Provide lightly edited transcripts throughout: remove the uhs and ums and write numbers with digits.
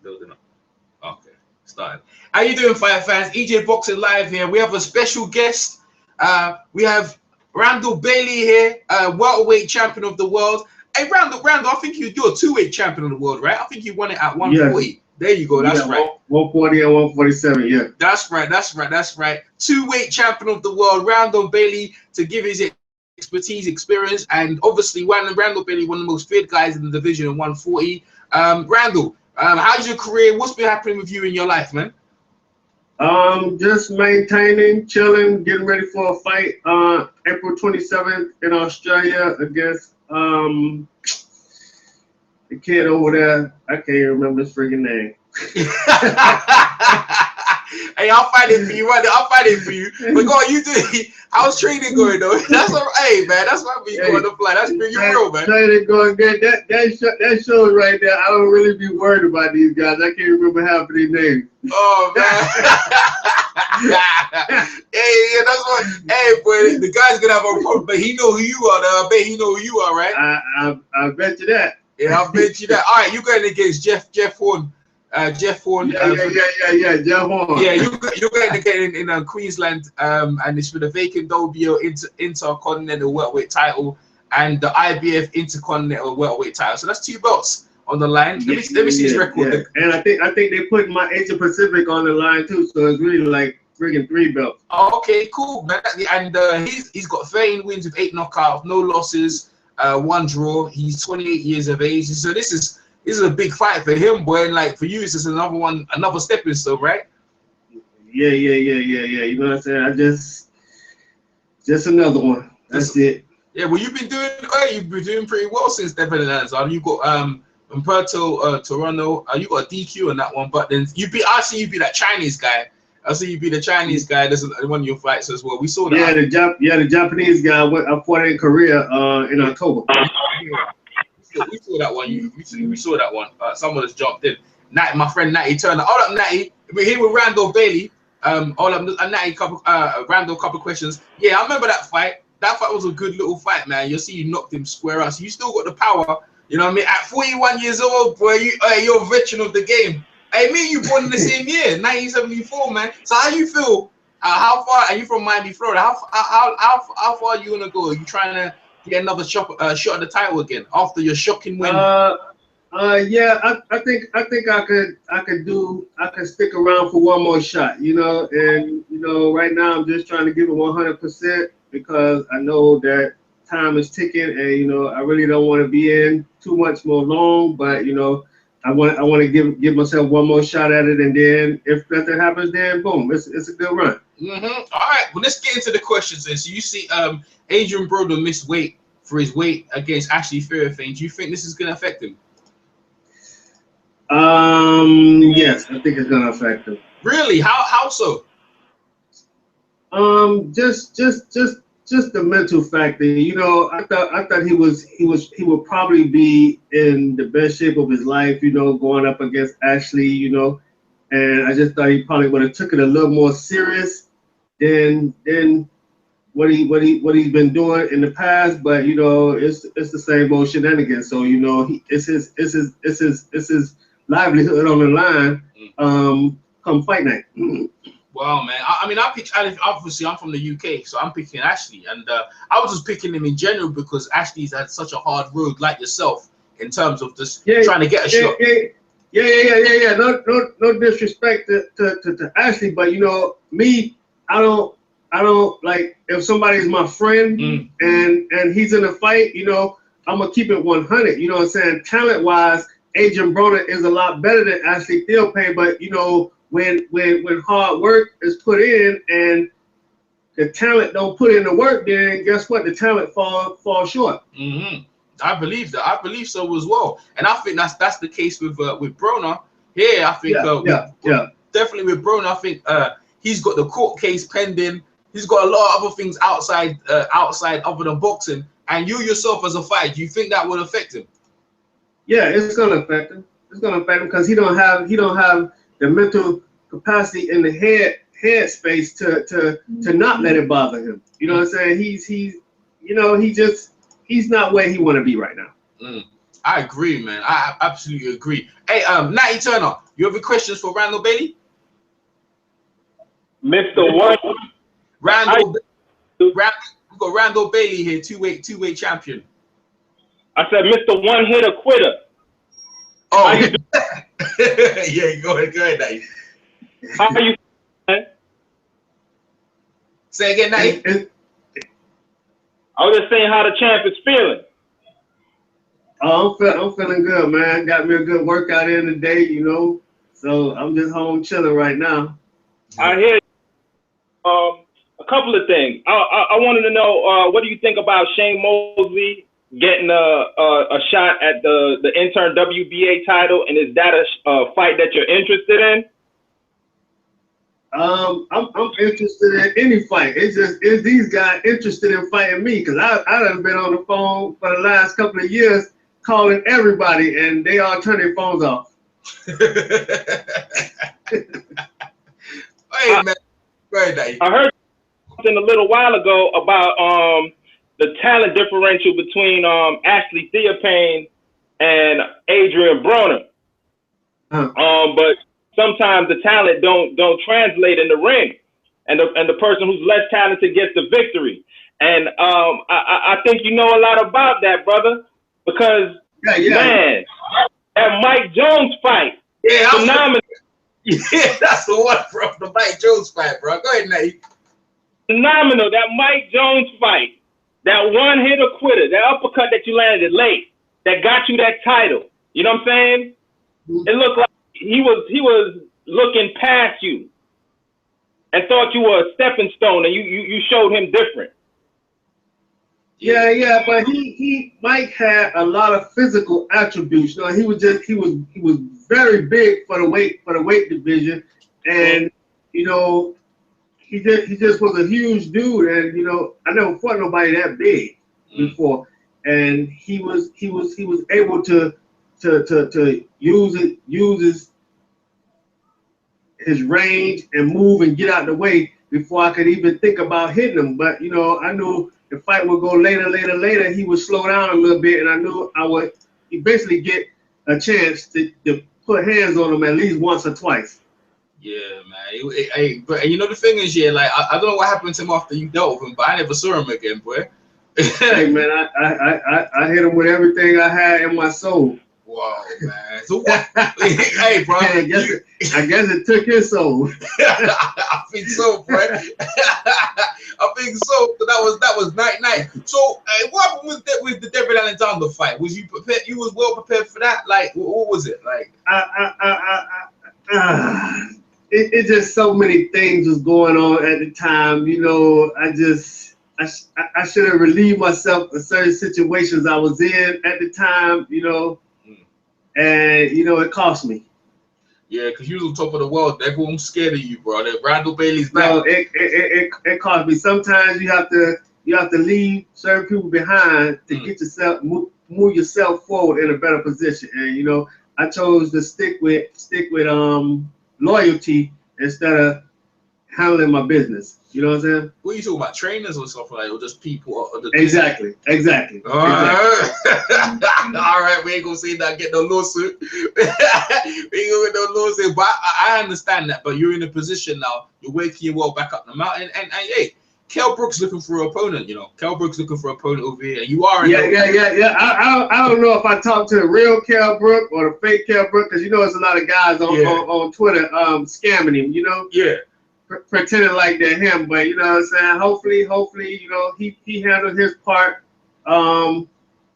Building up. Okay, started. How you doing, Fight fans? EJ Boxing Live here. We have a special guest. We have Randall Bailey here, welterweight champion of the world. Hey, Randall, I think you're a two-weight champion of the world, right? I think you won it at 140. Yes. There you go. That's right. 140 and 147. Yeah. That's right. Two-weight champion of the world, Randall Bailey, to give his expertise, experience, and obviously Randall Bailey, one of the most feared guys in the division at 140. Randall, how's your career? What's been happening with you in your life, man? Just maintaining, chilling, getting ready for a fight April 27th in Australia against the kid over there. I can't even remember his freaking name. Hey, I'll find it for you. I'll find it for you. But go on, you do. How's training going though? That's all right. Hey man, that's why we go on the fly. That's pretty real, man. Training going good. That shows right there. I don't really be worried about these guys. I can't remember half of their names. Oh man. Hey, yeah, that's what. Hey, boy, the guy's gonna have a problem, but he know who you are. Though. I bet he know who you are, right? I bet you that. Yeah, I bet you that. All right, you're going against Jeff Horn. Jeff Horn. Yeah, Jeff Horn. Yeah, you're going to get in Queensland, and it's for the vacant WBO Intercontinental welterweight title and the IBF Intercontinental welterweight title. So that's 2 belts on the line. Let me see his record. Yeah. And I think they put my Asia Pacific on the line too, so it's really like friggin' 3 belts. Oh, okay, cool, man. And he's got 13 wins with 8 knockouts, no losses, 1 draw. He's 28 years of age, so this is a big fight for him, boy. And like for you, it's just another stepping stone, right? Yeah. You know what I'm saying? I just another one. That's it. Yeah, well, you've been doing pretty well since stepping in that zone. You got Umberto Toronto. You got a DQ on that one, but then I see you be that Chinese guy. I see you be the Chinese guy. That's one of your fights as well. We saw that. Yeah, the Japanese guy. I fought in Korea in October. We saw that one. We saw that one. Someone has jumped in. Natty, my friend Natty Turner. Hold up, Natty. We're here with Randall Bailey. Hold up, Natty. Randall, couple questions. Yeah, I remember that fight. That fight was a good little fight, man. You see, you knocked him square out. So you still got the power. You know what I mean? At 41 years old, boy, you're a veteran of the game. Hey, me and you born in the same year, 1974, man. So how you feel? How far are you from Miami, Florida? How far are you gonna go? Are you trying to get another shot at the title again after your shocking win? Yeah, I think I could stick around for one more shot, you know, and you know, right now I'm just trying to give it 100% because I know that time is ticking, and you know, I really don't want to be in too much more long, but you know, I want to give myself one more shot at it, and then if nothing happens, then boom, it's a good run. All right, well, let's get into the questions then. So you see, Adrien Broner missed weight for his weight against Ashley Fairfane. Do you think this is going to affect him? Yes, I think it's going to affect him. Really? How so? Just the mental factor. You know, I thought he would probably be in the best shape of his life. You know, going up against Ashley. You know, and I just thought he probably would have took it a little more serious than what he's been doing in the past. But you know, it's the same old shenanigans. So you know, it's his livelihood on the line come fight night. Wow, man. I mean, I picked, obviously, I'm from the UK, so I'm picking Ashley. And I was just picking him in general because Ashley's had such a hard road, like yourself, in terms of just trying to get a shot. Yeah. No disrespect to Ashley, but, you know, me, I don't like, if somebody's my friend and he's in a fight, you know, I'm going to keep it 100. You know what I'm saying? Talent-wise, Adrien Broner is a lot better than Ashley Fairfane, but, you know, when hard work is put in and the talent don't put in the work, then guess what? The talent fall short. I believe that. I believe so as well. And I think that's the case with Broner. Here, I think definitely with Broner, I think he's got the court case pending. He's got a lot of other things outside other than boxing. And you yourself as a fighter, do you think that will affect him? Yeah, it's gonna affect him. It's gonna affect him because he don't have the mental capacity in the head space to not let it bother him. You know what I'm saying? He's not where he want to be right now. I agree, man. I absolutely agree. Hey, Natty Turner, you have any questions for Randall Bailey? Mr. One. Randall, we got Randall Bailey here, two-weight champion. I said, Mr. One Hitter Quitter. Oh, yeah, go ahead, Natty. How are you, man? Say again, Natty. I was just saying how the champ is feeling. Oh, I'm feeling good, man. Got me a good workout in today, you know. So I'm just home chilling right now. I hear you. A couple of things. I wanted to know, what do you think about Shane Mosley getting a shot at the intern WBA title, and is that a fight that you're interested in? I'm interested in any fight. It's just, is these guys interested in fighting me? Because I done been on the phone for the last couple of years calling everybody, and they all turn their phones off. Hey, man. Go ahead, Natty. I heard something a little while ago about the talent differential between Ashley Theophane and Adrien Broner. But sometimes the talent don't translate in the ring, and the person who's less talented gets the victory. And I think you know a lot about that, brother, because man, that Mike Jones fight, phenomenal. Yeah, that's the one from the Mike Jones fight, bro. Go ahead, Natty. Phenomenal. That Mike Jones fight, that one hitter quitter, that uppercut that you landed late, that got you that title. You know what I'm saying? It looked like he was looking past you and thought you were a stepping stone, and you showed him different. Yeah, but Mike had a lot of physical attributes. You know, he was very big for the weight division, and you know, he just was a huge dude, and you know, I never fought nobody that big before, and he was able to use his range and move and get out of the way before I could even think about hitting him. But you know, I knew the fight would go later. He would slow down a little bit, and I knew I would eventually get a chance to put hands on him at least once or twice. Yeah, man. But you know the thing is, like I don't know what happened to him after you dealt with him, but I never saw him again, boy. Hey man, I hit him with everything I had in my soul. Wow, man. So what? Hey, bro. I guess it took his soul. I think so, bro. I think so. That was night. So, what happened with the David Alexander fight? Was you prepared? You was well prepared for that? Like, what was it like? It just so many things was going on at the time. You know, I should have relieved myself of certain situations I was in at the time. You know. And you know, it cost me. Yeah, because you was on top of the world. Everyone's scared of you, bro. That Randall Bailey's back. No, it cost me. Sometimes you have to leave certain people behind to get yourself move yourself forward in a better position. And you know, I chose to stick with loyalty instead of handling my business. You know what I'm saying? What are you talking about? Trainers or stuff like that, or just people? Exactly. All right. All right, we ain't gonna say that. Get no lawsuit. We ain't gonna get no lawsuit. But I understand that. But you're in a position now. You're working your way back up the mountain. And hey, Kell Brook's looking for an opponent. You know, Kell Brook's looking for an opponent over here. And you are. Yeah. I don't know if I talked to the real Kell Brook or the fake Kell Brook, because you know there's a lot of guys on Twitter scamming him. You know. Yeah. Pretending like they're him, but you know what I'm saying. Hopefully, you know, he handled his part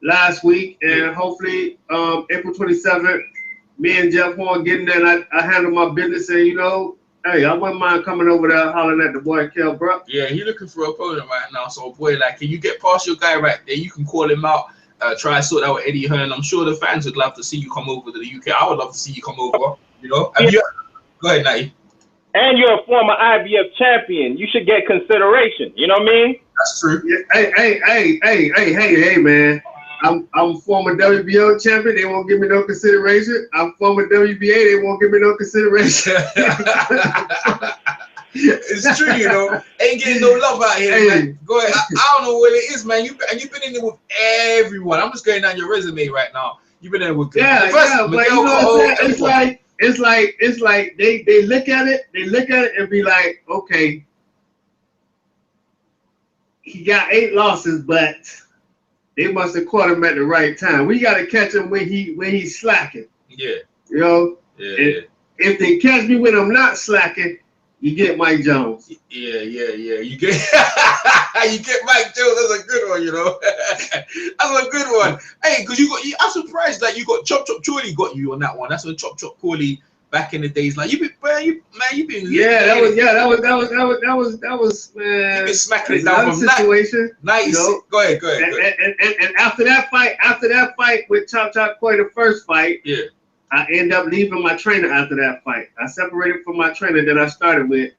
last week, and hopefully April 27th, me and Jeff Horn getting there, and I handled my business, and you know, hey, I wouldn't mind coming over there hollering at the boy Kell Brook. Yeah, he's looking for an opponent right now. So boy, like, can you get past your guy right there? You can call him out. Try to sort out with Eddie Hearn. I'm sure the fans would love to see you come over to the UK. I would love to see you come over. You know, go ahead, Natty. And you're a former IBF champion. You should get consideration. You know what I mean? That's true. Yeah, hey, man. I'm former WBO champion. They won't give me no consideration. I'm former WBA. They won't give me no consideration. It's true, you know. Ain't getting no love out here, Hey. man. Go ahead. I don't know what it is, man. You've been in there with everyone. I'm just going down your resume right now. You've been there with yeah, but you know what I'm saying? It's like they look at it, and be like, okay, he got 8 losses, but they must have caught him at the right time. We got to catch him when he's slacking. Yeah. You know. Yeah. If they catch me when I'm not slacking, you get Mike Jones. Yeah. You get you get Mike Jones. That's a good one, you know. That's a good one. Hey, because I'm surprised that you got Chop Chorley got you on that one. That's when Chop Chorley back in the days. Like you've been. That was man. You've been smacking it down from situation. 96. You know? Go ahead. And after that fight with Chop Chorley, the first fight. Yeah. I ended up leaving my trainer after that fight. I separated from my trainer that I started with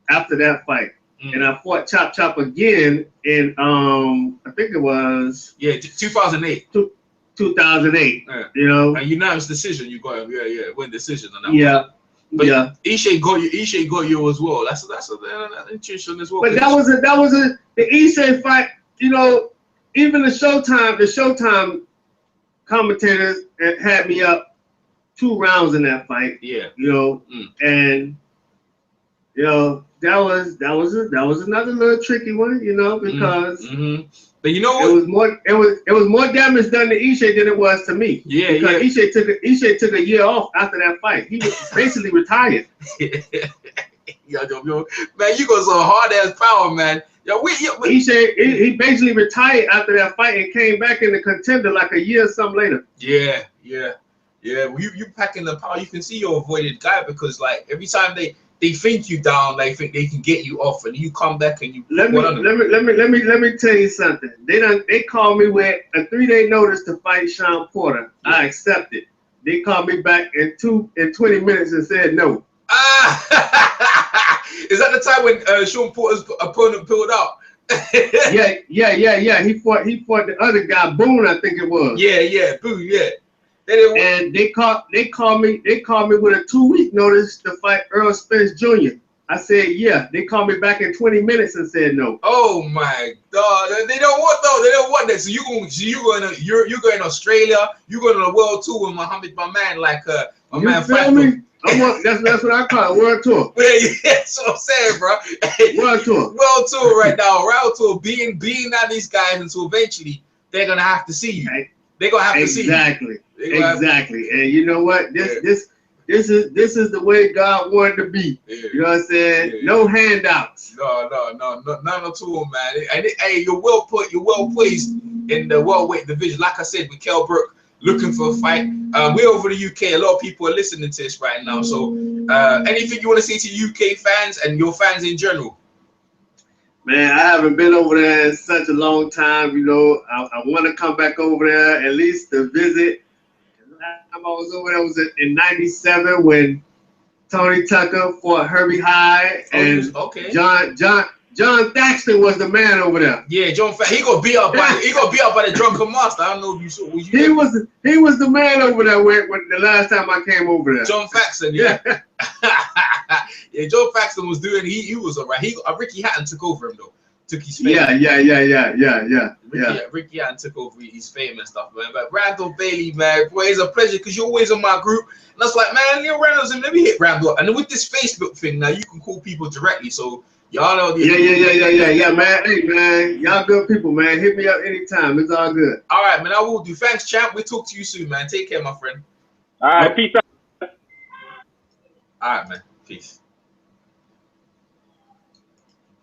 after that fight. And I fought Chop again in I think it was 2008. 2008. Yeah. You know. A unanimous decision you got him. Yeah. Win decision on that one. But Ishe got you as well. That's interesting as well. But that was the Ishe fight, you know, even the Showtime commentators had me up 2 rounds in that fight. Yeah. You know, and you know, that was another little tricky one, you know, because but you know what? It was more damage done to Ishe than it was to me. Yeah, because Ishe took a year off after that fight. He was basically retired. Yo, man, you got some hard ass power, man. Yo, Ishe, he basically retired after that fight and came back in the contender like a year or something later. Yeah. Well, you packing the power. You can see you're avoided guy because like every time they think you down, they think they can get you off, and you come back and you. Let me tell you something. They called me with a 3-day notice to fight Sean Porter. Yeah. I accepted. They called me back in 20 minutes and said no. Is that the time when Sean Porter's opponent pulled out? Yeah. He fought the other guy, Boone, I think it was. Yeah, Boone, yeah. And they called me with a 2-week notice to fight Earl Spence Jr. I said yeah. They called me back in 20 minutes and said no. Oh my God! They don't want that. So you're going to Australia. You're going on a world tour with Muhammad, my man, my man. Feel me? That's what I call it, world tour. Yeah, that's what I'm saying, bro. World tour right now. World tour. Being out these guys until eventually they're gonna have to see you. They're gonna have to see you. Exactly. And you know what? This is the way God wanted to be. Yeah. You know what I'm saying? Yeah. No handouts. No, none at all, man. And hey, you're well placed in the welterweight division. Like I said, with Kell Brook looking for a fight. We're over the UK. A lot of people are listening to this right now. So, anything you want to say to UK fans and your fans in general? Man, I haven't been over there in such a long time. You know, I want to come back over there at least to visit. Last time I was over there was in '97 when Tony Tucker fought Herbie Hyde and John Thaxton was the man over there. Yeah, he got beat up by the drunken master. I don't know if you saw. He was the man over there when the last time I came over there. John Thaxton, yeah. Yeah, John Thaxton was doing. He was alright. Ricky Hatton took over him though. Took his fame. Yeah. Ricky Hatton took over his fame and stuff, man. But Randall Bailey, man, boy, it's a pleasure because you're always in my group. And I was like, man, Randall's in. Let me hit Randall. And then with this Facebook thing now, you can call people directly. So y'all know. Yeah, man. Hey, man, y'all good people, man. Hit me up anytime. It's all good. All right, man. I will do. Thanks, champ. We'll talk to you soon, man. Take care, my friend. All right, peace out. All right, man. Peace.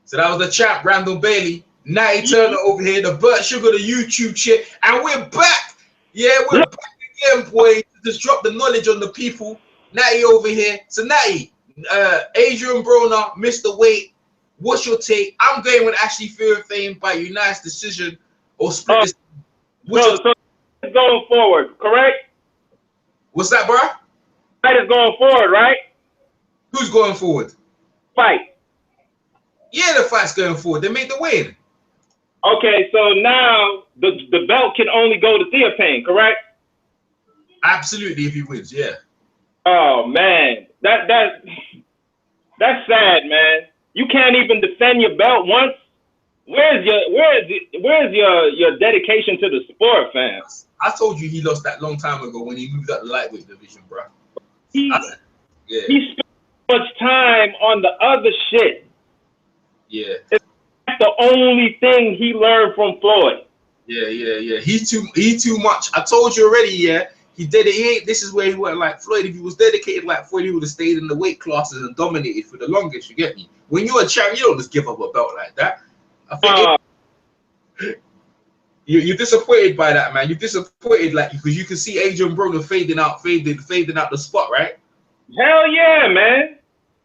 So that was the champ, Randall Bailey. Natty Turner over here, the Burt Sugar, the YouTube shit. And we're back. Yeah, we're back again, boy. Just drop the knowledge on the people. Natty over here. So Natty, Adrien Broner, Mr. Weight. What's your take? I'm going with Ashley Theophane by unanimous decision or split. So it's going forward, correct? What's that, bro? Fight is going forward, right? Who's going forward? Fight. Yeah, the fight's going forward. They made the win. Okay, so now the belt can only go to Theophane, correct? Absolutely, if he wins, yeah. Oh man, that's sad, man. You can't even defend your belt once. where's your dedication to the sport, fam? I told you he lost that long time ago when he moved up the lightweight division, bro. He spent so much time on the other shit. Yeah. That's the only thing he learned from Floyd. Yeah. He too much. I told you already, yeah. He did it. He ain't. This is where he went like Floyd. If he was dedicated like Floyd, he would have stayed in the weight classes and dominated for the longest. You get me? When you're a champ, you don't just give up a belt like that. I think you're disappointed by that, man. You're disappointed, like, because you can see Adrien Broner fading out the spot, right? Hell yeah, man.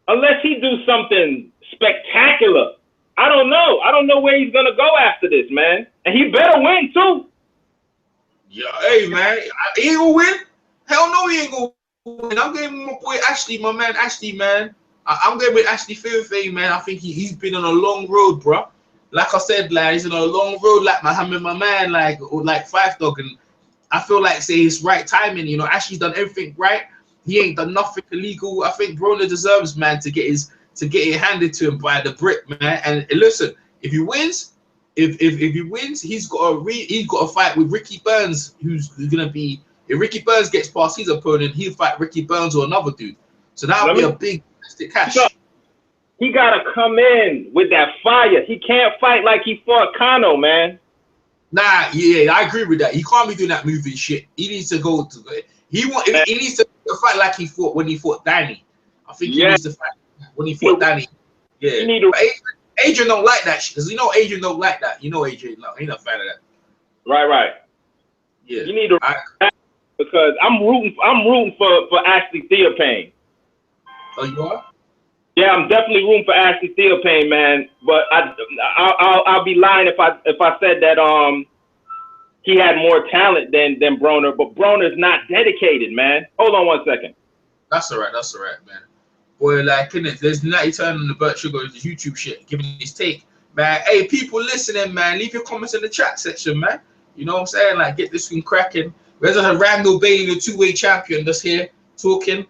Unless he do something spectacular. I don't know. I don't know where he's gonna go after this, man. And he better win too. Yeah, hey man, he ain't gonna win. Hell no, he ain't gonna win. I'm getting my boy Ashley, my man Ashley, man. I'm going with Ashley Fairfay, man. I think he's been on a long road, bro. Like I said, like he's on a long road, like my man, like Five Dog, and I feel like say it's right timing. You know, Ashley's done everything right. He ain't done nothing illegal. I think Broner deserves, man, to get it handed to him by the brick, man. And listen, if he wins. If he wins, he's got a fight with Ricky Burns, who's gonna be, if Ricky Burns gets past his opponent, he'll fight Ricky Burns or another dude. So that'll be a big cash. He gotta come in with that fire. He can't fight like he fought Kano, man. Nah, yeah, I agree with that. He can't be doing that movie shit. He needs to go to he needs to fight like he fought when he fought Danny. I think he needs to fight when he fought Danny. Yeah. Adrien don't like that shit, because you know Adrien don't like that. You know Adrien, no, he not a fan of that. Right. Yeah. You need to, because I'm rooting for Ashley Theophane. Oh, you are? Yeah, I'm definitely rooting for Ashley Theophane, man. But I'll be lying if I said that he had more talent than Broner. But Broner's not dedicated, man. Hold on 1 second. That's all right, man. Boy, like, innit, there's Natty turning the Burt Sugar with his YouTube shit, giving his take. Man, hey, people listening, man, leave your comments in the chat section, man. You know what I'm saying? Like, get this thing cracking. There's a Randall Bailey, the two-way champion, that's here talking.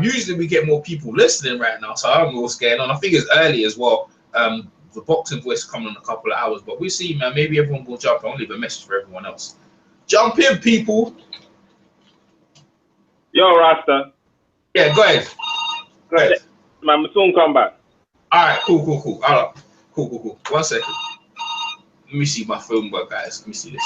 Usually we get more people listening right now, so I don't know what's going on. I think it's early as well. The boxing voice coming in a couple of hours, but we'll see, man. Maybe everyone will jump. I'll leave a message for everyone else. Jump in, people. Yo, Rasta. Yeah, go ahead. Go ahead. I'm soon come back. All right, cool. All right, cool. 1 second. Let me see my phone, guys. Let me see this.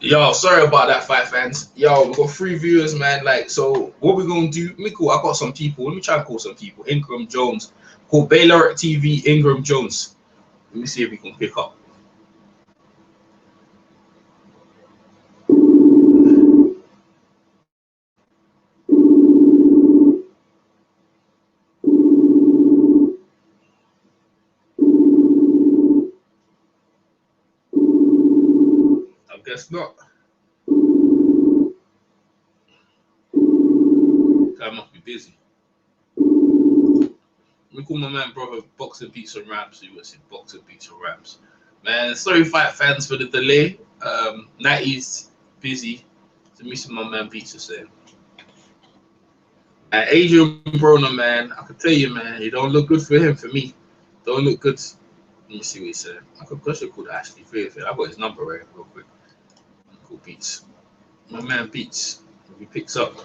Yo, sorry about that, fight fans. Yo, we got 3 viewers, man. Like, so what we're gonna do? Let me call. I got some people. Let me try and call some people. Ingram Jones, call Baylor TV. Ingram Jones. Let me see if we can pick up. I guess not. I must be busy. Let me call my man, brother, Boxing Beats and Rams. See what's in Boxing Beats and Rams. Man, sorry, fight fans, for the delay. 90's busy. Let me see my man Beats is saying. Adrien Broner, man, I can tell you, man, it don't look good for him. For me, don't look good. Let me see what he said. I could call Ashley Fairfield. I got his number right real quick. Cool Beats. My man Beats. If he picks up.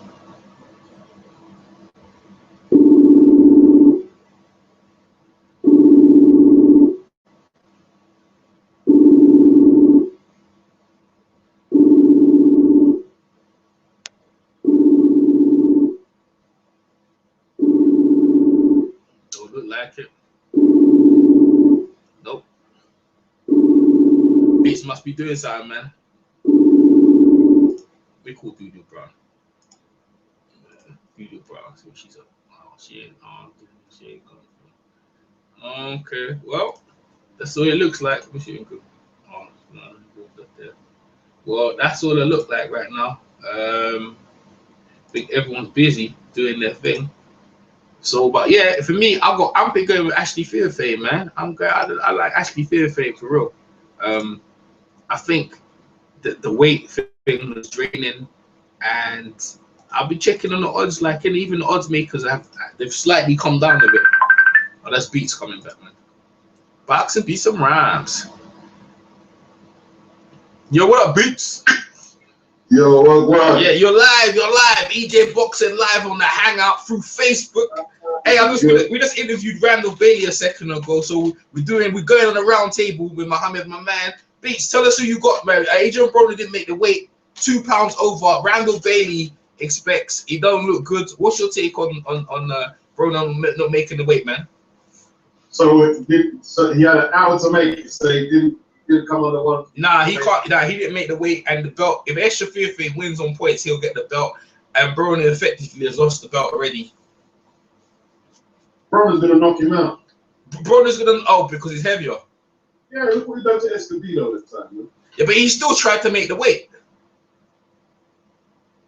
Don't look like it. Nope. Beats must be doing something, man. We call Doodoo Brown. Doodoo Brown. See what she's up. Oh, she ain't on. She ain't going. Okay. Well, that's all it looks like. Oh, no, there. Well, that's all it look like right now. I think everyone's busy doing their thing. So, but yeah, for me, I'm big going with Ashley Fairfield, man. I like Ashley Fairfield for real. I think that the weight thing was draining, and I'll be checking on the odds, like, and even the odds makers they've slightly come down a bit. Oh, that's Beats coming back, man. Boxing Beats and Rams. Yo, what up, Beats? Yo, what? Yeah, you're live. EJ Boxing live on the Hangout through Facebook. Hey, we just interviewed Randall Bailey a second ago, so we're going on a round table with Mohammed, my man. Beats, tell us who you got, man. Adrien Broner didn't make the weight, 2 pounds over. Randall Bailey expects he don't look good. What's your take on Broner not making the weight, man? So he had an hour to make it, so he didn't come on the one. Nah, he can't. Nah, he didn't make the weight, and the belt. If Extra Fairfield wins on points, he'll get the belt, and Broner effectively has lost the belt already. Broner's gonna knock him out. Broner's gonna because he's heavier. Yeah, look what he done to Escobedo this time, man. Yeah, but he still tried to make the weight.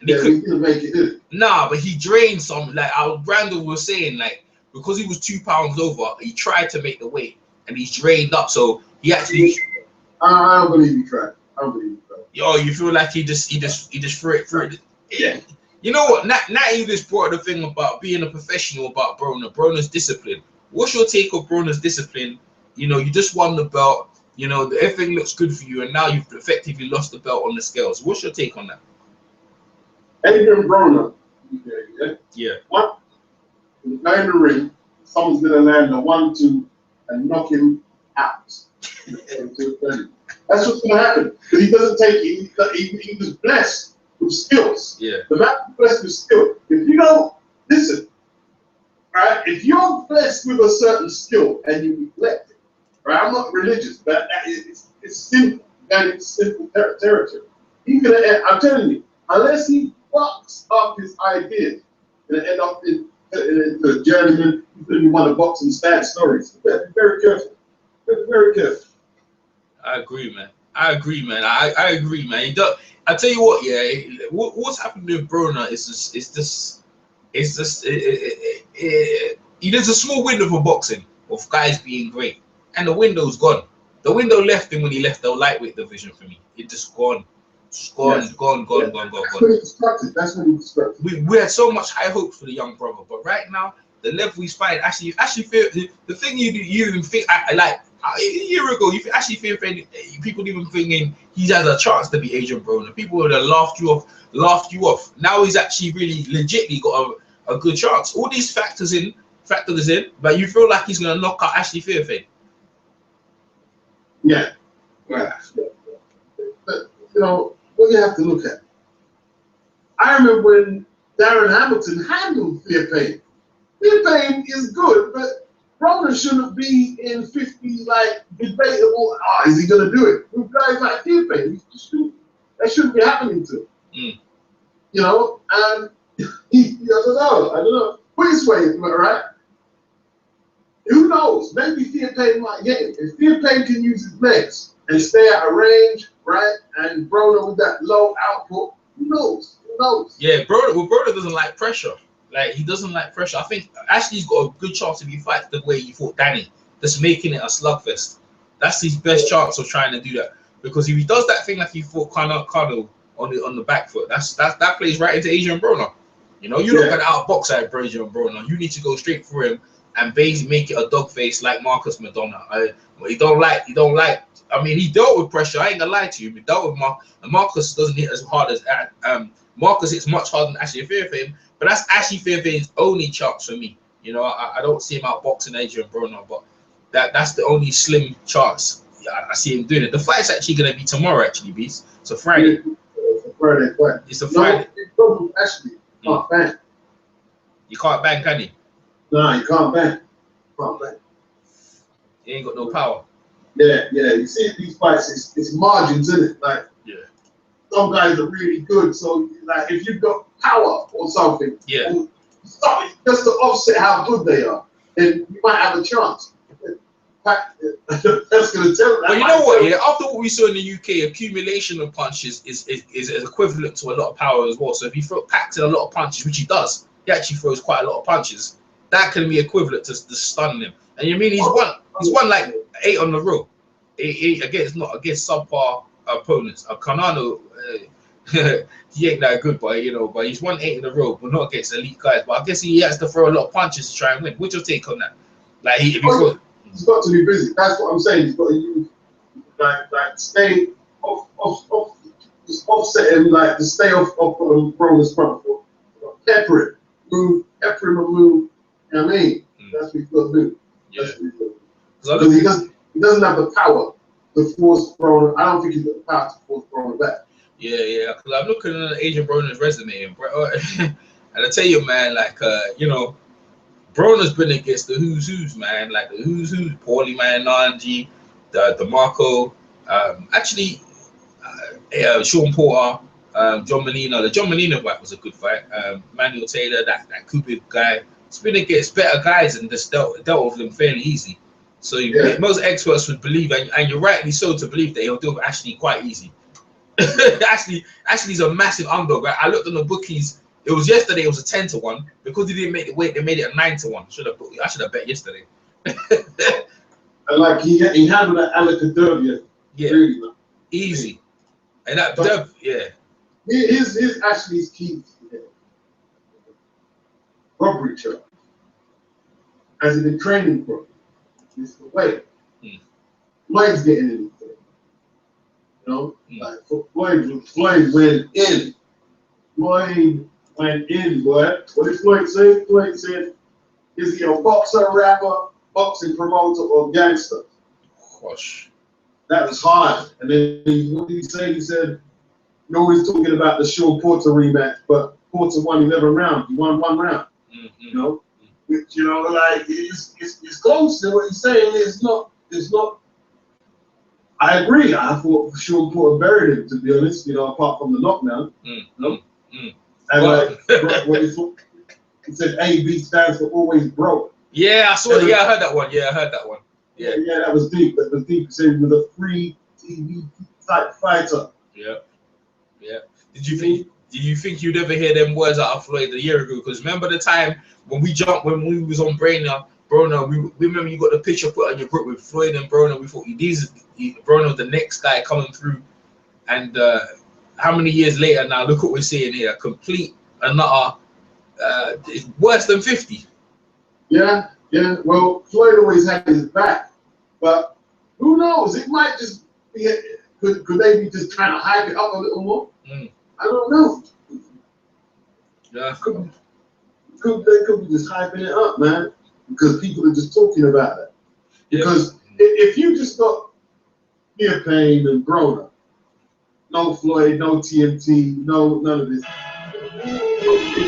And he didn't make it in. Nah, but he drained some. Like Randall was saying, like, because he was 2 pounds over, he tried to make the weight, and he's drained up. So he actually. I don't believe he tried. I don't believe he tried. Yo, you feel like he just threw it. Yeah. You know what? Natty just brought the thing about being a professional about Broner's discipline. What's your take of Broner's discipline? You know, you just won the belt. You know, everything looks good for you, and now you've effectively lost the belt on the scales. What's your take on that? Adrien Broner. Yeah. What? Now in the ring, someone's gonna land a 1-2 and knock him out. That's what's gonna happen. Because he doesn't take it. He was blessed with skills. Yeah. The man blessed with skill. If you don't listen, right? If you're blessed with a certain skill and you neglect it, right? I'm not religious, but it's simple. That is simple territory. He's gonna end, I'm telling you, unless he fucks up his ideas, he's gonna end up in a journeyman. He's gonna be one of boxing's sad stories. Be very careful. Be very careful. I agree, man. I agree, man. I tell you what, yeah. What's happened with Broner is there's a small window for boxing of guys being great, and the window's gone. The window left him when he left the lightweight division for me. It just gone. Just gone, yes. gone. That's what he constructed. We had so much high hopes for the young brother, but right now the level he's fighting actually feel the thing you didn't think like a year ago you actually feel people even thinking he has a chance to be Adrien Broner. People would have laughed you off. Now he's actually really legitly got a good chance. All these factors in, but you feel like he's gonna knock out Ashley Fairfield. Yeah. But, you know, what you have to look at. I remember when Darren Hamilton handled Theophane. Theophane is good, but Broner shouldn't be in 50 like debatable. Is he gonna do it? With guys like Theophane, that shouldn't be happening to him. You know, and I don't know. Put it this way, right? Who knows? Maybe Theophane might get it. If Theophane can use his legs and stay out of range, right? And Broner with that low output, who knows? Who knows? Yeah, Broner doesn't like pressure. Like, he doesn't like pressure. I think Ashley's got a good chance if he fights the way he fought Danny, just making it a slugfest. That's his best chance of trying to do that. Because if he does that thing like he fought Connell on the back foot, that plays right into Adrien Broner. You know, you're not gonna outbox out Adrien Broner. You need to go straight for him and basically make it a dog face like Marcus Madonna. He don't like. I mean, he dealt with pressure. I ain't gonna lie to you. He dealt with Marcus doesn't hit as hard as Marcus hits much harder than Ashley Fairfame. But that's Ashley Fairfame's only chance for me. You know, I don't see him outboxing Adrien Broner, but that's the only slim chance I see him doing it. The fight's actually gonna be tomorrow, actually, Beast. It's a Friday. It's a Friday fight. It's a Friday. No, Ashley, you can't bang. You can't bang, can you? Nah, you can't bang. Can't bang. He ain't got no power. Yeah. You see these fights, it's margins, isn't it? Like, some guys are really good. So, like, if you've got power or something, just to offset how good they are, then you might have a chance. That's gonna tell. But you know what? Yeah, after what we saw in the UK, accumulation of punches is equivalent to a lot of power as well. So if he packs in a lot of punches, which he does, he actually throws quite a lot of punches. That can be equivalent to stunning him. And you mean he's won like 8 on the row, 8 against subpar opponents. Canano, he ain't that good, but but he's won 8 in a row, but not against elite guys. But I guess he has to throw a lot of punches to try and win. What's your take on that? Like he's got to be busy. That's what I'm saying. He's got to use like stay offset him, like to stay off Broner's front foot. Pepper it, move, pepper him and move. You know what I mean? That's what he's got to do. Yeah. Because he doesn't have the power to force Broner. I don't think he's got the power to force Broner back. Yeah. Because I'm looking at Adrien Broner's resume, and I tell you, man, like Broner's been against the who's, man, like the who's, Paulie Man, Nanji, DeMarco, Sean Porter, John Molina. The John Molina fight was a good fight. Manuel Taylor, that Cupid guy. It's been against better guys and just dealt with them fairly easy. So most experts would believe, and you're rightly so to believe, that he'll do with Ashley quite easy. Ashley's a massive underdog. Right? I looked on the bookies. It was yesterday. It was a 10-1 because he didn't make the weight. They made it a 9-1. I should have bet yesterday. And like he handled that Alec really well. Easy. And that Here's Ashley's key. Robbery charge. As in the training program, it's the weight. Floyd's getting in the thing. You know, like Floyd went in. Floyd went in, boy. What did Floyd say? Floyd said, "Is he a boxer, rapper, boxing promoter, or gangster?" Gosh, that was hard. And then what did he say? He said, "No, he's talking about the Sean Porter rematch, but Porter won 11 rounds. He won 1 round." You know, which like it's close to what he's saying. It's not. I agree. I thought Sean Porter buried him, to be honest. Apart from the knockdown. And what he said, AB stands for always broke. Yeah, I saw it. Yeah, I heard that one. Yeah, that was deep. That was deep. He said he was a free TV type fighter. Yeah. Did you think you'd ever hear them words out of Floyd a year ago? Because remember the time when we was on Broner, we remember you got the picture put on your group with Floyd and Broner. We thought Broner was the next guy coming through. And how many years later now, look what we're seeing here. Complete another, worse than 50. Yeah. Well, Floyd always had his back. But who knows? It might just be, could they be just trying to hype it up a little more? I don't know. Yeah. They could be just hyping it up, man, because people are just talking about it. Because if you just got Theophane and Broner, no Floyd, no TNT, no none of this.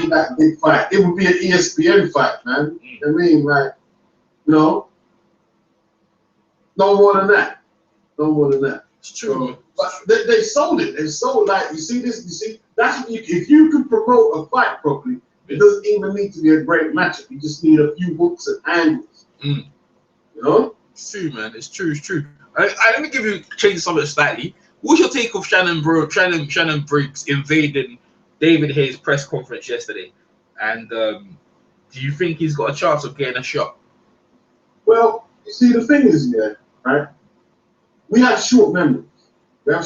That big fight. It would be an ESPN fight, man. I mean, like, no more than that. No more than that. It's true. But they sold it. They sold, like, you see this. You see that's what if you can promote a fight properly, it doesn't even need to be a great matchup. You just need a few hooks and angles. You know. It's true, man. It's true. It's true. Let me change something slightly. What's your take of Shannon Briggs invading David Hayes' press conference yesterday? And do you think he's got a chance of getting a shot? Well, you see, the thing is, yeah, right? We have short memories. Right?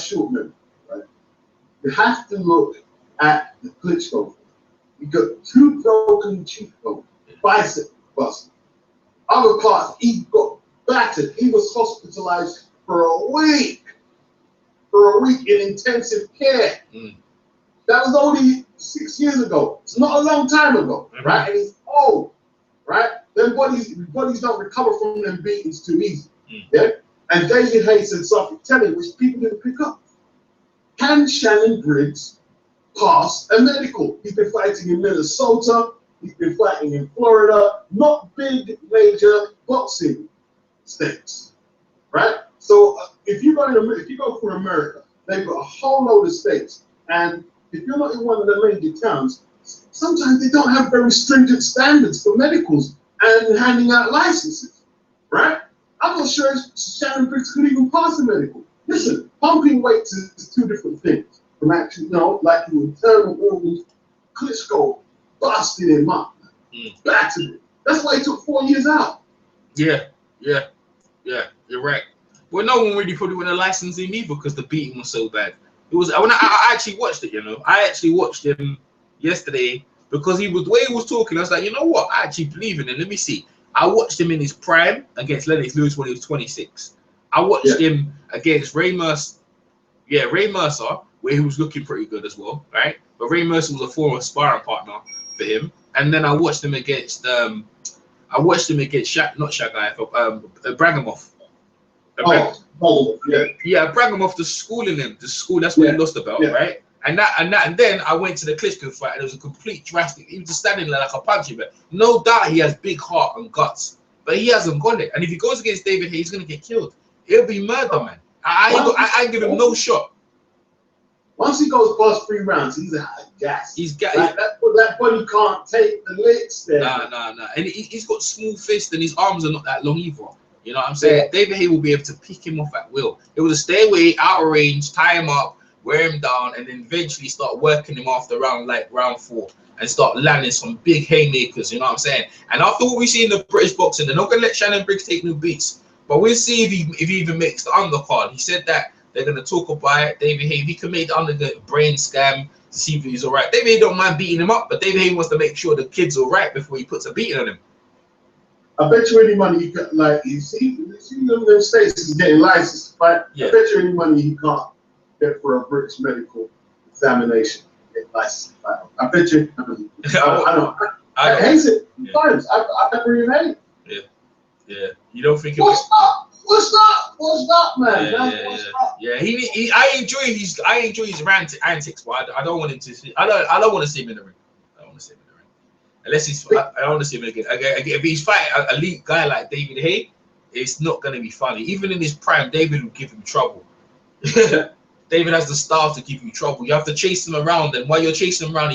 You have to look at the Klitschko. You got 2 broken cheekbones, bicep busted. Other parts, he got battered. He was hospitalized for a week. In intensive care. That was only 6 years ago. It's not a long time ago, right? And he's old, right? Then bodies don't recover from them beatings too easy. Yeah. And David Hayes said something telling which people didn't pick up. Can Shannon Briggs pass a medical? He's been fighting in Minnesota. He's been fighting in Florida. Not big major boxing states, right? So if you go through America, they've got a whole load of states, and if you're not in one of the major towns, sometimes they don't have very stringent standards for medicals and handing out licenses, right? I'm not sure Shannon Briggs could even pass a medical. Listen, pumping weights is 2 different things. From actually, like your internal organs, Klitschko busted him up, battered him. That's why he took 4 years out. Yeah, you're right. Well, no one really probably went to license him either because the beating was so bad. It was when I actually watched it. I actually watched him yesterday because the way he was talking, I was like, you know what? I actually believe in him. Let me see. I watched him in his prime against Lennox Lewis when he was 26. I watched him against Ray Mercer. Yeah, Ray Mercer, where he was looking pretty good as well, right? But Ray Mercer was a former sparring partner for him. And then I watched him against Bragamov. Bragamov, the school in him. That's where he lost the belt, right? And then I went to the Klitschko fight, and it was a complete drastic. He was just standing there like a punching bag. No doubt he has big heart and guts, but he hasn't got it. And if he goes against David Hayes, he's gonna get killed. It'll be murder, man. I give him no shot. Once he goes past 3 rounds, he's out of gas. He's got that body can't take the licks there. Nah. And he's got small fists, and his arms are not that long either. You know what I'm saying? Yeah. David Hayes will be able to pick him off at will. It will stay away, out of range, tie him up, wear him down, and then eventually start working him after round 4 and start landing some big haymakers. You know what I'm saying? And after what we see in the British boxing, they're not gonna let Shannon Briggs take no beats. But we'll see if he even makes the undercard. He said that they're gonna talk about it. David Hayes, he can make the undercard brain scam to see if he's all right. David Hayes don't mind beating him up, but David Hayes wants to make sure the kid's all right before he puts a beating on him. I bet you any money he got, like, you see them states is getting licensed to fight. Yeah. I bet you any money he can't get for a British medical examination, get licensed to fight. I bet you. I know. I hate it. Times. I never even hate it. Yeah. You don't think it What's up, man? I enjoy his antics, but I don't want him to see. I don't want to see him in the ring. Unless he's, I don't want to see him again. If he's fighting an elite guy like David Hayes, it's not going to be funny. Even in his prime, David will give him trouble. David has the style to give you trouble. You have to chase him around, and while you're chasing him around,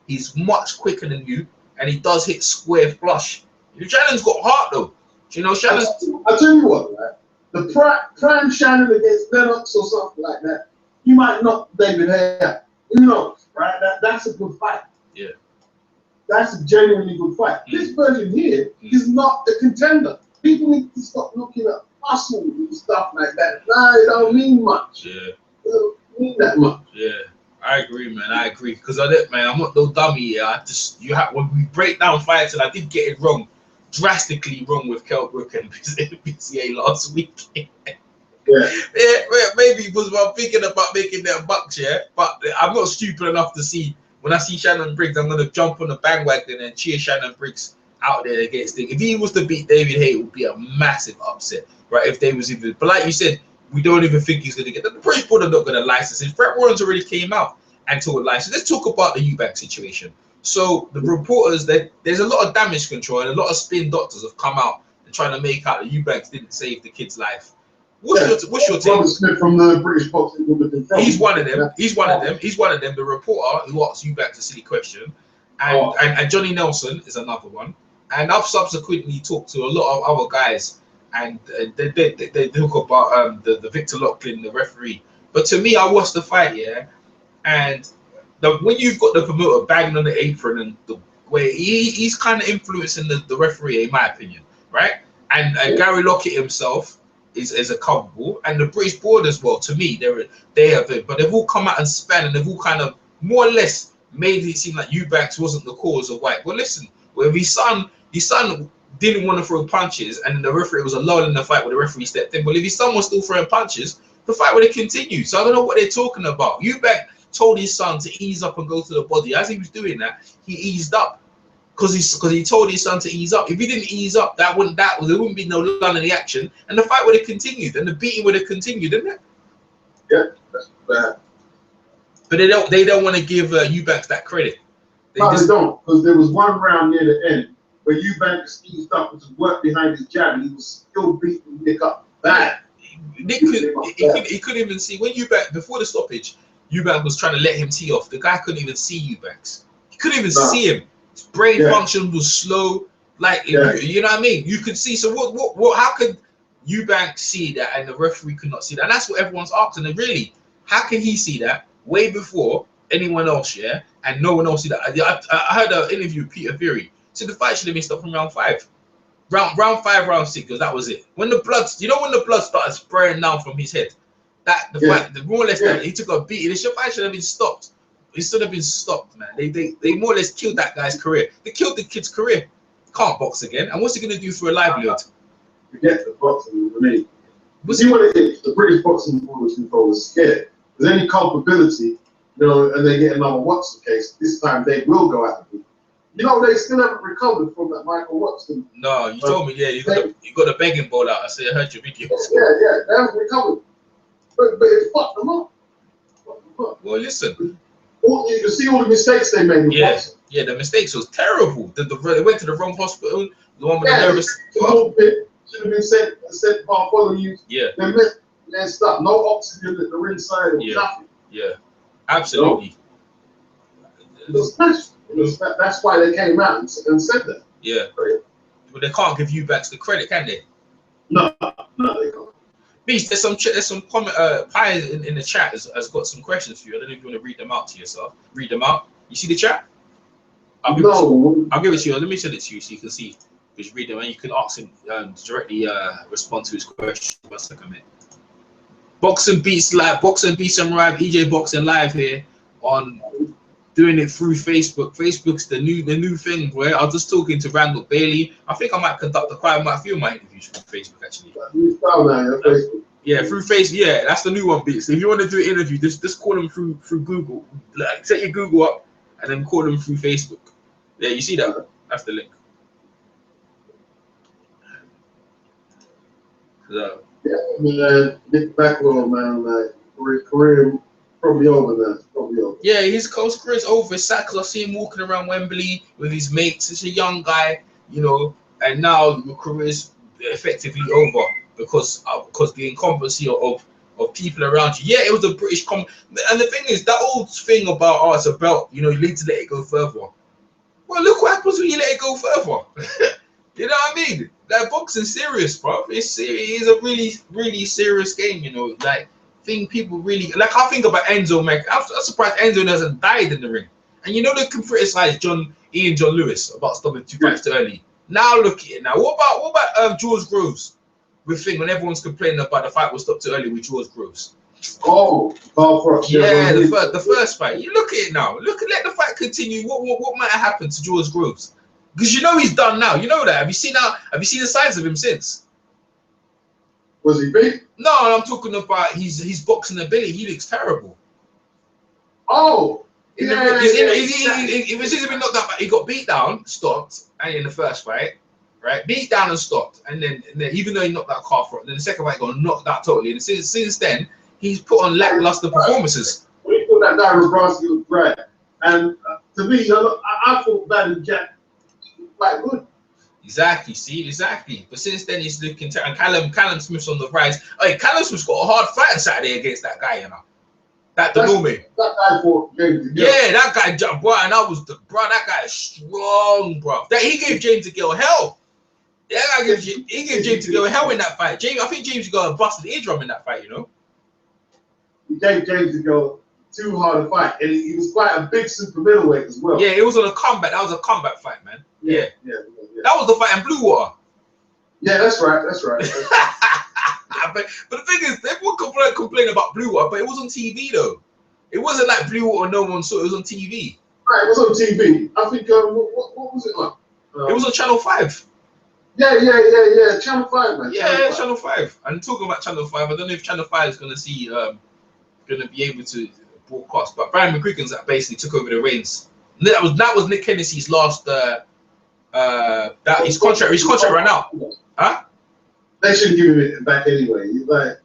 he's much quicker than you, and he does hit square flush. Shannon's got heart though. You know, Shannon's. I'll tell you what, right? The prime Shannon against Lennox or something like that, you might knock David Hayes out. Who knows, right? That's a good fight. Yeah. That's a genuinely good fight. This version here is not a contender. People need to stop looking at muscle and stuff like that. Nah, it don't mean much. Yeah. It don't mean that much. Yeah. I agree, man. I agree. Because I'm not no dummy here. When we break down fights, and I did get it wrong, drastically wrong with Kell Brook and BCA last week. Maybe it was about thinking about making their bucks, but I'm not stupid enough to see. When I see Shannon Briggs, I'm going to jump on the bandwagon and cheer Shannon Briggs out there against him. If he was to beat David Hayes, it would be a massive upset, right? If they was even. But like you said, we don't even think he's going to get the British board are not going to license him. Brett Warren's already came out and told license. Let's talk about the Eubank situation. So the reporters, there's a lot of damage control and a lot of spin doctors have come out and trying to make out that Eubanks didn't save the kid's life. What's your take? Robert Smith from the British boxing. He's one of them. He's one of them. He's one of them. The reporter who asked Eubanks a silly question, and Johnny Nelson is another one. And I've subsequently talked to a lot of other guys, and they talk about the Victor Locklin, the referee. But to me, I watched the fight, yeah, and when you've got the promoter banging on the apron and the way he's kind of influencing the referee, in my opinion, right? And Gary Lockett himself is accountable, and the British board as well. To me, they have it, but they've all come out and span, and they've all kind of more or less made it seem like Eubanks wasn't the cause of why. Well, listen, well, his son didn't want to throw punches, and the referee was a lull in the fight where the referee stepped in. But if his son was still throwing punches, the fight would have continued. So I don't know what they're talking about. Eubank told his son to ease up and go to the body. As he was doing that, he eased up because he told his son to ease up. If he didn't ease up, there wouldn't be no lull in the action, and the fight would have continued, and the beating would have continued, didn't it? Yeah, that's bad. But they don't want to give Eubanks that credit. They don't, because there was one round near the end where Eubanks eased up and worked behind his jab, and he was still beating Nick up bad. Nick he couldn't even see when Eubanks before the stoppage. Eubanks was trying to let him tee off. The guy couldn't even see Eubanks. He couldn't even see him. His brain function was slow. Like you know what I mean. You could see. So what? How could Eubanks see that and the referee could not see that? And that's what everyone's asking. And really, how can he see that way before anyone else? Yeah, and no one else see that. I heard an interview with Peter Fury. So the fight should have been stopped from round 5. Round 5, round 6, because that was it. When the blood, when the blood started spraying down from his head, that the fight, the more or less he took a beating. The fight should have been stopped. It should have been stopped, man. They more or less killed that guy's career. They killed the kid's career. Can't box again. And what's he gonna do for a livelihood? Forget the boxing. I mean, see what it is. The British boxing control was scared. There's any culpability, and they get another Watson case. This time they will go after people. They still haven't recovered from that Michael Watson. No, you told me, you got a begging ball out. I heard your videos. Yeah, they haven't recovered. But it fucked them up. Well, listen. You can see all the mistakes they made. Yeah, the mistakes was terrible. They went to the wrong hospital. The one with the nervous. Should have been sent following you. Yeah. They stopped. No oxygen at the ringside or nothing. Yeah, absolutely. That's why they came out and said that. Yeah. But they can't give Eubanks the credit, can they? No, they can't. Beast, there's some comment. Pi in the chat has got some questions for you. I don't know if you want to read them out to yourself. Read them out. You see the chat? I'll give it to you. Let me send it to you so you can see. Just read them and you can ask him directly. Respond to his question. 1 second, mate. Boxing Beats Live. Boxing Beats and Live. EJ Boxing Live here on. Doing it through Facebook. Facebook's the new thing, where I was just talking to Randall Bailey. I think I might conduct quite a few of my interviews through Facebook actually. Yeah, through Facebook. Yeah, that's the new one, Beats. So if you want to do an interview, just call them through Google. Like, set your Google up and then call them through Facebook. Yeah, you see that? That's the link. So. Yeah, I mean, Nick Backwell, man, like career. Probably over now. Probably over. Yeah, his career's over. It's sad because I see him walking around Wembley with his mates. He's a young guy, and now your career's effectively over because the incompetency of people around you. Yeah, it was a British and the thing is, that old thing about it's a belt. You need to let it go further. Well, look what happens when you let it go further. You know what I mean? That boxing's serious, bro. It's a really, really serious game. People really I think about Enzo, man. I'm surprised Enzo hasn't died in the ring. And they can criticize John Lewis about stopping 2 fights too early. Now look at it. Now what about George Groves? When everyone's complaining about the fight was stopped too early with George Groves. The first fight. You look at it now. Let the fight continue. What might have happened to George Groves? Because he's done now. You know that. Have you seen the signs of him since? Was he big? No, I'm talking about his boxing ability. He looks terrible. Oh, He was been knocked out. He got beat down, stopped, and in the first fight, right? Beat down and stopped, and then even though he knocked that calf out, then the second fight he got knocked out totally. And since then, he's put on lackluster performances. We thought that guy Robrowski was great, and to me, I thought that in Jack was quite good. Exactly, see, exactly. But since then, he's looking to, and Callum Smith's on the rise. Hey, Callum Smith's got a hard fight on Saturday against that guy, you know. That Denome. That guy fought James DeGale. Yeah, that guy, bro, and that guy is strong, bro. That he gave James DeGale hell. Yeah, he gave James DeGale hell in that fight. I think James DeGale busted the eardrum in that fight, you know. He gave James DeGale too hard a fight, and he was quite a big super middleweight as well. Yeah, it was on a comeback. That was a comeback fight, man. Yeah. That was the fight in Blue Water. Yeah, that's right. That's right. but the thing is, everyone complain about Blue Water, but it was on TV though. It wasn't like Blue Water, no one saw. It was on TV. Right, it was on TV. I think what was it like? It was on Channel 5. Yeah. Channel 5, man. Yeah, Channel 5. And talking about Channel 5, I don't know if Channel 5 is gonna be able to broadcast, but Brian McCricken's that basically took over the reins. That was Nick Hennessy's last. That his contract ran out. Huh? They shouldn't give him it back anyway. He's like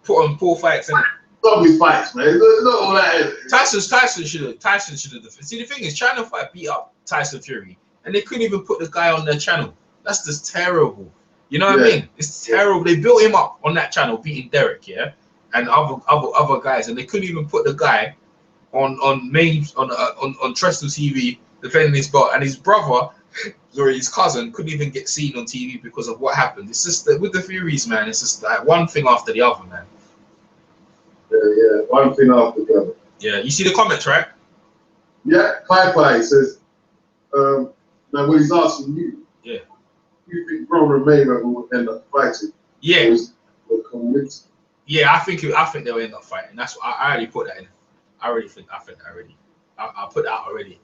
put on 4 fights, innit? Zombie fights, man. Not all that. Tyson should have defended. See, the thing is, Channel 5 beat up Tyson Fury, and they couldn't even put the guy on their channel. That's just terrible. You know what I mean? It's terrible. They built him up on that channel, beating Derek, yeah, and other guys, and they couldn't even put the guy on Trestle TV defending his belt, and his brother, sorry, his cousin, couldn't even get seen on TV because of what happened. It's just that with the Furies, man, it's just like one thing after the other, man. Yeah, one thing after the other. Yeah, you see the comments, right? Yeah, Kai says, now when he's asking you, you think Broner Mayweather will end up fighting? Yeah. Yeah, I think they'll end up fighting. That's what I already put that in. I think that already. I put that out already.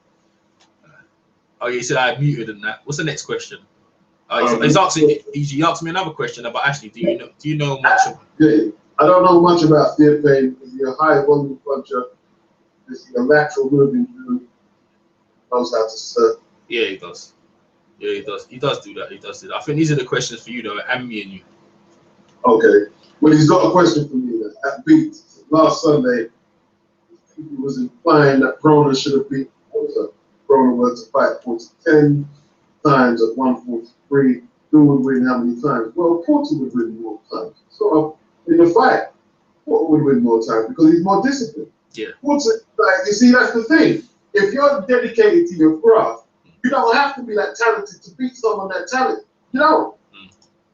Oh, you said I muted him. That. What's the next question? He's asking me another question about Ashley. Do you know much? Yeah, I don't know much about Theopane. Is he a high volume puncher? Is he a lateral moving dude? Knows how to serve. Yeah, he does. Yeah, he does. He does do that. I think these are the questions for you though, and me and you. Okay. Well, he's got a question for me then. At Beat last Sunday, he was implying that Broner should have beat Broner was to fight 10 times at 143. Who would win how many times? Well, Porter would win more times. So in the fight, Porter would win more times because he's more disciplined. Yeah. Porter, like, you see, that's the thing. If you're dedicated to your craft, you don't have to be that talented to beat someone that talented. You know.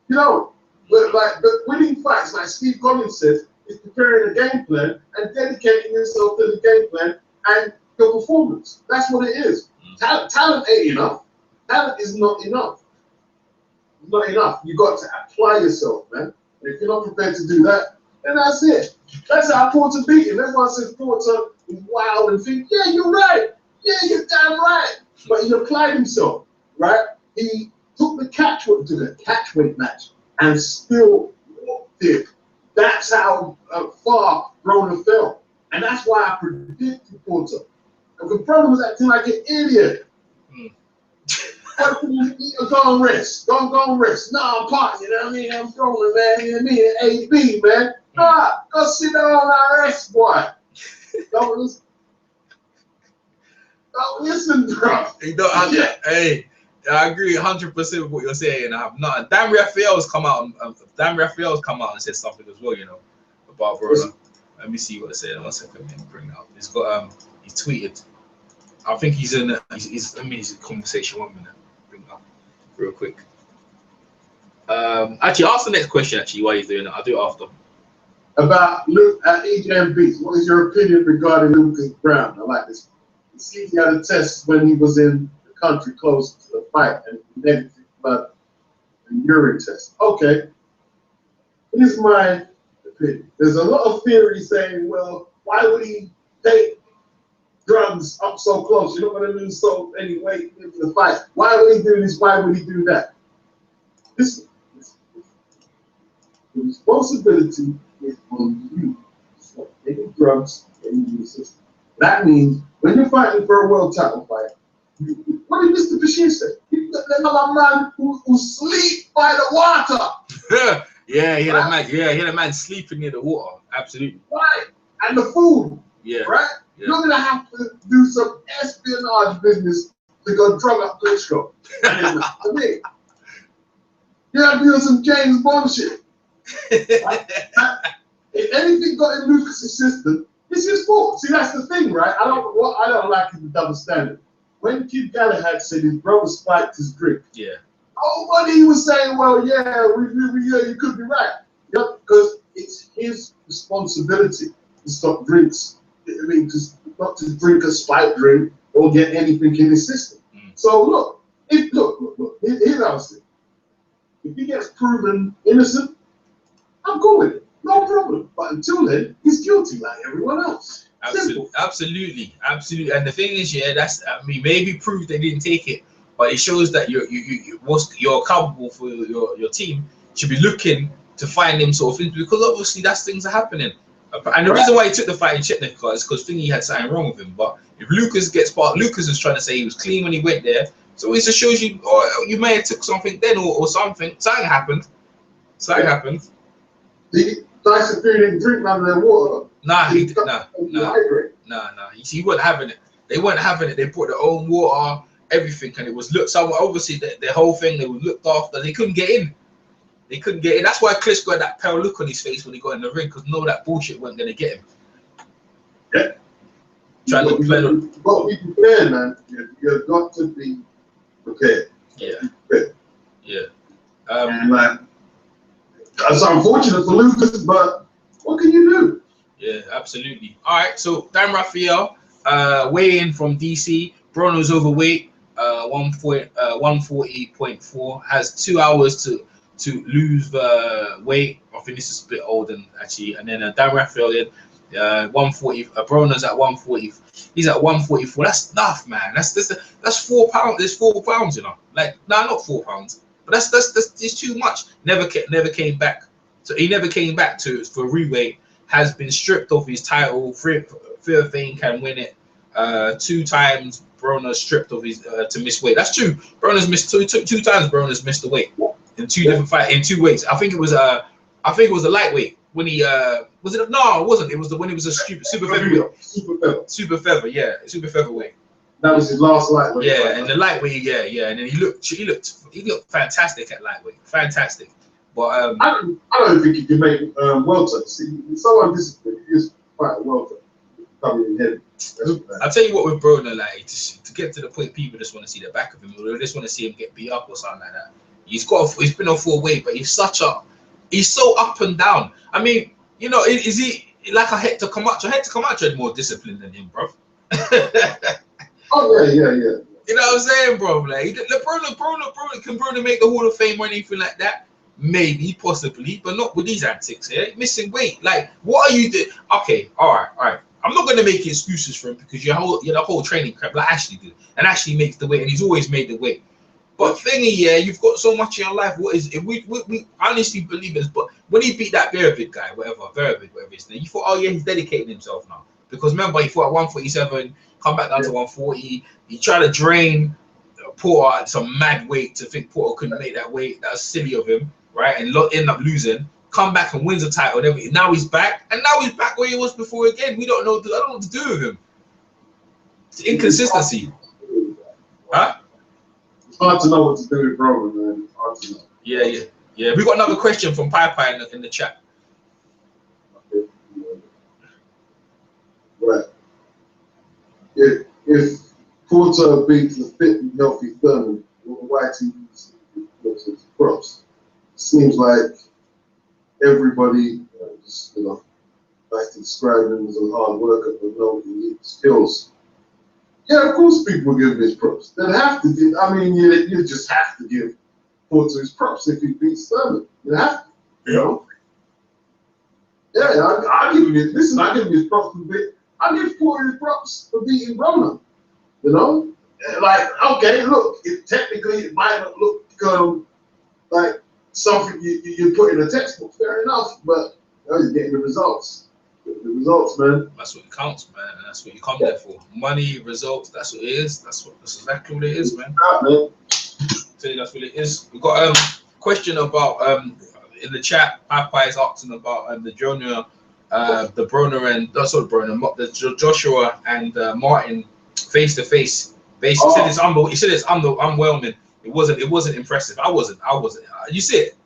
You know. But winning fights, like Steve Collins says, is preparing a game plan and dedicating yourself to the game plan and your performance. That's what it is. Talent ain't enough. Talent is not enough. It's not enough. You got to apply yourself, man. And if you're not prepared to do that, then that's it. That's how Porter beat him. Everyone says Porter is wild and think, yeah, you're right. Yeah, you're damn right. But he applied himself, right? He took the catchweight match and still walked it. That's how far Broner fell. And that's why I predicted Porter. Because Broner was acting like an idiot. Go and rest. Go and rest. Nah, I'm partying, you know what I mean? I'm Broner, man. You know what I mean? AB, man. Nah, go sit down and rest, boy. Don't listen, bro. Hey, I agree 100% with what you're saying. I have not. Dan Raphael's come out and said something as well, you know, about Broner. Let me see what it said. 1 second, let me bring it up. He's got he's tweeted. I think he's in. He's in conversation. 1 minute. Bring it up real quick. Actually, ask the next question. Actually, while he's doing it, I'll do it after. About Adrien Beats. What is your opinion regarding Lucas Brown? I like this. He seems he had a test when he was in the country close to the fight and negative blood and urine test. Okay. Here's my opinion. There's a lot of theory saying, well, why would he take drugs up so close? You're not going to lose so any weight into the fight. Why would he do this? Why would he do that? The responsibility is on you. So taking drugs in your system. That means when you're fighting for a world title fight, what did Mr. Bashir say? another man who sleep by the water. Yeah, he had a man. Yeah, he had a man sleeping near the water. Absolutely. Right, and the food. Yeah. Right. Yeah. You're gonna have to do some espionage business to go drug up Klitschko. To me, you have to do some James Bond shit. Right? If anything got in Lucas's system, it's his fault. See, that's the thing, right? I don't like the double standard. When Kid Galahad said his brother spiked his drink, yeah, nobody was saying, "Well, yeah, you could be right." Yeah, because it's his responsibility to stop drinks. I mean, just not to drink a spiked drink or get anything in his system. So look, here's what I was saying. If he gets proven innocent, I'm cool with it. No problem. But until then, he's guilty like everyone else. Absolutely. And the thing is, yeah, maybe proof they didn't take it, but it shows that you're accountable for your team. Should be looking to find them sort of things, because obviously that's things are happening. And the reason why he took the fight in Chetnika is because Thingy had something wrong with him. But if Lucas gets part, Lucas is trying to say he was clean when he went there, so it just shows you, you may have took something then, or something. Something happened. Tyson Fury didn't drink none of their water. Nah. He wasn't having it. They weren't having it. They put their own water, everything, and it was looked. So obviously the whole thing, they were looked after. They couldn't get in. That's why Klitschko got that pale look on his face when he got in the ring, because that bullshit wasn't gonna get him. Yeah. Trying to play. You've got to be prepared, man. You've got to be prepared. Yeah. And like, that's unfortunate for Lucas, but what can you do? Yeah, absolutely. All right, so Dan Raphael, weigh in from DC. Broner's overweight, 140.4, has 2 hours to lose weight. I think this is a bit older actually. And then Dan Raphael, 140. Broner's at 140. He's at 144. That's enough, man. That's 4 pounds. There's 4 pounds, you know. Like, no, not 4 pounds. But that's it's too much. Never came back. So he never came back for reweight. Has been stripped of his title. Theophane can win it 2 times. Broner stripped of his to miss weight. That's true. Broner's missed two times. Broner's missed the weight in 2 different fights in 2 weights. I think it was a lightweight when he was it? No, it wasn't. It was when he was a super featherweight. Super featherweight. That was his last lightweight. Yeah, and the lightweight, yeah, and then he looked fantastic at lightweight, fantastic. But I don't think he can make welter. See, someone disciplined is quite a welter. Coming in heavy. I'll tell you what with Broner, like to get to the point, people just want to see the back of him, or they just want to see him get beat up or something like that. He's been on full weight, but he's so up and down. I mean, you know, is he like a Hector Camacho? Hector Camacho had more discipline than him, bro. Oh yeah. You know what I'm saying, bro? Like, can Broner make the Hall of Fame or anything like that? Maybe, possibly, but not with these antics here. Missing weight. Like, what are you doing? Okay, all right. I'm not gonna make excuses for him, because you're the whole training crap like Ashley did, and Ashley makes the weight, and he's always made the weight. But thingy, yeah, you've got so much in your life. What is it? We honestly believe this. But when he beat that Verovid guy, whatever his name, you thought, oh yeah, he's dedicating himself now. Because remember, he fought at 147, come back down to 140. He tried to drain Porter at some mad weight to think Porter couldn't make that weight. That was silly of him, right? And end up losing. Come back and wins the title. And everything. Now he's back, and now he's back where he was before again. We don't know. I don't know what to do with him. It's inconsistency. Huh? It's hard to know what to do with Broner, man. It's hard to know. Yeah. We got another question from Pi in the chat. Right. If Porter beats the fit and healthy Thurman, why to use his props? Seems like everybody just, like to describe him as a hard worker, but no elite skills. Yeah, of course people give him his props. They'd have to give. I mean, you just have to give Porter his props if he beats Thurman. You have to, you know. Yeah, I give him his. Listen, I give him his props for beat. I give Porter his props for beating Broner. You know, like, okay, look, technically it might not look like something you put in a textbook. Fair enough, but you're getting the results. The results, man. That's what counts, man, and that's what you come there for. Money, results. That's what it is. That's exactly what it is, man. tell you that's what it is. We've got a question about in the chat. Papa is asking about the Junior, the Broner and that's not Broner, the Joshua and Martin face to face. Basically, he said it's underwhelming. It wasn't impressive. I wasn't. You see it?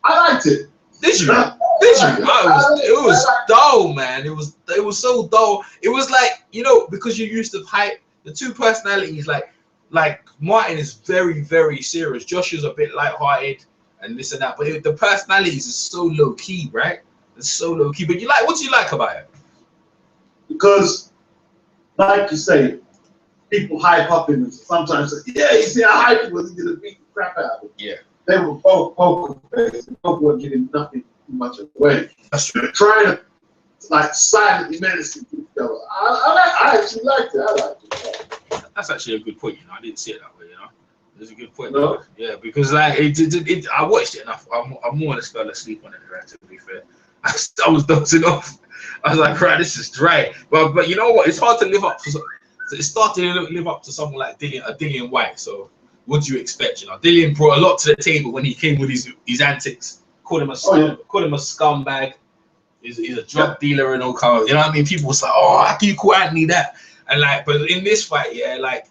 I liked it. Did you? It was dull, man. It was so dull. It was like, you know, because you're used to hype. The two personalities, like Martin is very, very serious. Josh is a bit lighthearted and this and that. But the personalities is so low key, right? It's so low key. But what do you like about it? Because, like you say, people hype up in it. Sometimes say, yeah, you see how hype was, he did beat the crap out of it. Yeah. They were both poker face. Both weren't getting nothing too much away. That's true. Trying to like silently menace each other. I actually liked it. I liked it. That's actually a good point. You know, I didn't see it that way. You know, it's a good point. No? Yeah, because like I watched it enough. I'm more or less fell asleep on it. Right, to be fair, I was dozing off. I was like, right, this is dry. But you know what? It's hard to live up to. So it started to live up to someone like Dillian White. So what do you expect? You know, Dillian brought a lot to the table when he came with his antics. Called him a scumbag. He's a drug dealer and all kind of, you know what I mean? People was like, oh, how can you call Anthony that? And like, but in this fight, yeah, like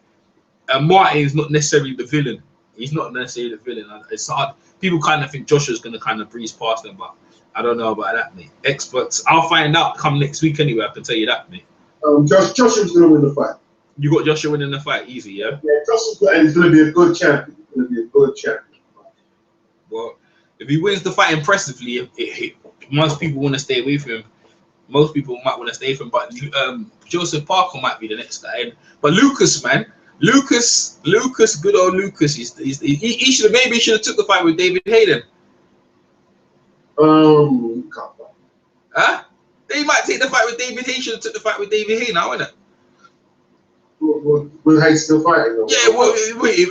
Martin is not necessarily the villain. He's not necessarily the villain. It's hard. People kind of think Joshua's gonna kind of breeze past him, but I don't know about that, mate. Experts, I'll find out come next week anyway. I can tell you that, mate. Joshua's gonna win the fight. You got Joshua winning the fight, easy, yeah. Yeah, Joshua's gonna be a good champion. He's gonna be a good champion. Well, if he wins the fight impressively, most people want to stay away from him. Most people might want to stay from him, but Joseph Parker might be the next guy. But Lucas, man, Lucas, good old Lucas. He should have took the fight with David Hayden. Huh? He might take the fight with David Hayden. Should have took the fight with David Hayden, now, isn't it? Will Hayden still fighting? Though? Yeah, well,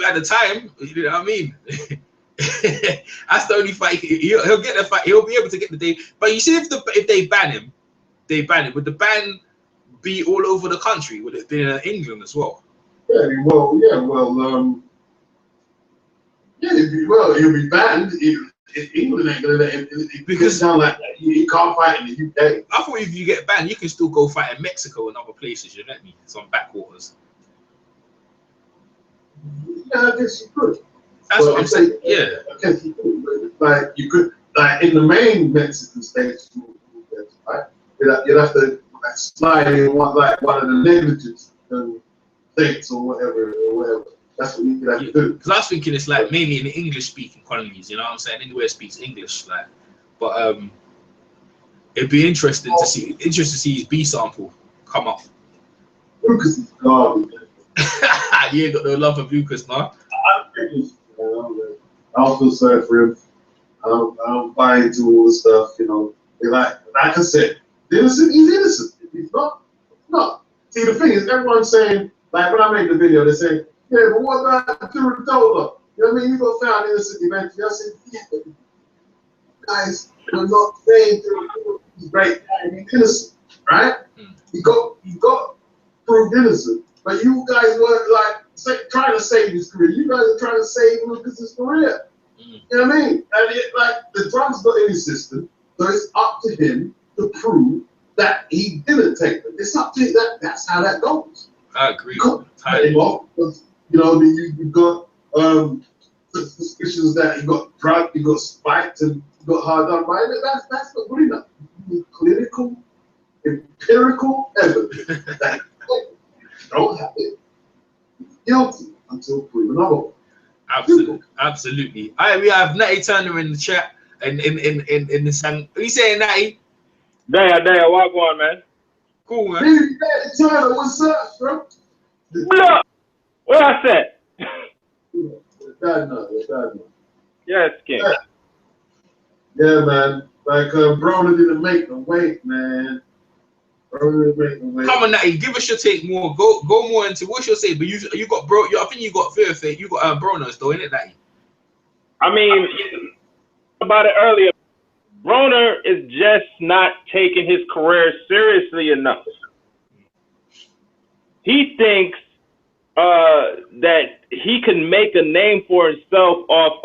at the time, you know what I mean. That's the only fight he'll get the fight. He'll be able to get the day. But you see, if they ban him, would the ban be all over the country? Would it be in England as well? Yeah, he'll be banned. England ain't gonna let him, because sound like he can't fight in the UK. I thought if you get banned, you can still go fight in Mexico and other places. You know what I mean? Some backwaters. Yeah, I guess you could. That's what I'm saying. Yeah. I guess you could. Like you could, like in the main Mexican states, right? You'd have to like slide in one of the negligence states or whatever. That's what you have to do. Because I was thinking it's like mainly in the English-speaking colonies. You know what I'm saying? Anywhere speaks English, like. But it'd be interesting to see his B sample come up. Lucas is garbage. You ain't got no love for Lucas, no? I feel sorry for him. I don't buy into all the stuff, you know. Like I said, he's innocent. He's not. See, the thing is, everyone's saying, like when I made the video, they say, yeah, but what about Kira Dola? You know what I mean? You got found innocent eventually. I said, yeah, guys, you're not saying he's great. He's innocent, right? He got proved innocent, but you guys were like trying to save his career. You guys are trying to save Lucas's career. You know what I mean? And like the drugs got in his system, so it's up to him to prove that he didn't take them. It's up to him. That's how that goes. I agree. You know, you've got suspicions that he got drugged, he got spiked, and he got hard done by it. That's not good enough. You need clinical, empirical evidence that you don't have it. Guilty until proven otherwise. Absolutely. We have Natty Turner in the chat and in the sang. What are you saying, Natty? Damn, walk on, man. Cool, man. Natty Turner, what's up, bro? What I said? Yes, King. Yeah, man. Like Broner didn't make the weight, man. Broner didn't make the weight. Come on, Natty, give us your take more. Go more into what's your say. But you got I think you got fear of it. You got Broner still, innit, Natty? I mean, about it earlier. Broner is just not taking his career seriously enough. He thinks that he can make a name for himself off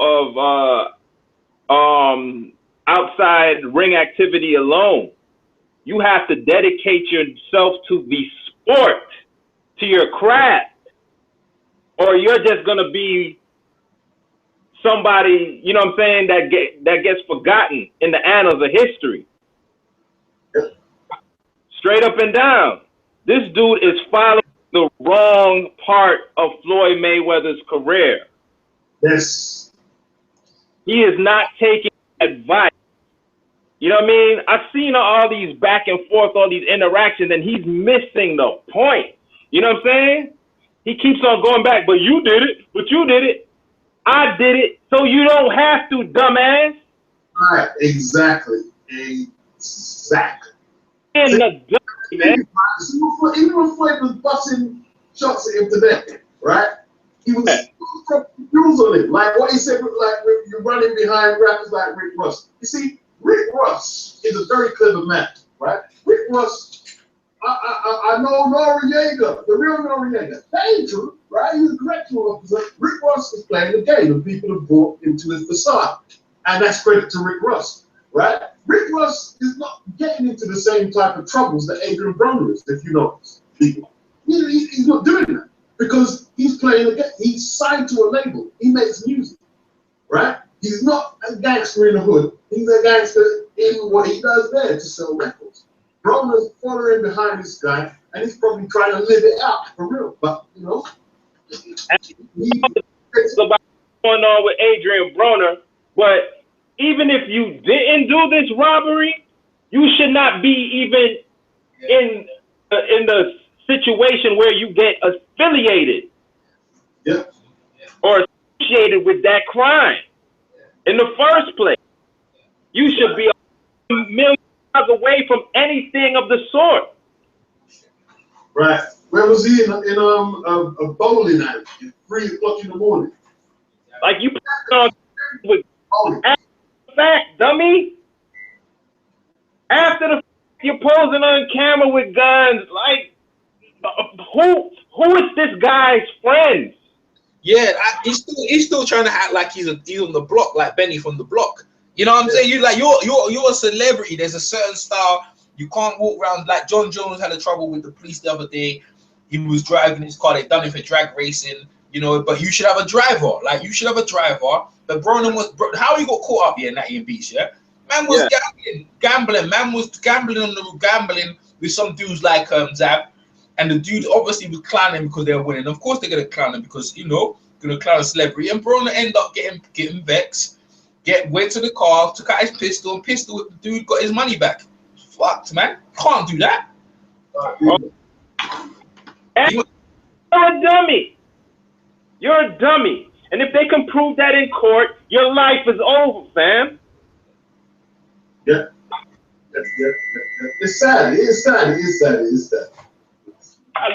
of outside ring activity alone. You have to dedicate yourself to the sport, to your craft, or you're just gonna be somebody, you know what I'm saying, that gets forgotten in the annals of history. Straight up and down. This dude is following the wrong part of Floyd Mayweather's career. Yes. He is not taking advice. You know what I mean? I've seen all these back and forth, all these interactions, and he's missing the point. You know what I'm saying? He keeps on going back, but you did it, but you did it. I did it, so you don't have to, dumbass. Right, exactly. Exactly. And the dummy, man. Even when Floyd was busting shots at him today, right? He was confused on it. Like what he said, like you're running behind rappers like Rick Ross. You see, Rick Ross is a very clever man, right? Rick Ross, I know Noriega, the real Noriega. That ain't true, right? He's a correctional officer. Rick Ross is playing the game, and people have bought into his facade. And that's credit to Rick Ross, right? Rick Ross is not getting into the same type of troubles that Adrien Broner is, if you notice, people. He's not doing that because he's playing a game. He's signed to a label. He makes music, right? He's not a gangster in the hood. He's a gangster in what he does there to sell records. Broner's following behind this guy, and he's probably trying to live it out for real. But, you know, what's going on with Adrien Broner, but even if you didn't do this robbery, you should not be even in the situation where you get affiliated or associated with that crime in the first place. You should be a million miles away from anything of the sort. Right. Where was he in a bowling alley at 3 o'clock in the morning? Like you put on with fact, dummy. After the fact, you're posing on camera with guns. Like, who is this guy's friend? Yeah, he's still trying to act like he's on the block, like Benny from the block. You know what I'm saying? You like you're a celebrity. There's a certain style. You can't walk around like John Jones had a trouble with the police the other day. He was driving his car. They done it for drag racing. You know, but you should have a driver. Like you should have a driver. But Broner was how he got caught up here in Natty and Beach. Yeah, man was gambling. Man was gambling with some dudes like Zab, and the dude obviously was clowning because they were winning. Of course they're gonna clown him because you know gonna clown a celebrity. And Broner ended up getting vexed. Went to the car, took out his pistol, and the dude got his money back. Fucked, man. Can't do that. You're a dummy. You're a dummy. And if they can prove that in court, your life is over, fam. Yeah. It's sad. It's sad. It's sad. It's sad.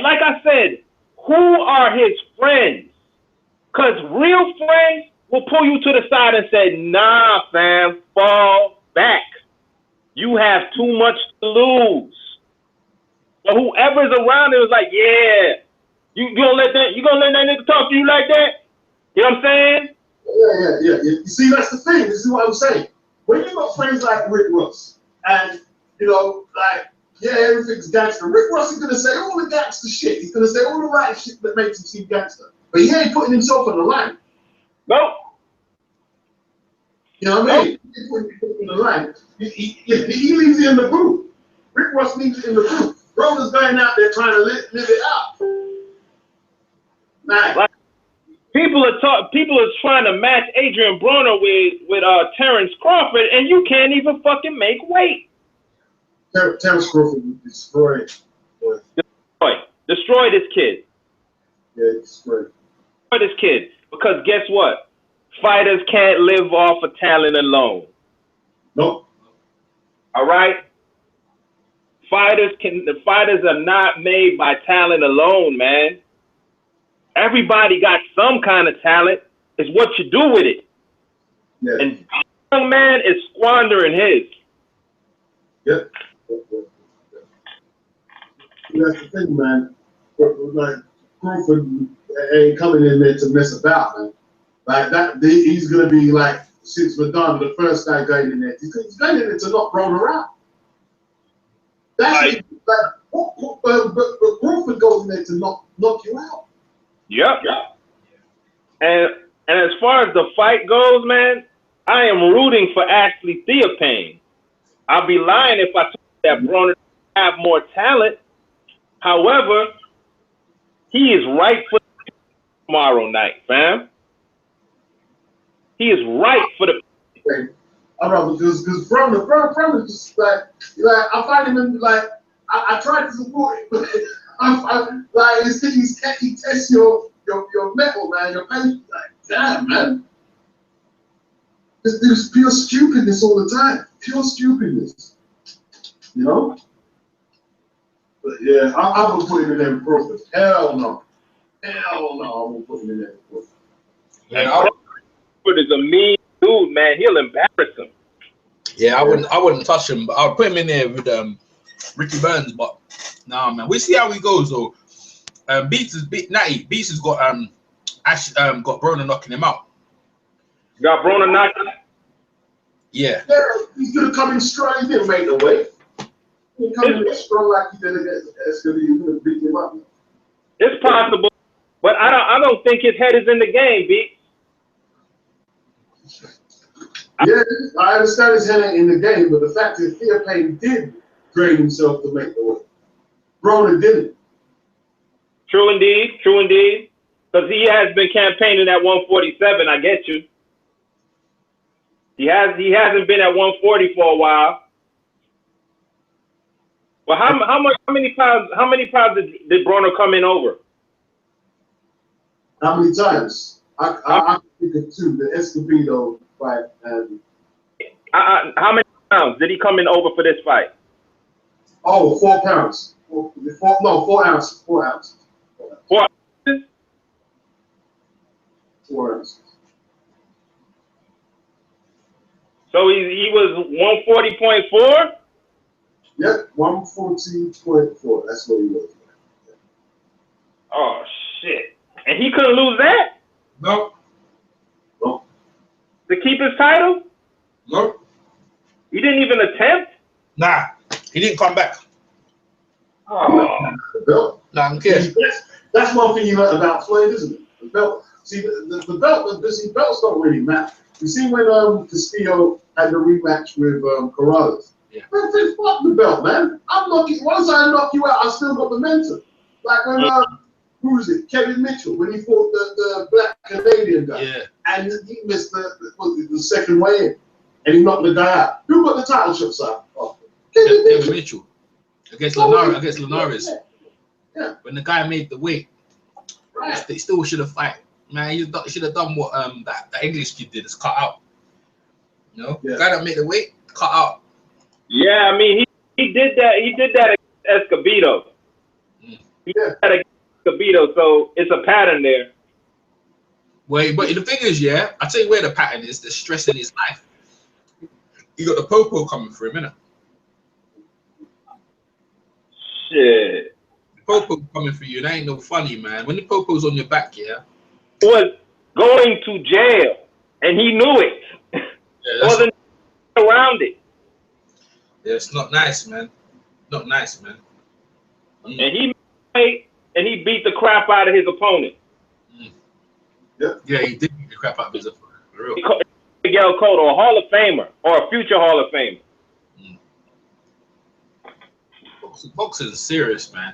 Like I said, who are his friends? Because real friends will pull you to the side and say, nah, fam, fall back. You have too much to lose. But whoever's around it was like, yeah, you gonna let that nigga talk to you like that? You know what I'm saying? Yeah. You see, that's the thing. This is what I'm saying. When you got friends like Rick Ross, and you know, like, yeah, everything's gangster. Rick Ross is gonna say all the gangster shit. He's gonna say all the right shit that makes him seem gangster. But he ain't putting himself on the line. Nope. You know what I mean? He putting himself on the line. He leaves it in the booth. Rick Ross leaves it in the booth. Broner's going out there trying to live it out. Nice. Like, people are trying to match Adrien Broner with Terrence Crawford, and you can't even fucking make weight. Terrence Crawford destroyed. Destroy this kid. Yeah, destroyed. Destroy this kid. Because guess what? Fighters can't live off of talent alone. Nope. All right? The fighters are not made by talent alone, man. Everybody got some kind of talent. It's what you do with it. Yeah. And young man is squandering his. Yep. That's the thing, man. Like Crawford, ain't coming in there to mess about, man. Like that, he's gonna be like since Madonna, the first guy going in there. He's going in there to knock Broner out. That's but Crawford goes in there to knock you out. Yep. And as far as the fight goes, man, I am rooting for Ashley Theophane. I'd be lying if I told you that Broner have more talent. However, he is right for tomorrow night, fam. He is right for the. I know because Broner just like I find him in, like I try to support him, but I'm like he tests your metal, man, your pain. Like, damn, man. There's pure stupidness all the time. Pure stupidness. You know? But yeah, I would put him in there with Crawford. Hell no. Hell no, I won't put him in there with Crawford. And Crawford is a mean dude, man. He'll embarrass him. Yeah, I wouldn't touch him, but I would put him in there with Ricky Burns, but nah, man. We see how he goes though. Beats has got got Broner knocking him out. Got Broner knocked out? Yeah. He's gonna come in strong. He didn't make the weight. He come in strong like he did against SW. He's gonna beat him up. It's possible, but I don't think his head is in the game, B. Yeah, I understand his head ain't in the game, but the fact is Theophane did train himself to make the weight. Broner didn't. True indeed. Because he has been campaigning at 147, I get you. He hasn't been at 140 for a while. Well, how many pounds did Broner come in over? How many times? I think of two. The Escobedo fight and how many pounds did he come in over for this fight? Oh, 4 pounds. 4 ounces. 4 ounces. 4 ounces? 4 ounces. So he was 140.4? Yep, 140.4. That's what he was. Oh shit! And he couldn't lose that? Nope. To keep his title? Nope. He didn't even attempt? Nah, he didn't come back. Oh. The belt. Nah, I'm kidding. That's one thing you learn about Floyd, isn't it? The belt. See, the belt. Belts don't really matter. You see when Castillo had the rematch with Corrales. Yeah. Man, fuck the belt, man. Once I knock you out, I still got momentum. Like when who is it? Kevin Mitchell when he fought the black Canadian guy. Yeah. And he missed the second weigh-in, and he knocked the guy out. Who got the title shots out? Oh, Kevin Mitchell against Linares. Yeah. When the guy made the weight, Right. they still should have fight. Man, he should have done what that English kid did, is cut out. You know, the guy that made the weight, cut out. Yeah, I mean he did that. He did that against Escobedo. He did that against Escobedo, so it's a pattern there. Wait, but the thing is, yeah, I tell you where the pattern is. The stress in his life. You got the popo coming for him, innit? Shit. The popo coming for you. That ain't no funny, man. When the popo's on your back, yeah. Was going to jail, and he knew it. Yeah, Wasn't around it. Yeah, it's not nice, man. Not nice, man. And he made, and he beat the crap out of his opponent. Yeah, he did beat the crap out of his opponent. For real. Miguel Cotto, a Hall of Famer or a future Hall of Famer. Boxing is serious, man.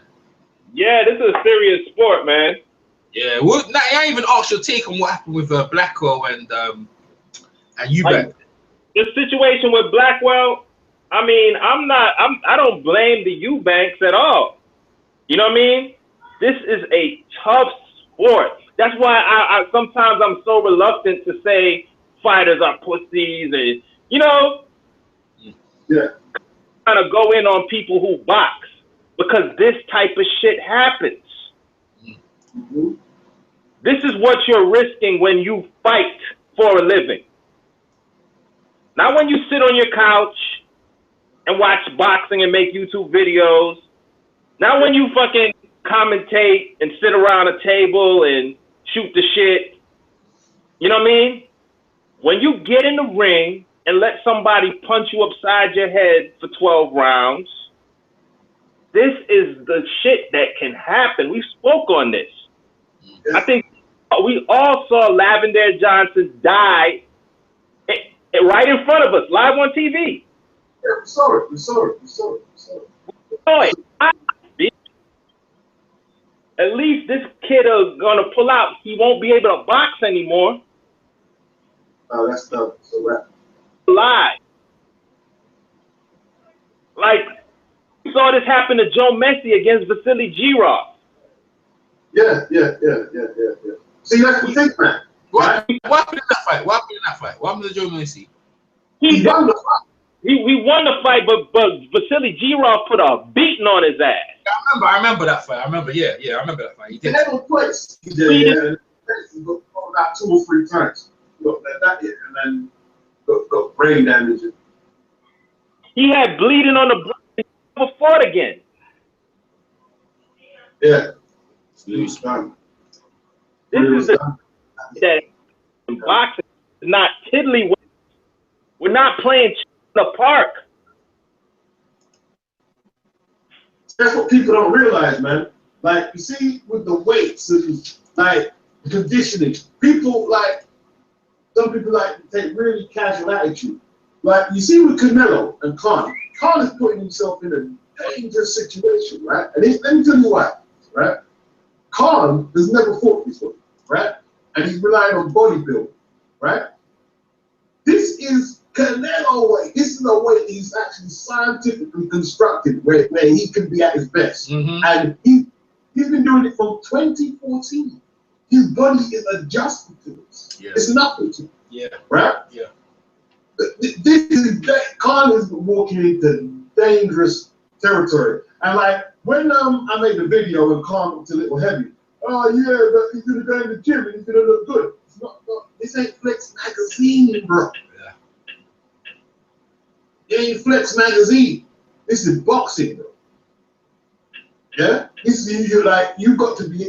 Yeah, this is a serious sport, man. Yeah, well, now I ain't even asked your take on what happened with Blackwell and Eubank. The situation with Blackwell, I mean, I don't blame the Eubanks at all. You know what I mean? This is a tough sport. That's why I sometimes I'm so reluctant to say fighters are pussies and, you know, kind of go in on people who box because this type of shit happens. Mm-hmm. This is what you're risking when you fight for a living. Not when you sit on your couch and watch boxing and make YouTube videos. Not when you fucking commentate and sit around a table and shoot the shit. You know what I mean? When you get in the ring and let somebody punch you upside your head for 12 rounds, this is the shit that can happen. We spoke on this. I think we all saw Lavender Johnson die right in front of us, live on TV. Yeah, we saw it. At least this kid is gonna pull out. He won't be able to box anymore. Oh, that's tough. So right. Live. Like, we saw this happen to Joe Messi against Vasily Girov. Yeah. See, that's the thing, man. What happened in that fight? What happened to Joe Messi? He won the fight. He won the fight, but Vasily Girov put a beating on his ass. I remember that fight. I remember that fight. He did. He place. He did. About 2 or 3 times. And then got brain damage. He had bleeding on the brain. He never fought again. Yeah. This is that in boxing is not tiddly. We're not playing in the park. That's what people don't realize, man. Like, you see, with the weights and like conditioning, people like, some people like to take really casual attitude. Like, you see with Canelo and Khan is putting himself in a dangerous situation, right? And let me tell you why, right? Khan has never fought before, right? And he's relying on bodybuilding, right? This is Canelo weight. This is a weight he's actually scientifically constructed where he can be at his best. And he's been doing it from 2014. His body is adjusted to this. Yeah. It's nothing to him. Yeah. Right? Yeah. Khan is walking into dangerous territory. And like, when I made the video and Khan looked a little heavy, oh yeah, but he's gonna go in the gym and he's gonna look good. It's not, this ain't Flex Magazine, bro. Yeah. It ain't Flex Magazine. This is boxing, bro. Yeah? This is you got to be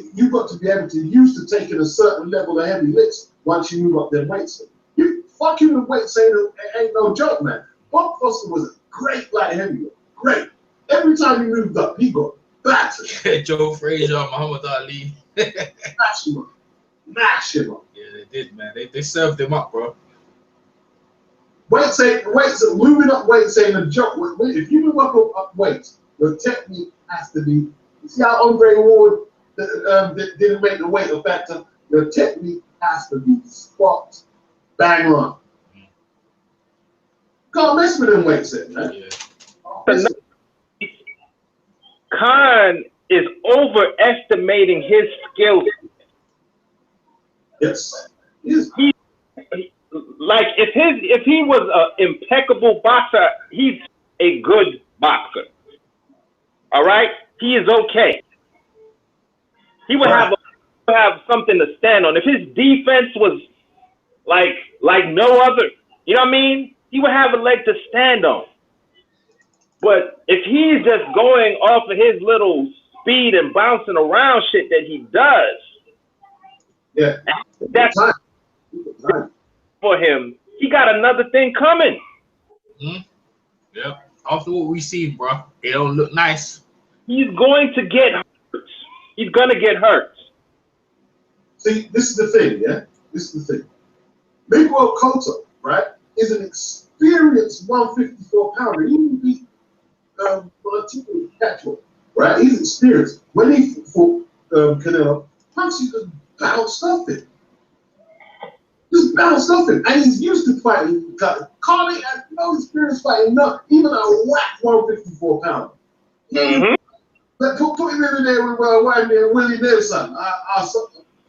able to use to taking a certain level of heavy lifts once you move up their weights. You fucking with weights ain't no joke, man. Bob Foster was a great light heavyweight. Great. Every time he moved up, he got battered. Joe Frazier, Muhammad Ali. Mash him up. Yeah, they did, man. They served him up, bro. Moving up weights ain't a joke. If you move up weights, the technique has to be. You see how Andre Ward didn't make the weight a factor? The technique has to be spot bang on. Can't mess with them weights, man. Yeah. Khan is overestimating his skill. Yes. Like if he was an impeccable boxer, he's a good boxer. All right, he is okay. He would have something to stand on. If his defense was like no other, you know what I mean? He would have a leg to stand on. But if he's just going off of his little speed and bouncing around shit that he does, yeah, that's for him. He got another thing coming. Yep. After what we've seen, bro, it don't look nice. He's going to get hurt. He's gonna get hurt. See, this is the thing, yeah? This is the thing. Miguel Cotto, right, is an experienced 154-pounder. He even beat Catchwell, right? He's experienced. When he fought Canelo, punches just bounced off him. Just bounced off him. And he's used to fighting. Carly has no experience fighting, even a whack 154-pounder. But put him in there with Willie Nelson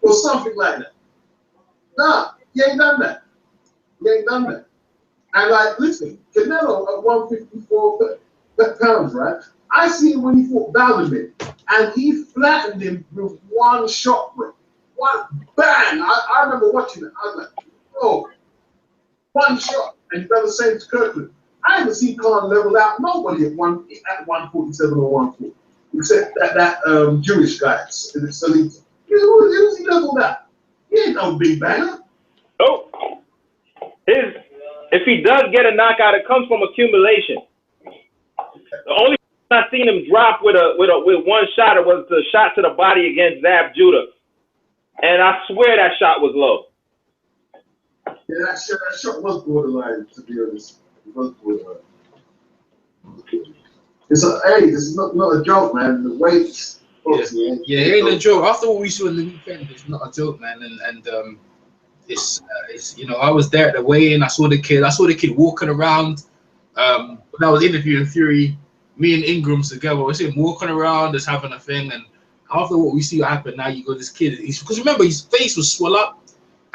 or something like that. Nah, he ain't done that. He ain't done that. And like, listen, Canelo at 154 pounds, right? I see him when he fought Balvin, and he flattened him with one shot, bro. One bang! I remember watching it. I was like, oh, one shot, and he done the same to Kirkland. I haven't seen Khan level out nobody at 147 or 140. except that Jewish guy, Salita. Who's he does all that? He ain't no big banger. Oh, if he does get a knockout, it comes from accumulation. The only time I seen him drop with one shot, it was the shot to the body against Zab Judah, and I swear that shot was low. Yeah, that shot was borderline, to be honest. It was borderline. This is not a joke, man. The weights. Yeah, it ain't a joke. After what we saw in the weekend, it's not a joke, man. And it's you know, I was there at the weigh-in. I saw the kid walking around. When I was interviewing Fury, me and Ingram's together, we see him walking around, just having a thing. And after what we see happen, now you got this kid. Because remember, his face was swollen up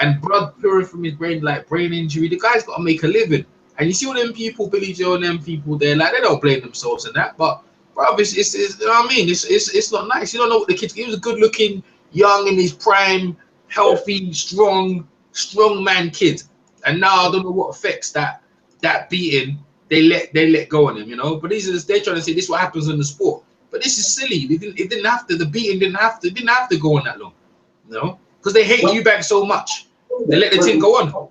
and blood pouring from his brain, like brain injury. The guy's got to make a living. And you see all them people, Billy Joe and them people there, like they don't blame themselves in that. But bro, it's you know what I mean? It's not nice. You don't know what the kid. He was a good looking, young in his prime, healthy, strong man kid. And now I don't know what affects that beating. They let go on him, you know. But they're trying to say this is what happens in the sport. But this is silly. It didn't have to. The beating didn't have to go on that long, you know, because they hate Eubank so much. They let the thing go on.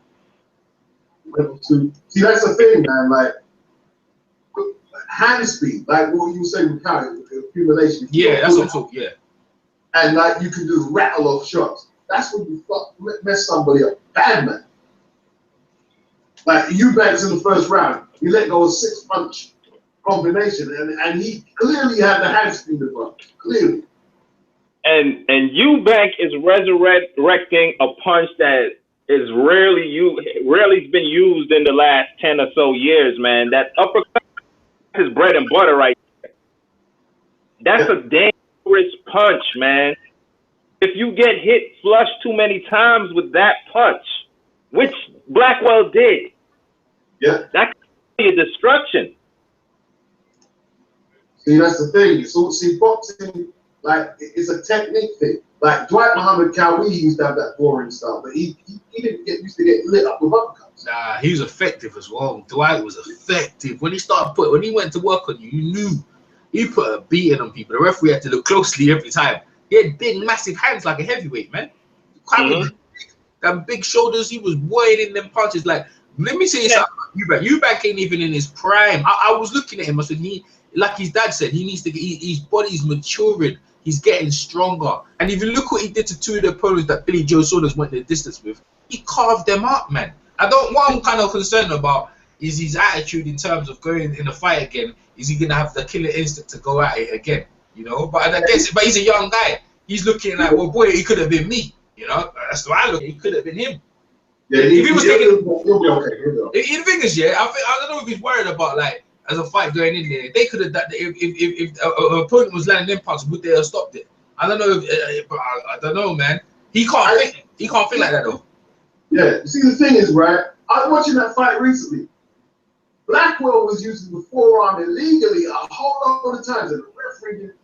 See, that's the thing, man. Like hand speed, like what you say with accumulation. Yeah, that's what I'm talking. Yeah. And like you can just rattle off shots. That's when you mess somebody up. Bad, man. Like Eubanks in the first round, he let go a 6-punch combination, and he clearly had the hand speed in front. Clearly. And Eubank is resurrecting a punch that is rarely been used in the last 10 or so years, man. That uppercut is bread and butter right there. That's a dangerous punch, man. If you get hit flush too many times with that punch, which Blackwell did, that could be a destruction. See, that's the thing. So, see, boxing, like, it's a technique thing. Like, Dwight Muhammad Cowie used to have that boring stuff, but he didn't used to get lit up with uppercuts. Nah, he was effective as well. Dwight was effective. When he went to work on you, you knew he put a beating on people. The referee had to look closely every time. He had big, massive hands like a heavyweight, man. Them big shoulders, he was wielding them punches. Like, let me say something about Eubank. Eubank ain't even in his prime. I was looking at him. I said, like his dad said, he needs to get, his body's maturing. He's getting stronger. And if you look what he did to two of the opponents that Billy Joe Saunders went the distance with, he carved them up, man. What I'm kind of concerned about is his attitude in terms of going in a fight again. Is he going to have the killer instinct to go at it again? You know, but he's a young guy. He's looking like, well, boy, he could have been me. You know, that's the way I look. He could have been him. Yeah, if he was taking, he'll be okay. The thing is, I don't know if he's worried about, like, as a fight going in there. They could have done if an opponent was landing them punches, would they have stopped it? I don't know. I don't know, man. He can't think. He can't think like that though. Yeah. See, the thing is, right? I was watching that fight recently. Blackwell was using the forearm illegally a whole lot of times, and the referee didn't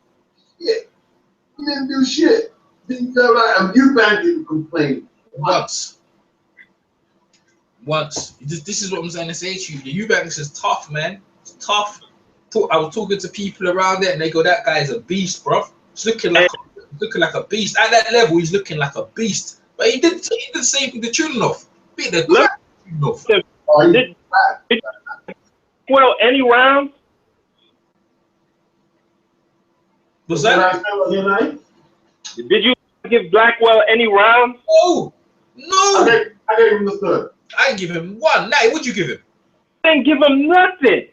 shit. He didn't do shit. Didn't go like, and Eubank didn't complain once. This is what I'm trying to say to you. The Eubanks is tough, man. It's tough. I was talking to people around there, and they go, "That guy's a beast, bro. He's looking like a beast. At that level, he's looking like a beast." But he did the same thing to Chunov. Beat the crap Chunov. Well, any round? Was that? Did you give Blackwell any round? Oh, no. I gave him the third. I didn't give him one. Nah, what'd you give him? I didn't give him nothing.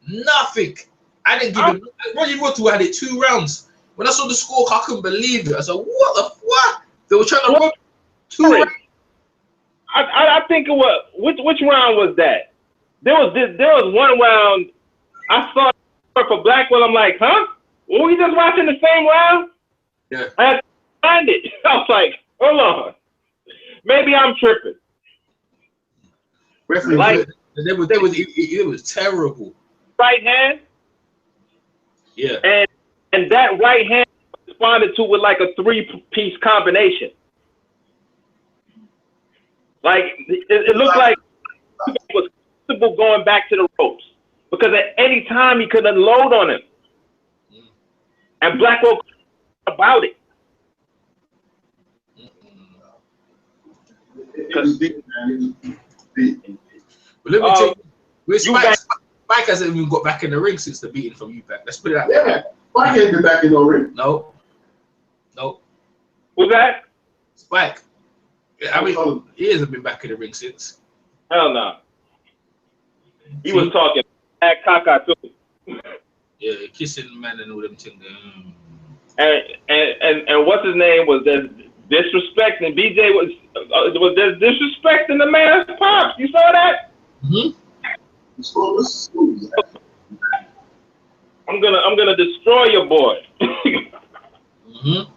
Nothing. I didn't give him. Roger Roto had it 2 rounds. When I saw the score, I couldn't believe it. I said, "What the fuck?" They were trying to run 2 rounds. I think it was which round was that? There was one round I saw for Blackwell. I'm like, huh? Were we just watching the same round? Yeah. I had to find it. I was like, hold on, maybe I'm tripping. Like, it was terrible. Right hand. Yeah. And that right hand responded to with like a 3-piece combination. Like it looked like he was comfortable going back to the ropes because at any time he could unload on him. and Blackwell about it. It was deep, man. It was deep. But let me tell you, Spike hasn't even got back in the ring since the beating from Eubank. Let's put it that way. Yeah, Spike ain't been back in no ring. No. Who's that? Spike. I mean, he hasn't been back in the ring since. Hell no. He was talking at Kaka too. Yeah, kissing man and all them things. And what's his name was disrespecting. BJ was disrespecting the man's pops. You saw that? Mm-hmm. I'm gonna destroy your boy. Mm-hmm.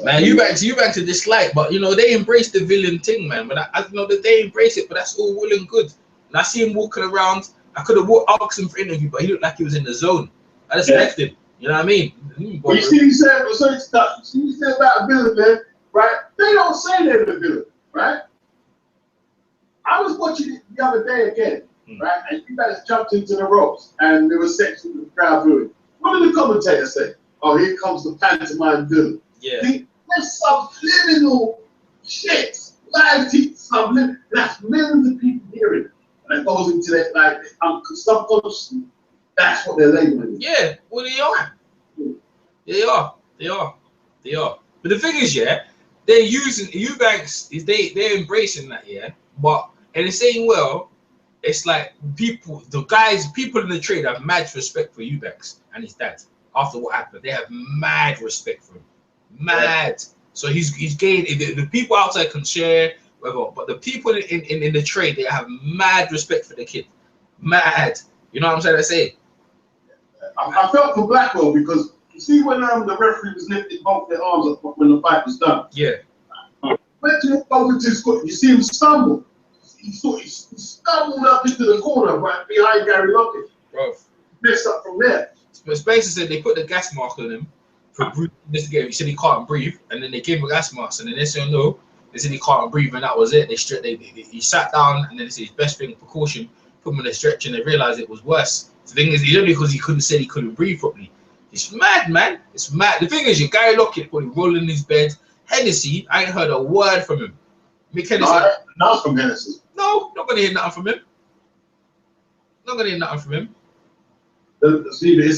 Man, Eubanks to dislike, but you know they embrace the villain thing, man. But I know that they embrace it, but that's all well and good. And I see him walking around. I could have asked him for an interview, but he looked like he was in the zone. I just left him. You know what I mean? Well, you see, he said about a villain, man, right? They don't say they're the villain, right? I was watching it the other day again, right? And you guys jumped into the ropes, and there was sex with the crowd doing. What did the commentator say? Oh, here comes the pantomime villain. Yeah. That's subliminal shit. Live subliminal. That's millions of people hearing it. And it goes into that, like, subconsciously, that's what they're labeling. Yeah, well, they are. They are. But the thing is, yeah, they're using Eubanks. They're embracing that, yeah. But in the same well, it's like people in the trade have mad respect for Eubanks and his dad after what happened. They have mad respect for him. Mad. Yeah. So he's gained. The people outside can share, whatever. But the people in the trade, they have mad respect for the kid. Mad. You know what I'm trying to say? I felt for Blackwell because you see when the referee was lifting both their arms up when the fight was done. Yeah. Went to over to his foot. You see him stumble. He stumbled up into the corner right behind Gary Lockett. Bro. Messed up from there. But Spencer said they put the gas mask on him for breathing this game. He said he can't breathe, and then they gave him a gas mask, and then they said no. They said he can't breathe, and that was it. He sat down, and then they said his best thing, precaution, put him on a stretcher, and they realized it was worse. The thing is, it's only because he couldn't breathe properly. It's mad, man. It's mad. The thing is, your Gary Lockett probably rolling in his bed. Hennessy, I ain't heard a word from him. Mick Hennessy. Not from Hennessy. No, not gonna hear nothing from him. Not gonna hear nothing from him. See, they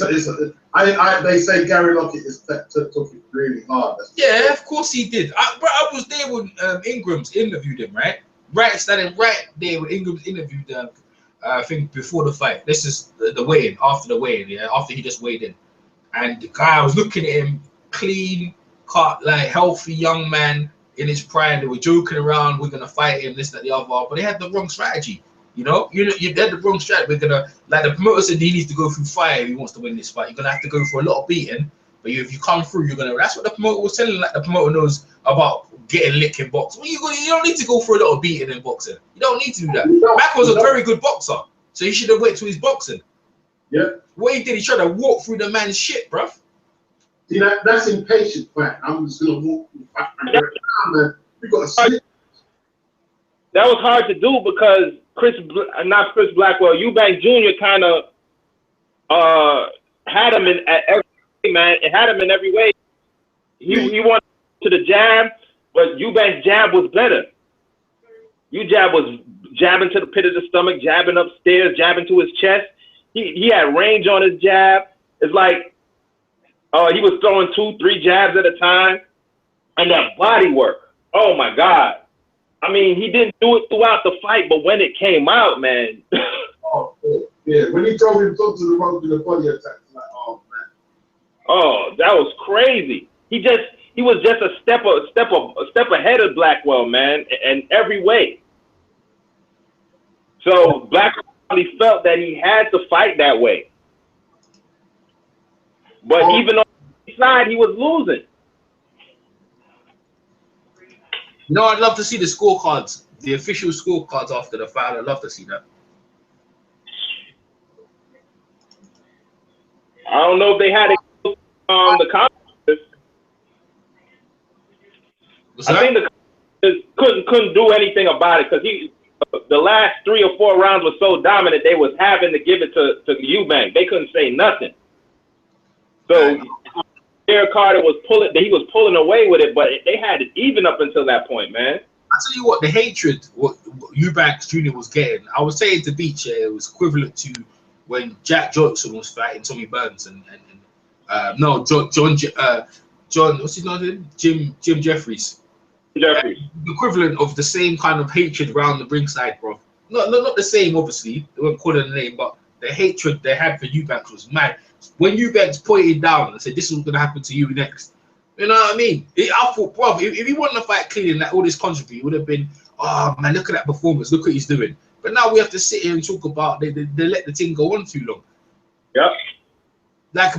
say Gary Lockett took it really hard. Yeah, of course he did. I was there when Ingram's interviewed him, right? Standing right there when Ingram's interviewed him. I think before the fight. This is the weigh-in, after the weigh-in, yeah, after he just weighed in. And the guy was looking at him, clean, cut, like healthy young man in his prime. They were joking around, we're gonna fight him, this, that, the other, but they had the wrong strategy. You know, you had the wrong strategy. We're gonna, like the promoter said, he needs to go through fire if he wants to win this fight. You're gonna have to go for a lot of beating, but if you come through, you're gonna. That's what the promoter was telling. Like the promoter knows about getting licked in boxing. Well, you don't need to go for a lot of beating in boxing. You don't need to do that. Mac was a very good boxer, so he should have went to his boxing. Yeah. What he did, he tried to walk through the man's shit, bruv. See, that's impatient, man. I'm just gonna walk through. We got to sit. That was hard to do because not Chris Blackwell, Eubank Jr. kind of had him at every way, man. It had him in every way. He wanted to the jab, but Eubank's jab was better. Jab was jabbing to the pit of the stomach, jabbing upstairs, jabbing to his chest. He had range on his jab. It's like he was throwing 2-3 jabs at a time, and that body work. Oh my God. I mean, he didn't do it throughout the fight, but when it came out, man. Oh, yeah. When he drove him to the rope to the body attack, like, oh man. Oh, that was crazy. He was just a step ahead of Blackwell, man, in every way. So Blackwell probably felt that he had to fight that way. But even on the side, he was losing. You know, I'd love to see the scorecards, the official scorecards after the fight. I'd love to see that. I don't know if they had it the commentators. I think the commentators couldn't do anything about it because the last 3 or 4 rounds were so dominant they was having to give it to Eubank. They couldn't say nothing. So Derek Carter was pulling away with it, but they had it even up until that point, man. I tell you what, the hatred what Eubanks Jr. was getting, I was saying to Beach, it was equivalent to when Jack Johnson was fighting Tommy Burns and no, John, what's his name? Jim Jeffries. Jeffries. The equivalent of the same kind of hatred around the ringside, bro. Not the same, obviously. They won't call it a name, but the hatred they had for Eubanks was mad. When Eubanks pointed down and said, "This is what's gonna happen to you next," you know what I mean? I thought, bro, if he wanted to fight clean and all this controversy, it would have been, oh man, look at that performance, look what he's doing. But now we have to sit here and talk about they let the thing go on too long. Yep. Like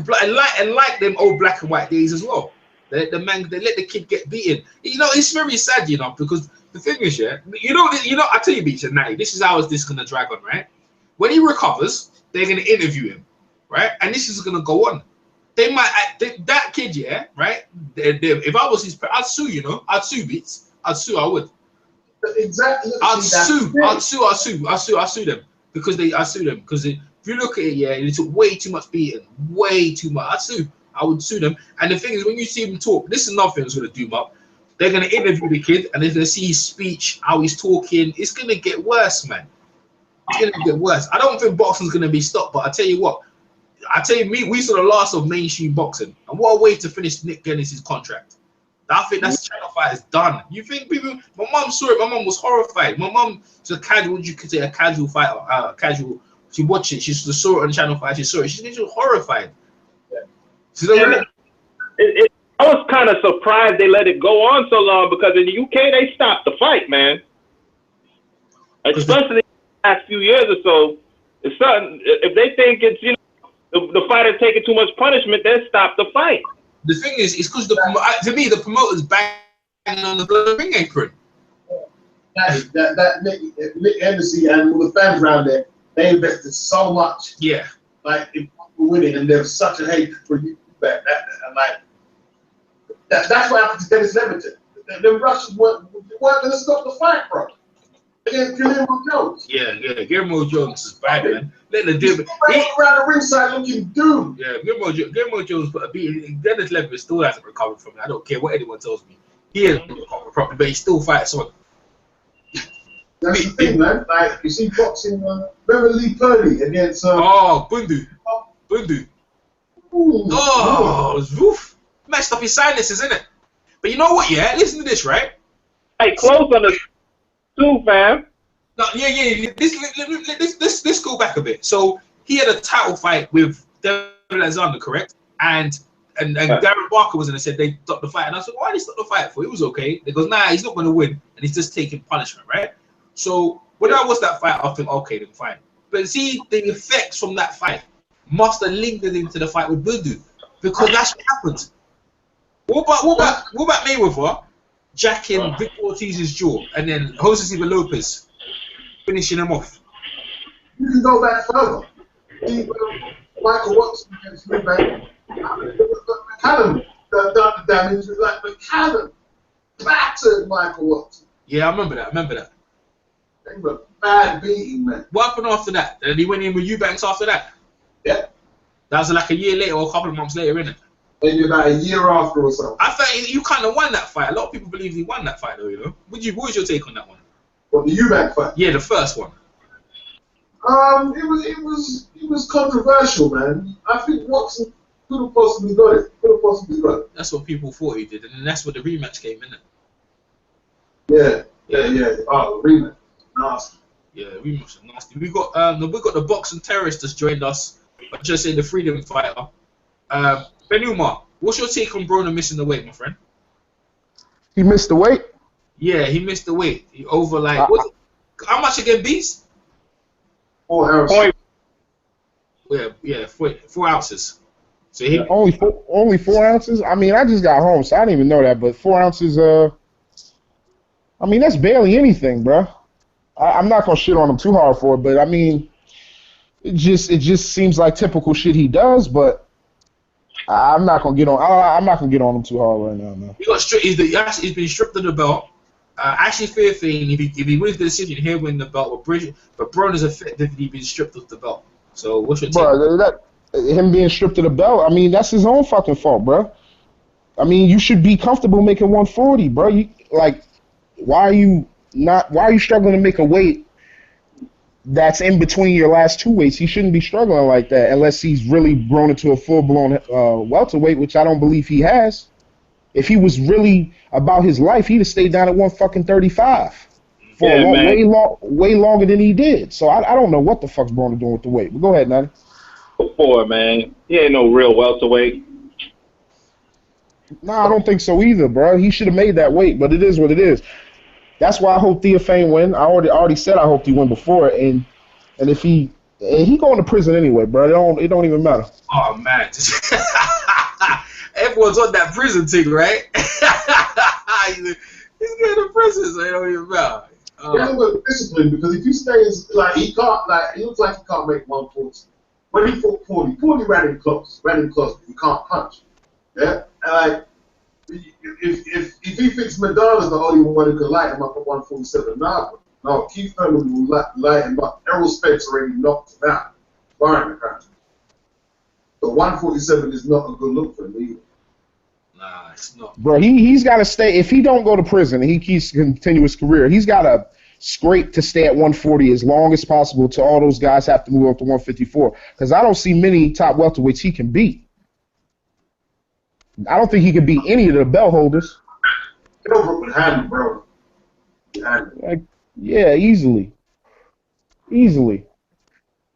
them old black and white days as well. They let the kid get beaten. You know, it's very sad, you know, because the thing is, yeah, you know, I tell you, Beach and Natty, this is how this gonna drag on, right? When he recovers, they're gonna interview him, right? And this is gonna go on. They might that kid, yeah, right? If I was his, I'd sue, you know, I'd sue Beats, I would. Exactly. I'd sue them because if you look at it, yeah, they took way too much beating, way too much. I would sue them. And the thing is, when you see them talk, this is another thing that's gonna do them up. They're gonna interview the kid, and they're gonna see his speech, how he's talking. It's gonna get worse, man. It's gonna get worse. I don't think boxing's gonna be stopped, but I tell you what, we saw the last of mainstream boxing, and what a way to finish Nick Guinness's contract. I think that's channel fight is done. You think people? My mom saw it. My mom was horrified. My mom is a casual. You could say a casual fighter. Casual. She watched it. She saw it on channel fight. She saw it. She was horrified. Yeah. I was kind of surprised they let it go on so long because in the UK they stopped the fight, man. Especially the last few years or so. It's something. If they think it's the fighter taking too much punishment, then stop the fight. The thing is, it's because to me the promoters banging on the ring apron. That Nick Hennessy and all the fans around there, they invested so much. Yeah. Like in winning, and there's such a hate for you back. That's what happened to Dennis Leverton. The Russians weren't going to stop the fight, bro. Against Guillermo Jones. Yeah, Guillermo Jones is bad, man. Let the dude around the ringside looking doomed. Yeah, Guillermo Jones put a beat. Dennis Leverton still hasn't recovered from it. I don't care what anyone tells me. He hasn't recovered properly, but he still fights on. That's the thing, man. Like you see boxing, Beverly Purdy against Bundu. Ooh, Oof. Messed up his sinuses, isn't it? But you know what? Yeah, listen to this, right? Hey, close on the two, fam. No, yeah. Let's go back a bit. So he had a title fight with David Alexander, correct? And Darren Barker was in and said they stopped the fight. And I said, why did they stop the fight for? It was okay. They goes, nah, he's not going to win, and he's just taking punishment, right? So when I watched that fight, I think, okay, then fine. But see, the effects from that fight must have lingered into the fight with Bundu, because that's what happened. What about Mayweather jacking Victor Ortiz's jaw and then Jose Silva Lopez finishing him off? You can go back further. See, Michael Watson against Eubank. McCallum done the damage. Like McCallum battered Michael Watson. Yeah, I remember that. They were bad beating, man. What happened after that? And he went in with Eubanks after that? Yeah. That was like a year later or a couple of months later, innit? Maybe about a year after or so. I thought you kind of won that fight. A lot of people believe he won that fight, though, you know? What was your take on that one? What, the Eubank fight? Yeah, the first one. It was controversial, man. I think Watson could have possibly got it. That's what people thought he did, and then that's where the rematch came, innit? Yeah. Oh, the rematch. Nasty. Yeah, rematch was nasty. We got the boxing terrorist that's joined us. I just say the freedom fighter. Benuma, what's your take on Broner missing the weight, my friend? He missed the weight? Yeah, he missed the weight. He over like how much again, Beats? 4 ounces. Yeah, 4 ounces. So he only 4 ounces. I mean, I just got home, so I didn't even know that. But 4 ounces, I mean, that's barely anything, bro. I'm not gonna shit on him too hard for it, but I mean, it just seems like typical shit he does. But I'm not gonna get on him too hard right now, man. He got stripped. He's been stripped of the belt. Actually, fair thing. If he wins the decision, he'll win the belt. But Broner's effectively been stripped of the belt. So what's your take? Bro, him being stripped of the belt, I mean, that's his own fucking fault, bro. I mean, you should be comfortable making 140, bro. Why are you struggling to make a weight that's in between your last two weights? He shouldn't be struggling like that unless he's really grown into a full-blown welterweight, which I don't believe he has. If he was really about his life, he'd have stayed down at 135 for way longer than he did. So I don't know what the fuck's Broner doing with the weight. But go ahead, Natty. Before, man, he ain't no real welterweight. No, I don't think so either, bro. He should have made that weight, but it is what it is. That's why I hope Theophane win. I already said I hoped he win before, and if he going to prison anyway, bro. It don't even matter. Oh man, everyone's on that prison thing, right? He's getting to prison, so it don't even matter. Yeah, but discipline, because if he stays like he can't, like he looks like he can't make 140. When he fought Paulie ran him close, he can't punch. Yeah, and like if he thinks Madonna's the only one who can light him up at 147, no, Keith Thurman will light him up. Errol Spence already knocked him out. Fine, so 147 is not a good look for him either. Nah, it's not. Bro, he's got to stay. If he don't go to prison and he keeps continue his career, he's got to scrape to stay at 140 as long as possible till all those guys have to move up to 154. Because I don't see many top welterweights he can beat. I don't think he can beat any of the belt holders. Gilbert would handle, bro. Like, yeah, easily. Easily.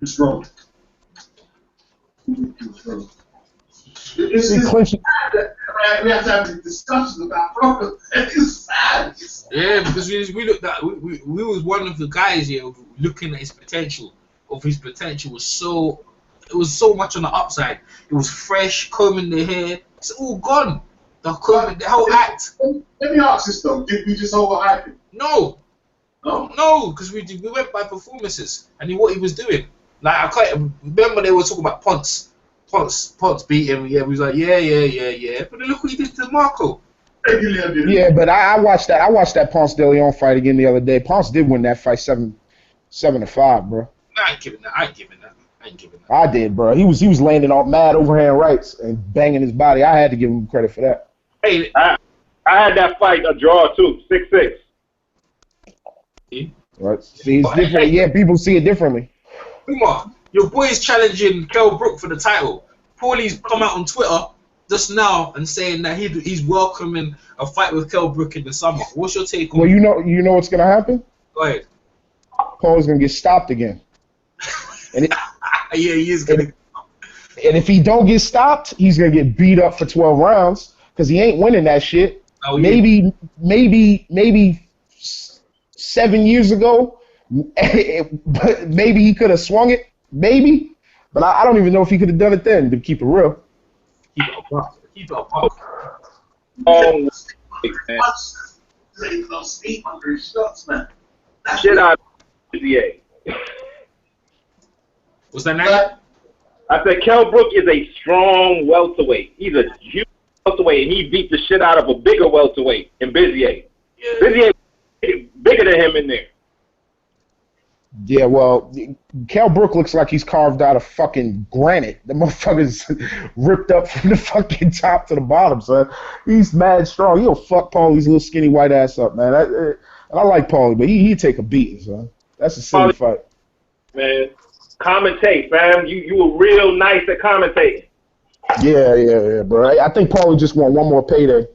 He's strong. It's sad that we have to have a discussion about Broner. It's sad. Yeah, because we looked at we was one of the guys here looking at his potential. It was so much on the upside. It was fresh, combing the hair. It's all gone. The whole act. Let me ask this though: did we just overhype him? No, because we went by performances and what he was doing. Like I can't remember they were talking about Ponce beat him. Yeah, we was like yeah. But look what he did to Marco. Yeah, but I watched that Ponce de Leon fight again the other day. Ponce did win that fight 7-5, bro. I ain't giving that. I did, bro. He was landing on mad overhand rights and banging his body. I had to give him credit for that. Hey, I had that fight a draw too, 6-6. Right. See, it's different. Yeah, people see it differently. Come on, your boy is challenging Kell Brook for the title. Paulie's come out on Twitter just now and saying that he's welcoming a fight with Kell Brook in the summer. What's your take on? Well, you know what's gonna happen. Go ahead. Paul's gonna get stopped again. And yeah, he is gonna. And if he don't get stopped, he's gonna get beat up for 12 rounds because he ain't winning that shit. Oh, yeah. Maybe 7 years ago, but maybe he could have swung it. Maybe, but I don't even know if he could have done it then. To keep it real. Keep it up. Shit out of PBA. What's that name? I said Kell Brook is a strong welterweight. He's a huge welterweight, and he beat the shit out of a bigger welterweight in Bizier. Yeah. Bizier is bigger than him in there. Yeah, well, Kell Brook looks like he's carved out of fucking granite. The motherfucker's ripped up from the fucking top to the bottom, son. He's mad strong. He'll fuck Paulie's little skinny white ass up, man. I like Paulie, but he'd take a beating, son. That's a silly fight. Man, commentate, fam. You were real nice at commentating. Yeah, bro. I think Paulie just want one more payday.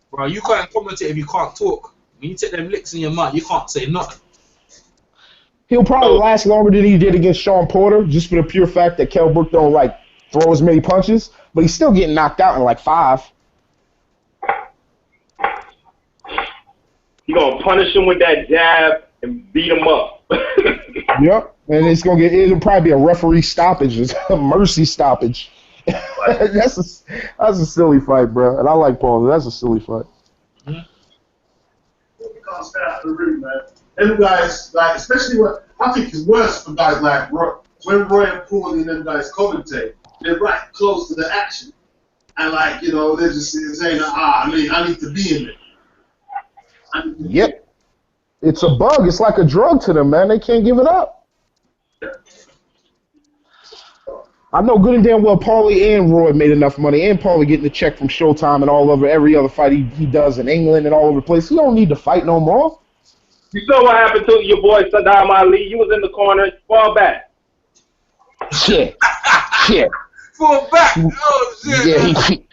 Bro, you can't commentate if you can't talk. When you take them licks in your mouth, you can't say nothing. He'll probably last longer than he did against Sean Porter, just for the pure fact that Kell Brook don't like throw as many punches, but he's still getting knocked out in like 5. He gonna punish him with that jab and beat him up. Yep, and it'll probably be a referee stoppage, a mercy stoppage. That's a silly fight, bro. And I like Paul. That's a silly fight. Them guys, like, especially what I think is worse for guys like Roy, when Roy and Paulie and them guys commentate, they're right close to the action, and like they're just saying, I need to be in it. Yep, it's a bug. It's like a drug to them, man. They can't give it up. I know good and damn well Paulie and Roy made enough money, and Paulie getting the check from Showtime and all over every other fight he does in England and all over the place. He don't need to fight no more. You saw what happened to your boy Saddam Ali. You was in the corner, fall back. Shit. Fall back. Oh shit.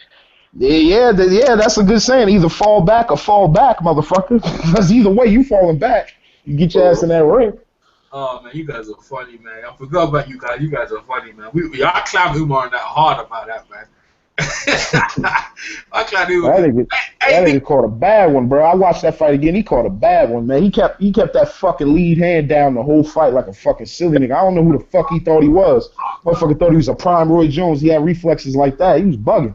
Yeah, that's a good saying. Either fall back or fall back, motherfucker. Because either way, you falling back. You get your ass in that ring. Oh man, you guys are funny, man. I forgot about you guys. You guys are funny, man. I clown Umar on that hard about that, man. I clown Umar. That nigga caught a bad one, bro. I watched that fight again. He caught a bad one, man. He kept that fucking lead hand down the whole fight like a fucking silly nigga. I don't know who the fuck he thought he was. Motherfucker thought he was a prime Roy Jones. He had reflexes like that. He was bugging.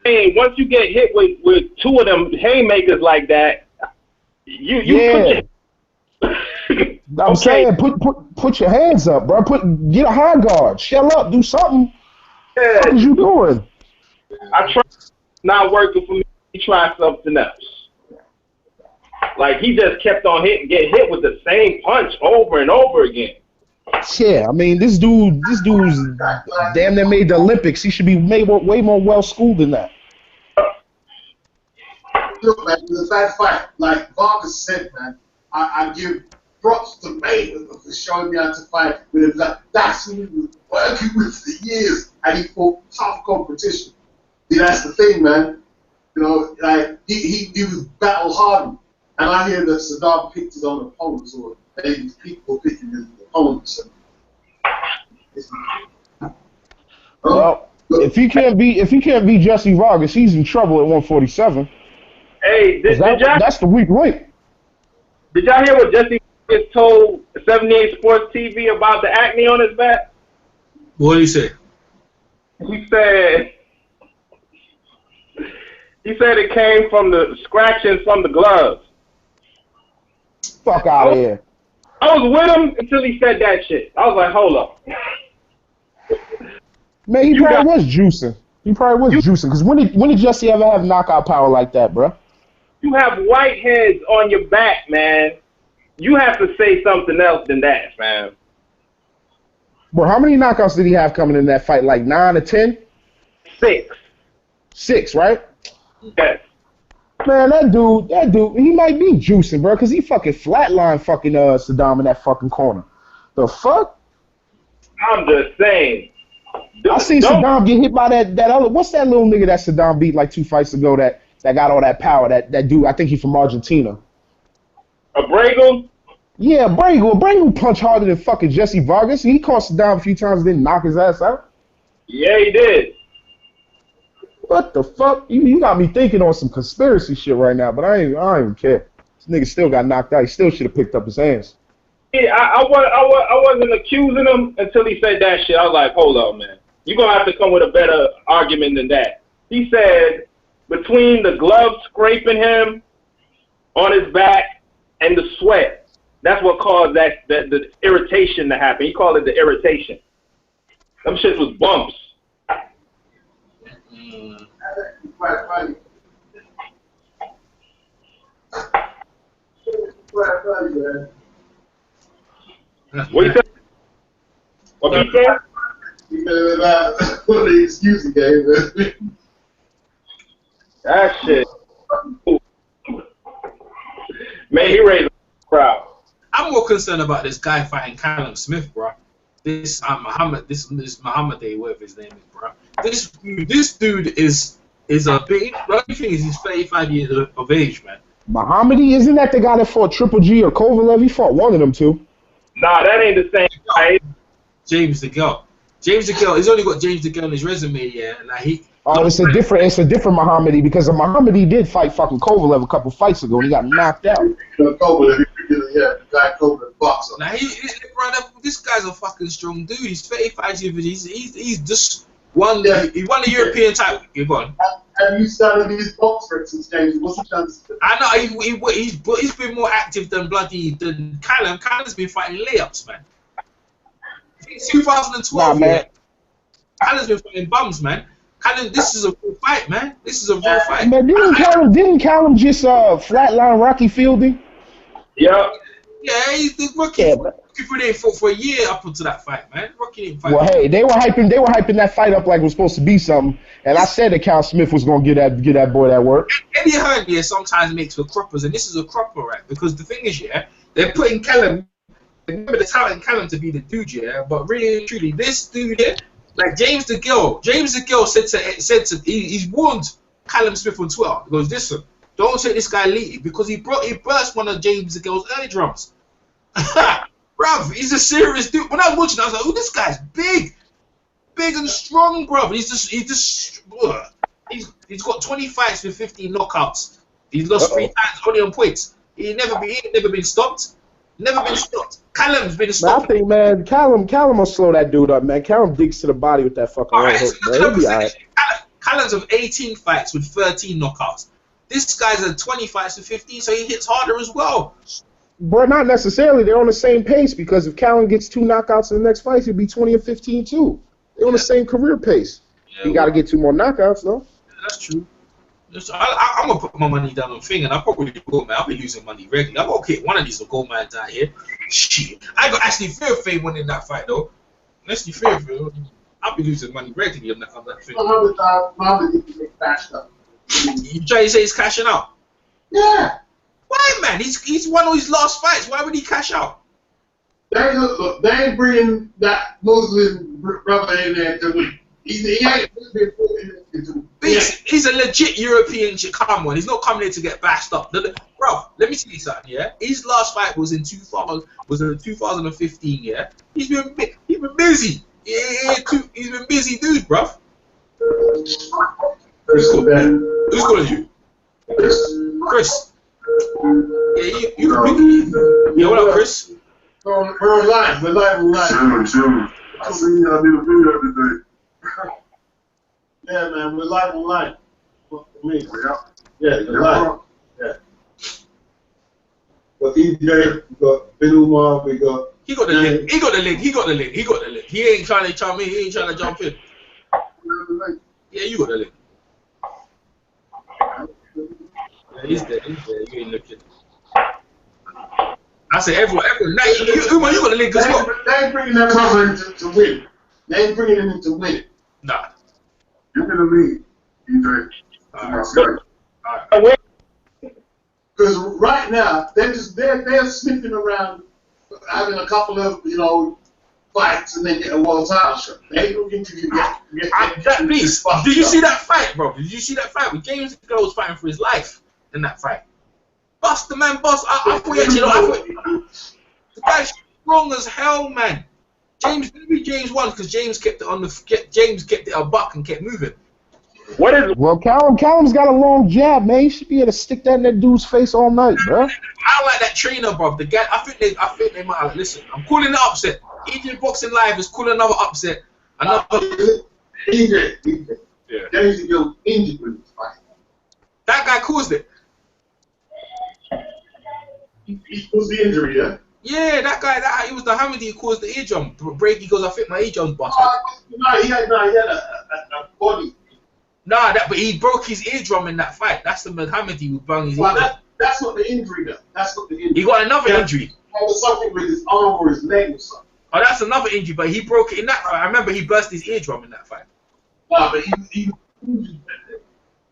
Hey, once you get hit with two of them haymakers like that, you I'm saying put your hands up, bro. Get a high guard. Shell up. Do something. Yeah. What is you doing? I try not working for me. He tried something else. Like he just kept on getting hit with the same punch over and over again. Yeah, I mean this dude's damn near made the Olympics. He should be way more well schooled than that. Look, man, it was a bad fight. Like Vargas said, man, I give props to Mayweather for showing me how to fight. But it was like, that's who he was working with for years, and he fought tough competition. See, that's the thing, man. You know, like he was battle hardened, and I hear that Saddam picked his own opponents, or maybe people picking his opponents. Well, if he can't beat Jesse Vargas, he's in trouble at 147. Hey, that's the weak link. Did y'all hear what Jesse Vargas told 78 Sports TV about the acne on his back? What did he say? He said it came from the scratching from the gloves. Fuck out of here. I was with him until he said that shit. I was like, hold up. Man, he probably was juicing. Because when did Jesse ever have knockout power like that, bro? You have whiteheads on your back, man. You have to say something else than that, man. Bro, how many knockouts did he have coming in that fight? Like 9 or 10? 6. 6, right? Yes. Man, that dude, he might be juicing, bro, because he fucking flatlined fucking Saddam in that fucking corner. The fuck? I'm just saying. I seen Saddam get hit by that other, what's that little nigga that Saddam beat like 2 fights ago that got all that power, that dude, I think he's from Argentina. Abrego? Yeah, Abrego punched harder than fucking Jesse Vargas. He caught Saddam a few times and didn't knock his ass out. Yeah, he did. What the fuck? You got me thinking on some conspiracy shit right now, but I don't even care. This nigga still got knocked out. He still should have picked up his hands. Yeah, I wasn't accusing him until he said that shit. I was like, hold on, man. You're going to have to come with a better argument than that. He said between the gloves scraping him on his back and the sweat, that's what caused the irritation to happen. He called it the irritation. Them shit was bumps. What you say? What you say? What the excuse he gave, man. That shit. Man, he raised a crowd. I'm more concerned about this guy fighting Callum Smith, bro. This Muhammad Day, whatever his name is, bro. This dude is a big. The only thing is he's 35 years of age, man. Muhammadi, isn't that the guy that fought Triple G or Kovalev? He fought one of them two. Nah, that ain't the same guy. James DeGale. He's only got James DeGale on his resume, yeah. Like it's a different Muhammadi because the Muhammadi did fight fucking Kovalev a couple fights ago and he got knocked out. Kovalev, yeah, the guy Kovalev boxer. Now this guy's a fucking strong dude. He's 35 years. He's just won. He won the European title. Go on. Have you started these box records, James? What's the chance? I know he's been more active than Callum. Callum's been fighting layups, man. Since 2012, man. Callum's been fighting bums, man. Callum, this is a real fight, man. This is a real fight. Man, didn't Callum just flatline Rocky Fielding? Yeah. Yeah, he's the rookie. Yeah, Rocky fought for a year up until that fight, man. Rocky didn't fight. Well, hey, they were hyping that fight up like it was supposed to be something, and I said that Cal Smith was gonna get that boy that work. Eddie Hearn, yeah, sometimes makes for croppers, and this is a cropper, right? Because the thing is, yeah, they're putting Callum. Remember the talent Callum to be the dude, yeah, but really and truly, this dude, yeah, like James DeGill said to he's warned Callum Smith on Twitter. He goes, listen, don't take this guy lead because he burst one of James DeGill's eardrums. Bruv, he's a serious dude. When I was watching, I was like, oh, this guy's big and strong, bruv. He's got 20 fights with 15 knockouts. He's lost 3 times only on points. He ain't never been stopped. Never been stopped. Callum's been stopped. I think, man, Callum will slow that dude up, man. Callum digs to the body with that fucking right hook, man. He'll be all right. Callum's of 18 fights with 13 knockouts. This guy's at 20 fights with 15, so he hits harder as well. But not necessarily. They're on the same pace because if Callum gets 2 knockouts in the next fight, he'll be 20 and 15 too. They're on the same career pace. Yeah, he got to get 2 more knockouts, though. Yeah, that's true. I'm going to put my money down on Thing, and I'll probably go, man. I'll be losing money regularly. I'm going to kick one of these gold man down here. Shit. I got Ashley Fairfield winning that fight, though. Ashley Fairfield, I'll be losing money regularly on that thing. You try to say he's cashing out? Yeah. Why, man? He's won all his last fights. Why would he cash out? They ain't bringing that Muslim brother in there to win. He's a legit European shit. Come on, he's not coming here to get bashed up. Bro, let me tell you something, yeah? His last fight was in 2015, yeah? He's been busy. Yeah, he's been busy dude, bro. Who's calling you? Chris. Yeah, you can pick me. Yeah, what up, Chris? We're live. Chilling. I see y'all need a video today. Yeah, man, we're live online. For me. Yeah, we're live. Yeah. Got EJ, we got Ben Umar, we got. He got the link. He got the link. He ain't trying to jump in. He ain't trying to jump in. Yeah, you got the link. Yeah, he's there. You ain't looking. I say everyone. Now, Umar, you got the link as well. They ain't bringing that brother to win. They ain't bringing him in to win. Nah. You're gonna lead, EJ. Alright. Because right now they're sniffing around, having a couple of fights and then get a world title shot. They ain't looking to get please. Did you see that fight, bro? Did you see that fight with James DeGill was fighting for his life in that fight? Bust the man, boss. I thought the guy's strong as hell, man. James won because James kept it a buck and kept moving. What is? Well, Callum's got a long jab, man. He should be able to stick that in that dude's face all night, bro. I like that trainer, bro. The guy, I think they might. Listen, I'm calling the upset. Adrian Boxing Live is calling another upset. EJ. Yeah. James DeGill injured with this fight. That guy caused it. He caused the injury, yeah. Yeah, that guy, he was the Hamidi who caused the eardrum break. He goes, I think my eardrum's busted. No, he had a body. Nah, but he broke his eardrum in that fight. That's the Hamidi who banged his eardrum. That's not the injury, though. That's not the injury. He got another injury. There was something with his arm or his leg or something. Oh, that's another injury, but he broke it in that fight. I remember he burst his eardrum in that fight. Nah, but he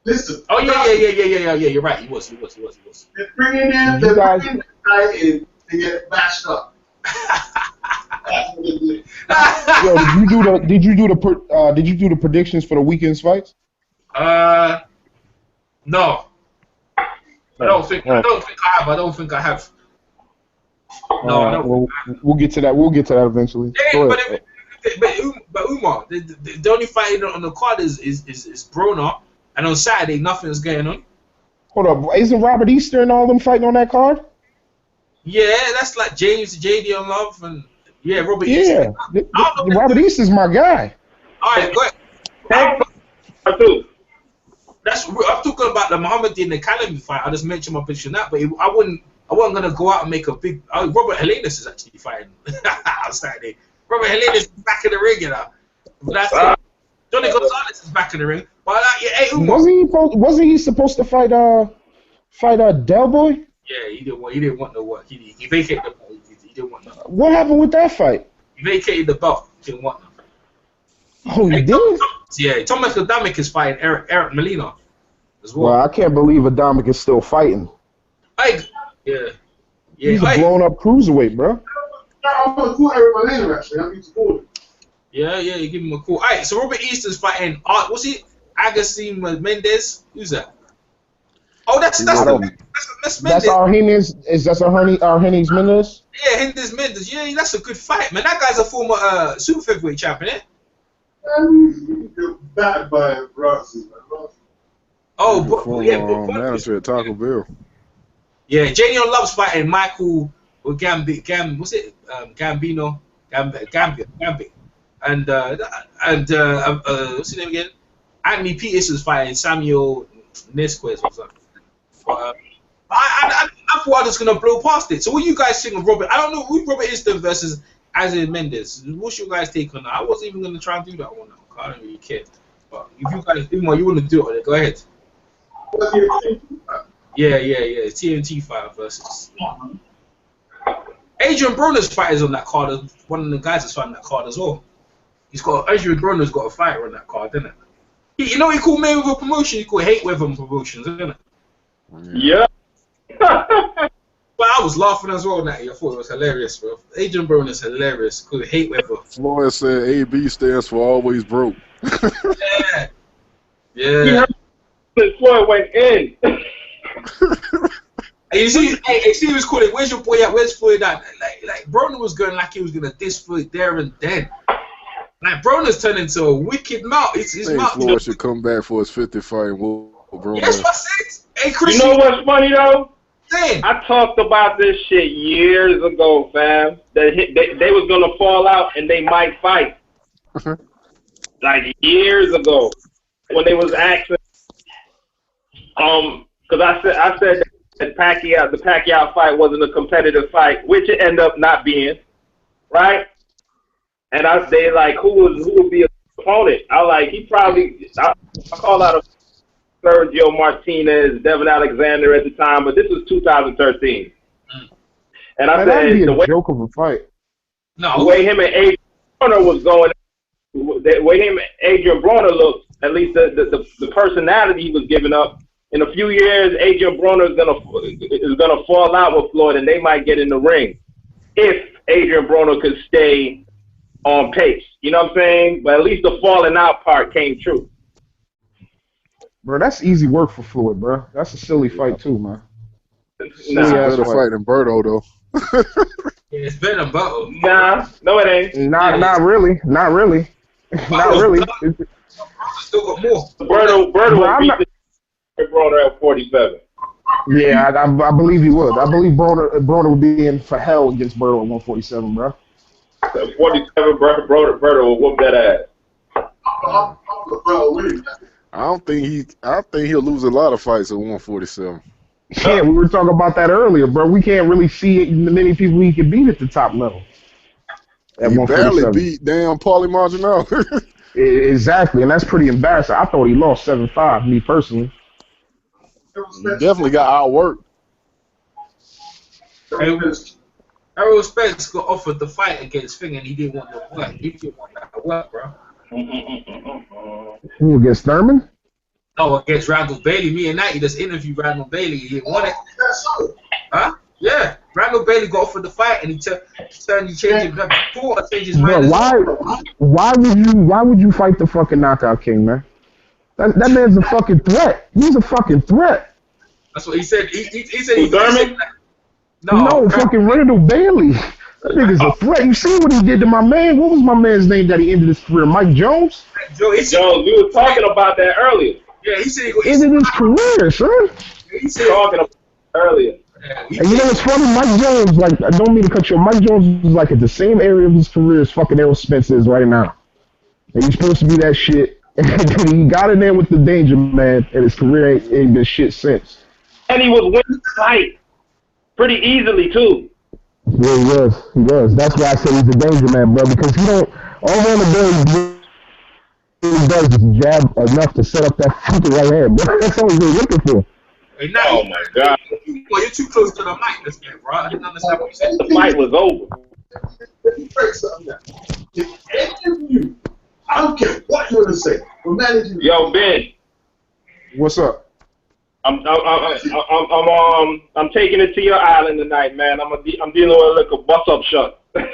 listen. Oh, yeah, you're right. He was. They're bringing the guy in to get bashed up. Yo, did you do the predictions for the weekend's fights? No. I don't think I have. No. We'll get to that. We'll get to that eventually. Yeah, but Umar, the only fight on the card is Broner, and on Saturday nothing's going on. Hold up, isn't Robert Easter and all them fighting on that card? Yeah, that's like James J.D. on Love and Robert Easter. Yeah, Robert Easter's my guy. All right, go ahead. I'm talking about the Muhammadi and the Callum fight. I just mentioned my picture in that, but I wasn't gonna go out and make a big. Robert Helenas is actually fighting on Saturday. Robert Helenas is back in the ring, you know. That's it. Johnny Gonzalez is back in the ring. But wasn't he supposed to fight Del Boy? Yeah, he didn't want no work. He vacated the fight. He He didn't want nothing. What happened with that fight? He vacated the belt. He didn't want nothing. Oh, he did? Yeah, Thomas Adamic is fighting Eric Molina as well. Well, I can't believe Adamic is still fighting. Yeah. He's a blown-up cruiserweight, bro. I'm going to call Eric Molina, actually. I need to call him. Yeah, you give him a call. All right, so Robert Easter's fighting. What's he? Agassi Mendez. Who's that? Oh, that's Mendez. That's Argenis. Is that Argenis Mendez? Yeah, Argenis Mendez. Yeah, that's a good fight, man. That guy's a former super featherweight champion, eh? You're backed by Bronson. Oh, manager at Taco Bell. Yeah, Janion Love's fighting Michael Gambino. And what's his name again? Anthony Peters is fighting Samuel Nesquez or something. I thought I was gonna blow past it. So what you guys think of Robert? I don't know who Robert Easton versus Adrien Mendez. What's your guys' take on that? I wasn't even gonna try and do that one. I don't really care. But if you guys think more, you want to do it, go ahead. Yeah. TNT fight versus. Adrien Broner's fight is on that card. One of the guys is fighting that card as well. Adrien Broner's got a fighter on that card, isn't it? You know he called Mayweather Promotion. He called Hate Weather Promotions, isn't it? Yeah. But I was laughing as well, Natty. I thought it was hilarious, bro. Adrien Broner's hilarious. Called Hate Weather. Floyd said AB stands for always broke. Yeah. Floyd went in. You see, he was calling, where's your boy at? Where's Floyd at? Like Broner was going like he was going to diss Floyd there and then. Like, Broner's turned into a wicked mouth. His mouth. Floyd should come back for his 50th fight and whoop Broner. Yes, I said. Hey, Chris. You know what's funny, though? Saying. I talked about this shit years ago, fam. That they was going to fall out and they might fight. Like, years ago. When they was asking. Because I said that the Pacquiao fight wasn't a competitive fight, which it ended up not being, right? And they like who would be an opponent? I call out Sergio Martinez, Devin Alexander at the time, but this was 2013. And I said that'd be a joke of a fight. No, the way him and Adrien Broner was going, the way him and Adrien Broner looked, at least the personality he was giving up. In a few years, Adrien Broner is gonna fall out with Floyd, and they might get in the ring if Adrien Broner could stay on pace. You know what I'm saying? But at least the falling out part came true. Bro, that's easy work for Floyd, bro. That's a silly fight too, man. It's a better fight than Berto, though. Yeah, it's better than Berto. Nah, no it ain't. Not really. Not really. Still got more. Berto beat Broner at 47. Yeah, I believe he would. I believe Broner would be in for hell against Berto at 147, bro. 47, Berto will whoop that ass. I think he'll lose a lot of fights at 147. Yeah, we were talking about that earlier, bro. We can't really see many people he can beat at the top level. He barely beat damn Paulie Maldonado. Exactly, and that's pretty embarrassing. I thought he lost 7-5, me personally. He definitely got outworked. Errol Spence got offered the fight against Fing, and he didn't want the work. He didn't want that work, bro. Who, against Thurman? No, against Randall Bailey. Me and Natty just interviewed Randall Bailey. He didn't want it. Huh? Yeah. Randall Bailey got offered the fight, and he changed his mind. Why would you fight the fucking Knockout King, man? That man's a fucking threat. He's a fucking threat. That's what he said. He said No, fucking Randall Bailey. That nigga's a threat. You see what he did to my man? What was my man's name that he ended his career? Mike Jones? Jones, we were talking about that earlier. Yeah, he said he ended his career, son. He said talking about it earlier. And you know what's funny? Mike Jones, like, I don't mean to cut you off. Mike Jones is like at the same area of his career as fucking Errol Spence is right now. And he's supposed to be that shit. And he got in there with the danger, man, and his career ain't been shit since. And he was winning the fight pretty easily, too. Yeah, he was. That's why I said he's a danger man, bro, because he don't, all Randall Bailey does is jab enough to set up that fucking right hand, bro. That's all he's really looking for. Oh, my God. Well, you're too close to the mic, this game, bro. I didn't understand what you said. The fight was over. Let me break something down. If any of you, I don't care what you want to say, we're managing. Yo, Ben. What's up? I'm taking it to your island tonight, man. I'm dealing with like a bus-up shot. Hey,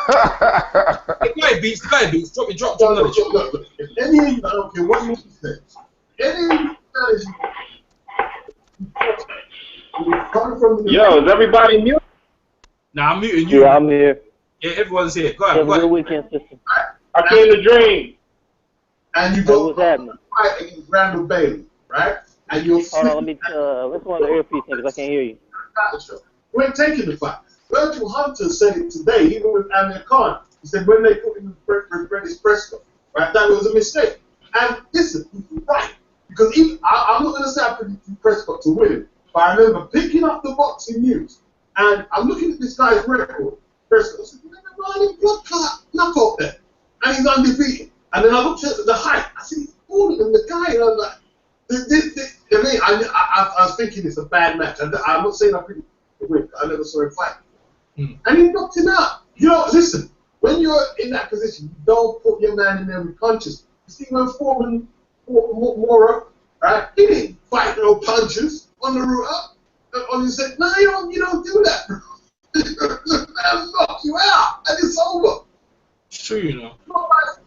go ahead, Beats. Drop knowledge. Look. If any of you, I don't care what you say, any of you, yo, is everybody mute? Nah, I'm muting you. Yeah, I'm here. Yeah, everyone's here. Go ahead. Have a good weekend, sister. I came to dream. and you Hey, go what's happening? fight against Randall Bailey, right? And you're Hold on, let's go on the earpiece because I can't hear you. We ain't taking the fight. Virgil Hunter said it today, even with Amir Khan. He said when they put him in British Prescott, right, that was a mistake. And listen, he's right. Because I'm not going to say I predicted Prescott to win it, but I remember picking up the boxing news, and I'm looking at this guy's record. Prescott said, "Ryan, blood clot, knockout there," and he's undefeated. And then I looked at the height. I said, he's taller than the guy. And I was like, I was thinking it's a bad match. I'm not saying I predicted the win. I never saw him fight. And he knocked him out. You know, listen, when you're in that position, you don't put your man in there with punches. You see when Foreman more up, right? He didn't fight no punches on the route up. And he said, no, you don't do that, bro. That'll knock you out, and it's over. It's true, you know.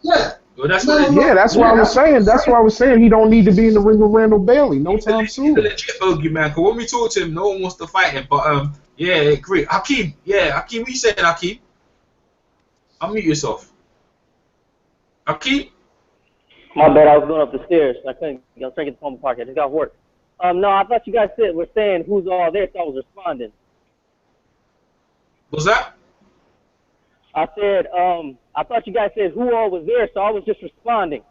Yeah. Well, that's what that's why I was saying. That's why I was saying he don't need to be in the ring with Randall Bailey no time soon. He's a legit bogey, man. Because when we talk to him, no one wants to fight him. But yeah, great. Hakeem, what you saying, Hakeem? Unmute yourself. Hakeem? My bad, I was going up the stairs. I couldn't. I was trying to get the phone pocket. I just got work. No, I thought you guys were saying who's all there, so I was responding. What's that? I said, I thought you guys said who all was there, so I was just responding.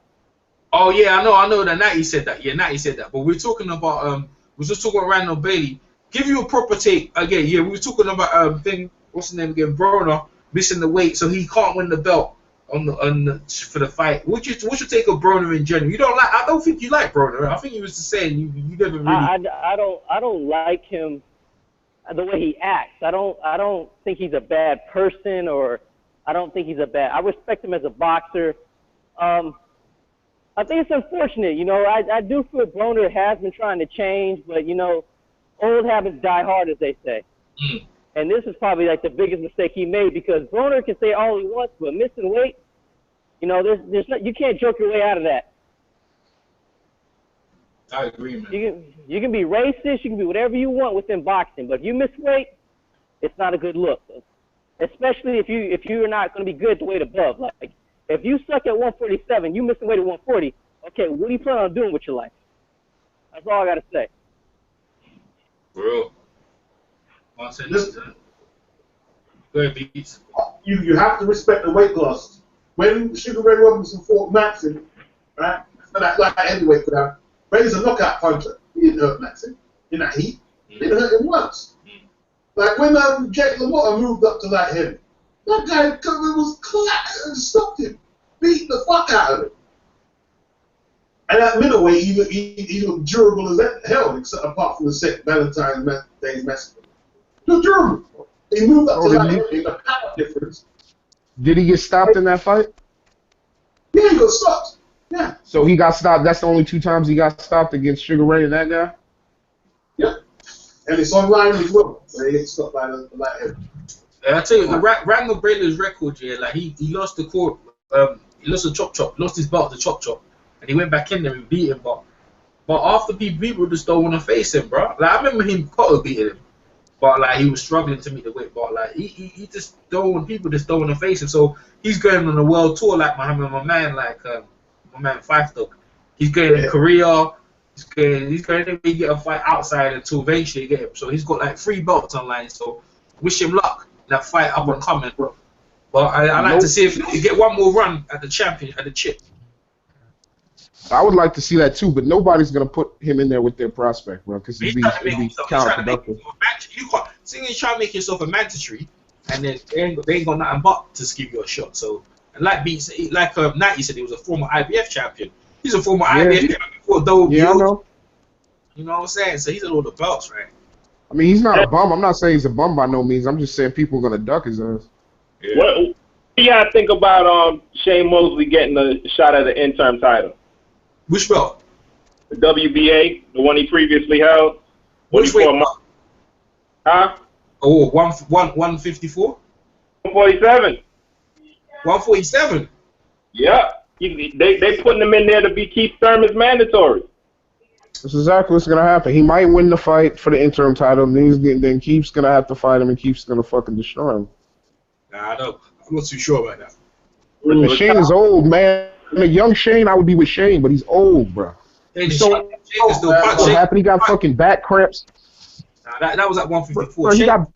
Oh yeah, I know that Natty said that. Yeah, Natty said that. But we're talking about we're just talking about Randall Bailey. Give you a proper take again. Yeah, we were talking about what's his name again? Broner missing the weight, so he can't win the belt for the fight. What's your take of Broner in general? You don't like? I don't think you like Broner. I think you was just saying you never really. I don't like him the way he acts. I don't think he's a bad person, or I don't think he's a bad. I respect him as a boxer. I think it's unfortunate, you know. I do feel Broner has been trying to change, but you know, old habits die hard, as they say. And this is probably like the biggest mistake he made, because Broner can say all he wants, but missing weight, you know, there's not, you can't joke your way out of that. I agree, man. You can be racist, you can be whatever you want within boxing, but if you miss weight, it's not a good look. Especially if you're not going to be good to weight above. Like, if you suck at 147, you missing weight at 140, okay, what do you plan on doing with your life? That's all I got to say. Bro. Go ahead, Beats. You have to respect the weight class. When Sugar Ray Robinson fought Maxim, right? Like heavyweight for that, Ray's a knockout puncher. He didn't hurt Maxim in that heat. He didn't hurt him once. Like when Jake LaMotta moved up to light heavy, that guy was clapped and stopped him, beat the fuck out of him. And at middleweight, he looked durable as hell, except apart from the second Valentine's Day's massacre. He looked durable. He moved up to light heavy, the power difference. Did he get stopped in that fight? Yeah, he got stopped. Yeah. So he got stopped. That's the only 2 times he got stopped against Sugar Ray and that guy? Yeah. And it's online as well. So he gets stopped by the light heavy. I tell you, Randall Bailey's record, yeah, like he lost the court, he lost the chop, lost his belt to chop, and he went back in there and beat him, but after people just don't want to face him, bro. Like I remember him Cotto beating him, but like he was struggling to meet the weight, but like he just don't want people just don't want to face him, so he's going on a world tour like my man Fife Dog. He's going to Korea. He's going to get a fight outside until eventually get him. So he's got like 3 belts online. So wish him luck. That fight up and coming, bro. But I like to see if he get one more run at the champion, at the chip. I would like to see that too, but nobody's gonna put him in there with their prospect, bro, because it'd be counterproductive. Seeing he's trying to make himself a mandatory, and then they ain't got nothing but to give you a shot. So, and like Natty said, he was a former IBF champion. He's a former IBF champion before WBO. Yeah, I know. You know what I'm saying? So he's at all the belts, right? I mean, he's not a bum. I'm not saying he's a bum by no means. I'm just saying people are gonna duck his ass. Yeah. What do y'all think about Shane Mosley getting a shot at the interim title? Which belt? The WBA, the one he previously held. Which weight? Huh? Oh, 154? 147. 147? Yeah. They putting him in there to be Keith Thurman's mandatory. That's exactly what's gonna happen. He might win the fight for the interim title, and then Keith's gonna have to fight him, and Keith's gonna fucking destroy him. Nah, I don't. I'm not too sure about that. And Shane is old, man. A young Shane, I would be with Shane, but he's old, bro. So what happened? He got fucking back cramps. Nah, that was at 154. Bro, he got.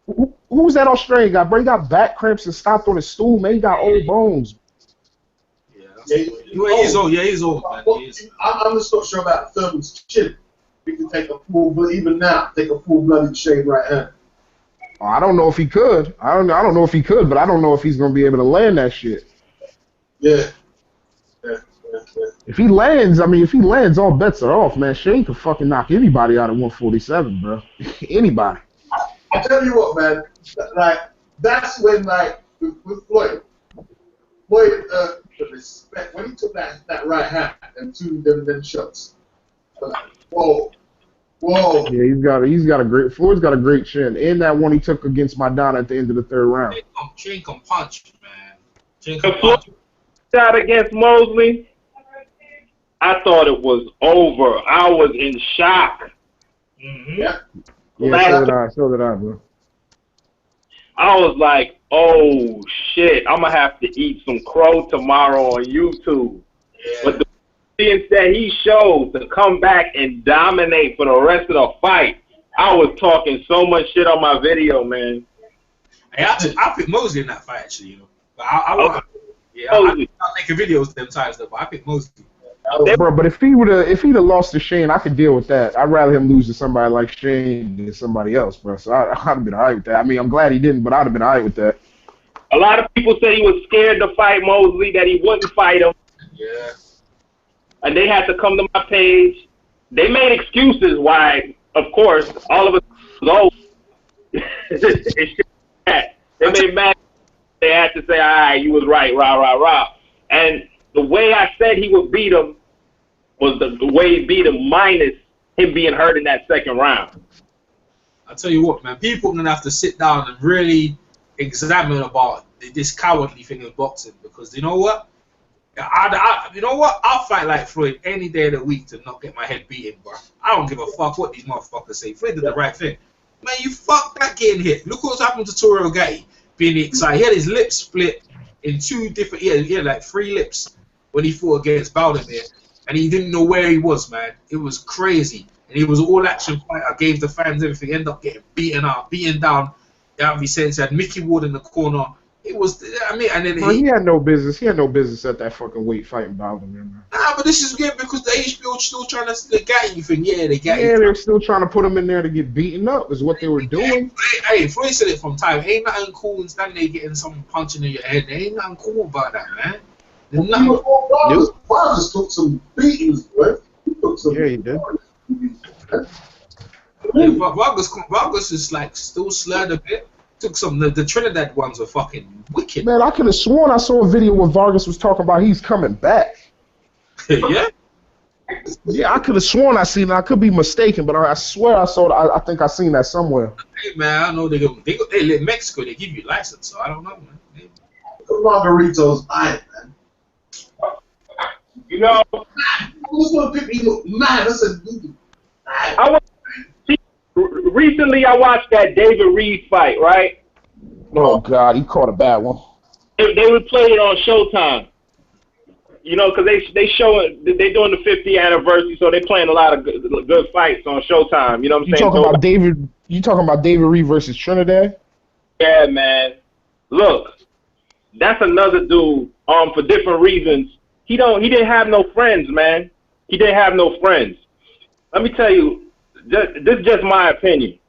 Who was that Australian guy, bro? He got back cramps and stopped on his stool, man. He got old bones. He's old. Yeah, he's old, man. I'm just not sure about Thurman's chin. He can take a even now, take a full-blooded shave right hand. I don't know if he could. I don't know if he could, but I don't know if he's gonna be able to land that shit. Yeah. If he lands, all bets are off, man. Shane could fucking knock anybody out at 147, bro. Anybody. I tell you what, man. Like that's when, like, with Floyd, the respect when he took that right hand and two them shots. Whoa. Yeah, he's got a great. Floyd's got a great chin, and that one he took against Maidana at the end of the third round. Shane can punch, man. Shane can punch. Shot against Mosley, I thought it was over. I was in shock. Mm-hmm. Yeah, so did I, bro. I was like, oh shit, I'm gonna have to eat some crow tomorrow on YouTube. Yeah. But the things that he showed to come back and dominate for the rest of the fight, I was talking so much shit on my video, man. Hey, I picked Mosley in that fight, actually, you know. But I make videos them times though. But I picked Mosley. Bro, but if he'd have lost to Shane, I could deal with that. I'd rather him lose to somebody like Shane than somebody else, bro. So I'd have been alright with that. I mean, I'm glad he didn't, but I'd have been alright with that. A lot of people said he was scared to fight Mosley, that he wouldn't fight him. Yeah. And they had to come to my page. They made excuses why, of course, all of us was old. They made mad. They had to say, all right, you was right, rah, rah, rah. And the way I said he would beat him was the way he beat him minus him being hurt in that second round. I tell you what, man, people are going to have to sit down and really examine about this cowardly thing in boxing because you know what? I'll fight like Floyd any day of the week to not get my head beaten, bro. I don't give a fuck what these motherfuckers say. Floyd did the right thing. Man, you fuck that getting hit. Look what's happened to Toro Gatti being excited. He had his lips split in two different, he had like 3 lips when he fought against Baldomir, and he didn't know where he was, man. It was crazy. And he was an all-action fighter, gave the fans everything, ended up getting beaten down. He said he had Mickey Ward in the corner. It was, I mean, and then he had no business. He had no business at that fucking weight fighting Baldomir, man. Nah, but this is good because the HBO still trying to get you thing. Yeah, they got you. Yeah, they're still trying to put him in there to get beaten up. Is what they were doing. Hey, Floyd said it from time. Ain't nothing cool in standing there getting someone punching in your head. There ain't nothing cool about that, man. There's nothing. Vargas took some beatings, right? Yeah, he did. Vargas is like still slurred a bit. Took some. The Trinidad ones were fucking wicked. Man, I could have sworn I saw a video where Vargas was talking about he's coming back. Yeah. Yeah, I could have sworn I seen it. I could be mistaken, but I swear I saw it. I think I seen that somewhere. Hey man, I know they let Mexico. They give you license, so I don't know, man. Margarito's eye, man. You know, who's gonna pick me up? Man, that's a dude. Recently, I watched that David Reed fight, right? Oh, God, he caught a bad one. They would play it on Showtime. You know, because they're doing the 50th anniversary, so they're playing a lot of good fights on Showtime. You know what I'm saying? You talking about David Reed versus Trinidad? Yeah, man. Look, that's another dude. For different reasons, he didn't have no friends, man. He didn't have no friends. Let me tell you. This is just my opinion.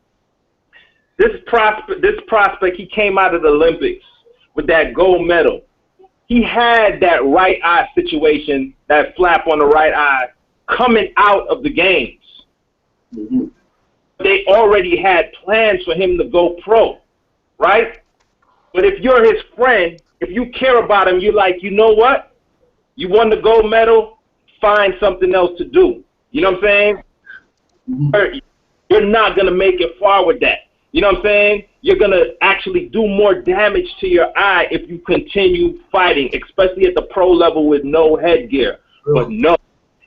This prospect, he came out of the Olympics with that gold medal. He had that right eye situation, that flap on the right eye, coming out of the games. Mm-hmm. they already had plans for him to go pro, right? But if you're his friend, if you care about him, you're like, you know what? You won the gold medal, find something else to do. You know what I'm saying? Mm-hmm. You're not going to make it far with that. You know what I'm saying? You're going to actually do more damage to your eye if you continue fighting, especially at the pro level with no headgear. But no,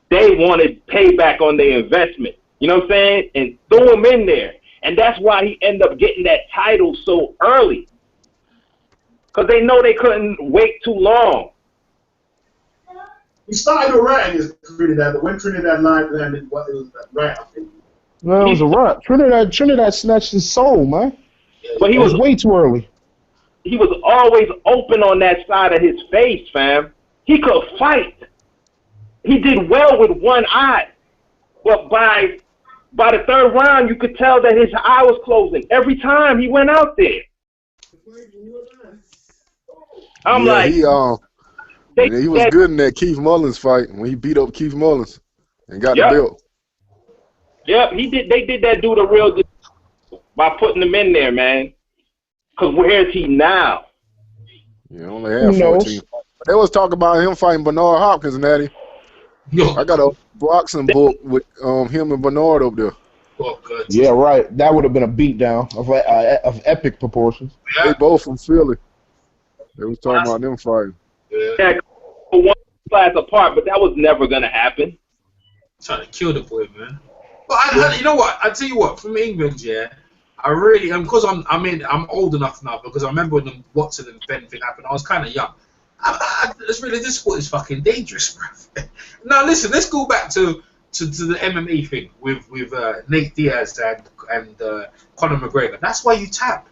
they wanted payback on their investment. You know what I'm saying? And threw him in there. And that's why he ended up getting that title so early. Because they know they couldn't wait too long. He started a rat against Trinidad, but when Trinidad landed, it was that rat, I think. No, it was a rat. Trinidad snatched his soul, man. But he was way too early. He was always open on that side of his face, fam. He could fight. He did well with one eye. But by the third round, you could tell that his eye was closing every time he went out there. I'm like, he was good in that Keith Mullins fight when he beat up Keith Mullins and got the belt. Yep, he did. They did that dude a real good by putting him in there, man. Because where is he now? Yeah, only had 14. They was talking about him fighting Bernard Hopkins, Natty. I got a boxing book with him and Bernard over there. Oh, good. Yeah, right. That would have been a beatdown of epic proportions. They both from Philly. They was talking about them fighting. Yeah, one class apart, but that was never gonna happen. Trying to kill the boy, man. But you know what? I tell you what. From England, yeah, I really because I'm old enough now because I remember when the Watson and Ben thing happened. I was kind of young. This sport is fucking dangerous, bro. Now listen, let's go back to the MMA thing with Nate Diaz and Conor McGregor. That's why you tap.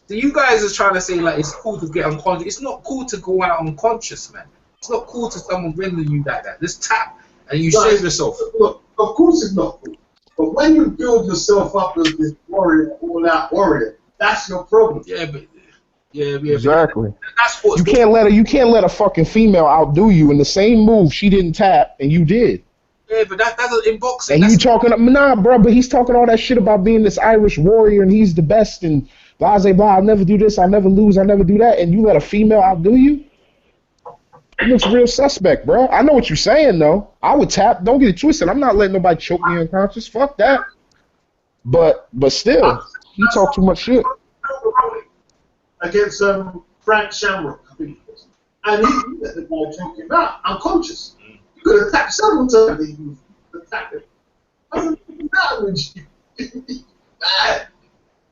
So you guys are trying to say like it's cool to get unconscious. It's not cool to go out unconscious, man. It's not cool to someone rendering you like that. Just tap and you save yourself. Look, of course it's not cool. But when you build yourself up as this warrior, all-out warrior, that's your problem. Yeah, but exactly. That's what you can't let a fucking female outdo you in the same move. She didn't tap and you did. Yeah, but that's in boxing. And you talking bro, but he's talking all that shit about being this Irish warrior and he's the best and blah blah. I'll never do this. I'll never lose. I'll never do that. And you let a female outdo you? It looks real suspect, bro. I know what you're saying though. I would tap. Don't get it twisted. I'm not letting nobody choke me unconscious. Fuck that. But still, he talked too much shit. Against Frank Shamrock, I think it was. And he let the guy choke him out, unconscious. You could have tapped several times and you attacked him. I don't think that was you. Bad.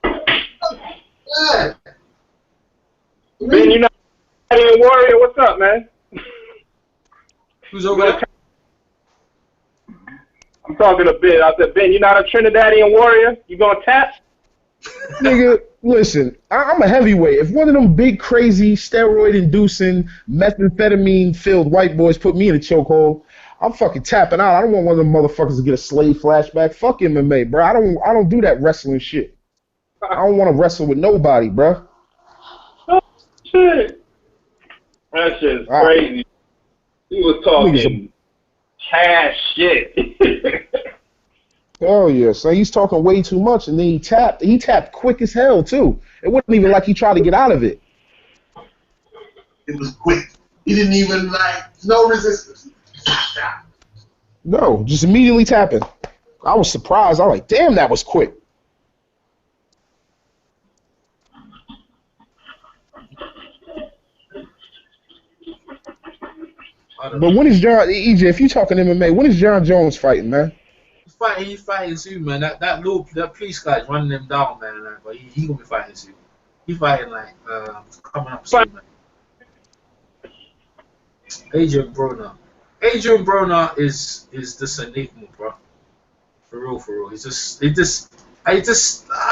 Bad. Ben, you're not a warrior. What's up, man? Who's over there? I'm talking to Ben. I said, Ben, you're not a Trinidadian warrior? You gonna tap? Nigga, listen, I'm a heavyweight. If one of them big, crazy, steroid-inducing, methamphetamine-filled white boys put me in a chokehold, I'm fucking tapping out. I don't want one of them motherfuckers to get a slave flashback. Fuck MMA, bro. I don't do that wrestling shit. I don't want to wrestle with nobody, bro. Oh, shit. That shit's crazy. He was talking cash shit. Oh yeah, so he's talking way too much, and then he tapped quick as hell too. It wasn't even like he tried to get out of it. It was quick. He didn't even no resistance. No, just immediately tapping. I was surprised. I was like, damn, that was quick. But when is John EJ? If you talking MMA, when is John Jones fighting, man? He's fighting soon, man. That police guy's running him down, man. But he gonna be fighting soon. He's fighting coming up soon, man. Adrien Broner. Adrien Broner is just enigma, bro. For real. I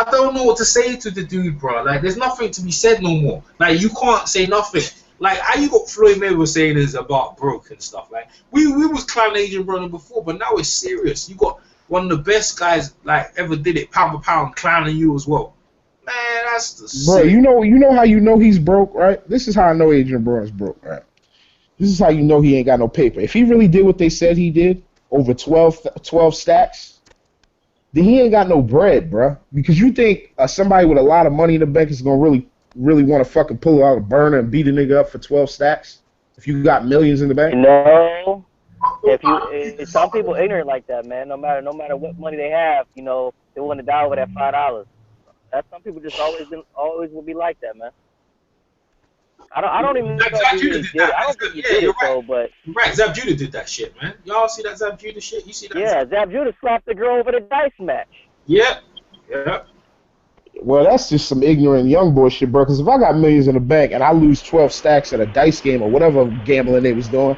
don't know what to say to the dude, bro. Like, there's nothing to be said no more. Like, you can't say nothing. Like, how you got Floyd Mayweather saying is about broke and stuff. Like, we was clowning Adrien Broner before, but now it's serious. You got one of the best guys like ever did it, pound for pound, clowning you as well. Man, that's the bro. You know how you know he's broke, right? This is how I know Adrien Broner's broke, right? This is how you know he ain't got no paper. If he really did what they said he did over 12 stacks, then he ain't got no bread, bruh. Because you think somebody with a lot of money in the bank is gonna really want to fucking pull out a burner and beat a nigga up for 12 stacks? If you got millions in the bank? No. If some people ignorant like that, man. No matter what money they have, you know, they want to die over that $5. That's some people just always will be like that, man. I don't even know if he did it. I don't think he did it though, but right, Zab Judah did that shit, man. Y'all see that Zab Judah shit? You see that? Yeah, Zab Judah slapped the girl over the dice match. Yep. Yep. Well, that's just some ignorant young boy shit, bro. Because if I got millions in the bank and I lose 12 stacks at a dice game or whatever gambling they was doing,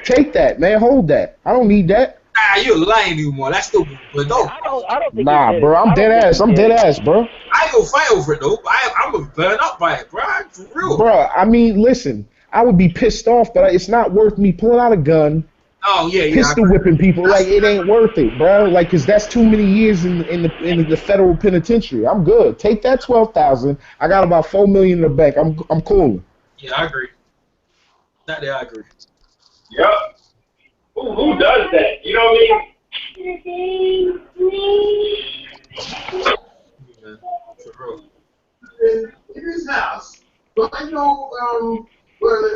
take that, man. Hold that. I don't need that. Nah, you're lying anymore. That's still good, though. I don't think nah, bro. I'm dead ass. I'm dead ass, bro. I ain't gonna fight over it, though. I'm gonna burn up by it, bro. For real. Bro, I mean, listen. I would be pissed off, but it's not worth me pulling out a gun. Oh yeah, pistol whipping people. Like, it ain't worth it, bro. Like, cause that's too many years in the federal penitentiary. I'm good. Take that 12,000. I got about 4 million in the bank. I'm cool. Yeah, I agree. That day, I agree. Yep. Who does that? You know what I mean? In his house, I know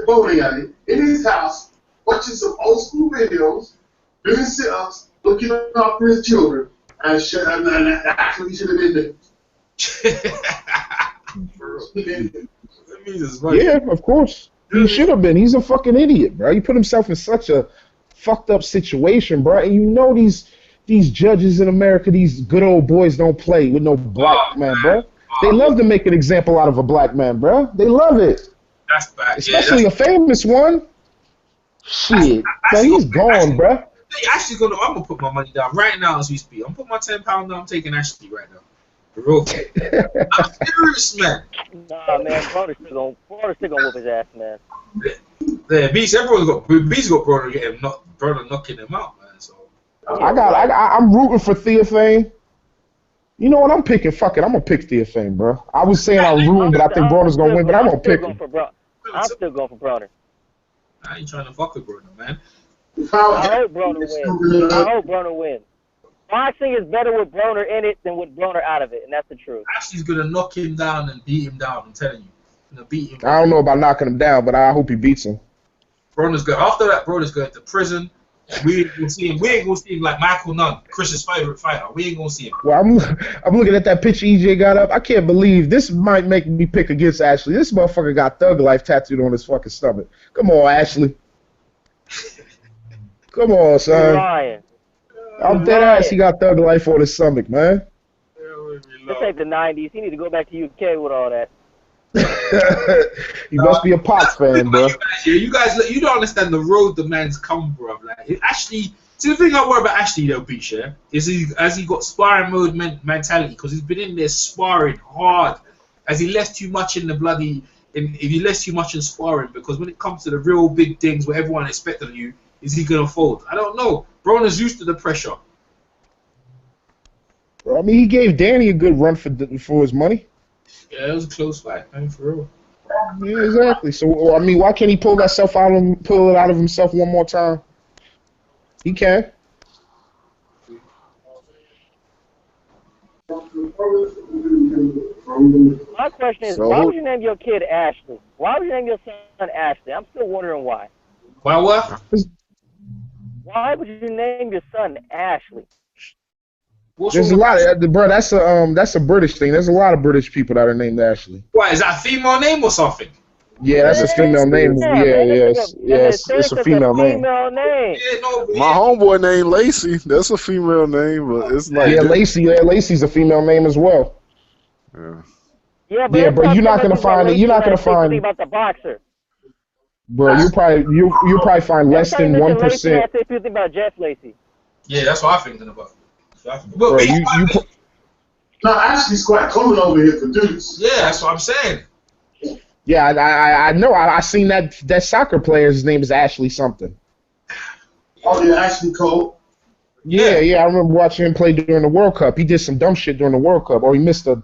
bowling alley, in his house, watching some old school videos, doing sit-ups, looking after his children, and actually should have been there. Yeah, of course. He should have been. He's a fucking idiot, bro. He put himself in such a fucked up situation, bro. And you know these judges in America, these good old boys don't play with no black man, bro. They love to make an example out of a black man, bro. They love it. That's bad. Especially a famous one. Shit. Man, he's gone, bro. I'm gonna put my money down right now as we speak. I'm putting my £10 down. I'm taking Ashley right now. For real. I'm serious, man. Nah, man. Broner's still gonna whoop his ass, man. Yeah, Beast. Beast got Broner knocking him out, man. So I'm rooting for Theophane. You know what? I'm picking. Fuck it. I'm gonna pick Theophane, bro. I was saying I'm rooting, but I think Broner's gonna win. But I'm gonna pick him. I'm still going for Broner. I ain't trying to fuck with Broner, man. I hope Broner wins. Boxing is better with Broner in it than with Broner out of it, and that's the truth. Ashley's gonna knock him down and beat him down. I'm telling you, gonna beat him. I don't know about knocking him down, but I hope he beats him. Broner's good. After that, Broner's going to prison. We ain't gonna see him. We ain't gonna see him like Michael Nunn, Chris's favorite fighter. We ain't gonna see him. Well, I'm looking at that picture EJ got up. I can't believe this might make me pick against Ashley. This motherfucker got Thug Life tattooed on his fucking stomach. Come on, Ashley. Come on, son. I'm dead ass. He got Thug Life on his stomach, man. This ain't the 90s. He need to go back to UK with all that. He must be a Pox fan, bro. You guys, you don't understand the road the man's come, bro. Like, Ashley, see, the thing I worry about Ashley, though, Beach, yeah, is he got sparring mode mentality, because he's been in there sparring hard. Has he left too much in the bloody, if he left too much in sparring, because when it comes to the real big things where everyone expects of you, is he going to fold? I don't know. Broner's used to the pressure. I mean, he gave Danny a good run for his money. Yeah, it was a close fight, man, for real. Yeah, exactly. So, I mean, why can't he pull it out of himself one more time? He can. My question is, why would you name your kid Ashley? Why would you name your son Ashley? I'm still wondering why. Why what? Why would you name your son Ashley? There's a lot of bro. That's a British thing. There's a lot of British people that are named Ashley. Why, is that a female name or something? Yeah, that's a female name. Yes, it's a female name. Yeah, no, my homeboy named Lacey. That's a female name, but it's like Lacey. Yeah, Lacey's a female name as well. Yeah, but you're not gonna find it. You're not gonna find about the boxer. Bro, you probably find less than 1%. I say something about Jeff Lacey. Yeah, that's what I'm thinking about. Bro, no, Ashley's quite common over here for dudes. Yeah, that's what I'm saying. Yeah, I know. I seen that soccer player's name is Ashley something. Oh yeah, Ashley Cole. Yeah, I remember watching him play during the World Cup. He did some dumb shit during the World Cup, or he missed a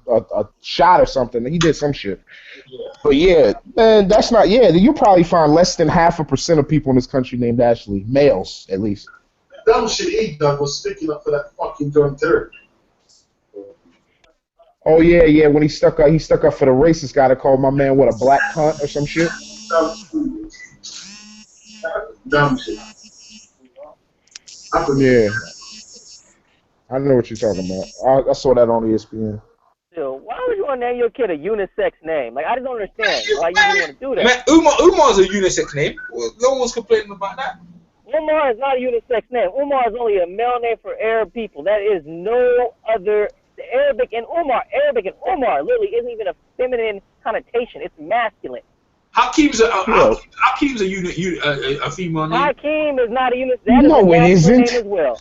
shot or something. He did some shit. Yeah. But yeah, man, that's not. Yeah, you probably find less than 0.5% of people in this country named Ashley, males at least. Dumb shit he done was sticking up for that fucking John Terry. Oh yeah. When he stuck up for the racist guy to call my man what a black cunt or some shit. Dumb shit. Yeah. I know what you're talking about. I saw that on ESPN. Still, why would you want to name your kid a unisex name? Like, I just don't understand why you would want to do that. Man, Umar's a unisex name. Well, no one's complaining about that. Umar is not a unisex name. Umar is only a male name for Arab people. That is no other. Arabic and Umar literally isn't even a feminine connotation. It's masculine. Hakeem's a female name. Hakeem is not a unisex. That is No, a it isn't. name as well.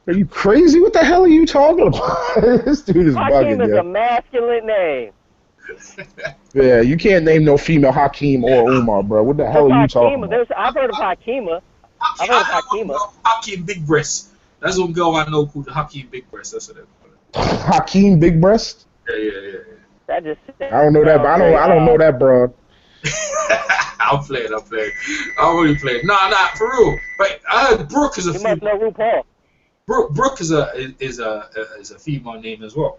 Are you crazy? What the hell are you talking about? This dude is Hakeem bugging, is a masculine name. Yeah, you can't name no female Hakeem or Umar, bro. What the hell are you talking about? I've heard of Hakima. Hakeem Big Breast. That's one girl I know called Hakeem Big Breast. That's what they call it. Hakeem Big Breast? Yeah. That just. I don't know that. I don't know that, bro. I'm playing. I'm really playing. Nah, for real. But I heard Brooke is a female. You must know RuPaul. Brooke is a female name as well.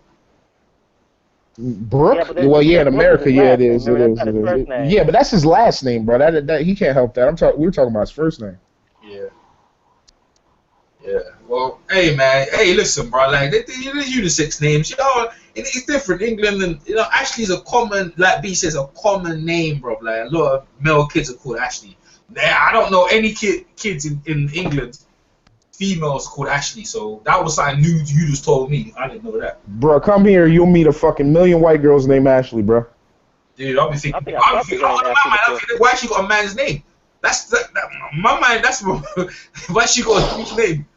Brooke? Yeah, in America, it is. Yeah, but that's his last name, bro. That he can't help that. We're talking about his first name. Yeah. Well, hey man, listen, bro. Like there's unisex names. It's different. England and Ashley's a common, like B says, a common name, bro. Like a lot of male kids are called Ashley. I don't know any kids in England. Females called Ashley, so that was something new you just told me. I didn't know that. Bro, come here. You'll meet a fucking million white girls named Ashley, bro. Dude, I'll be thinking, why she got a man's name? My mind. That's why she got a huge name.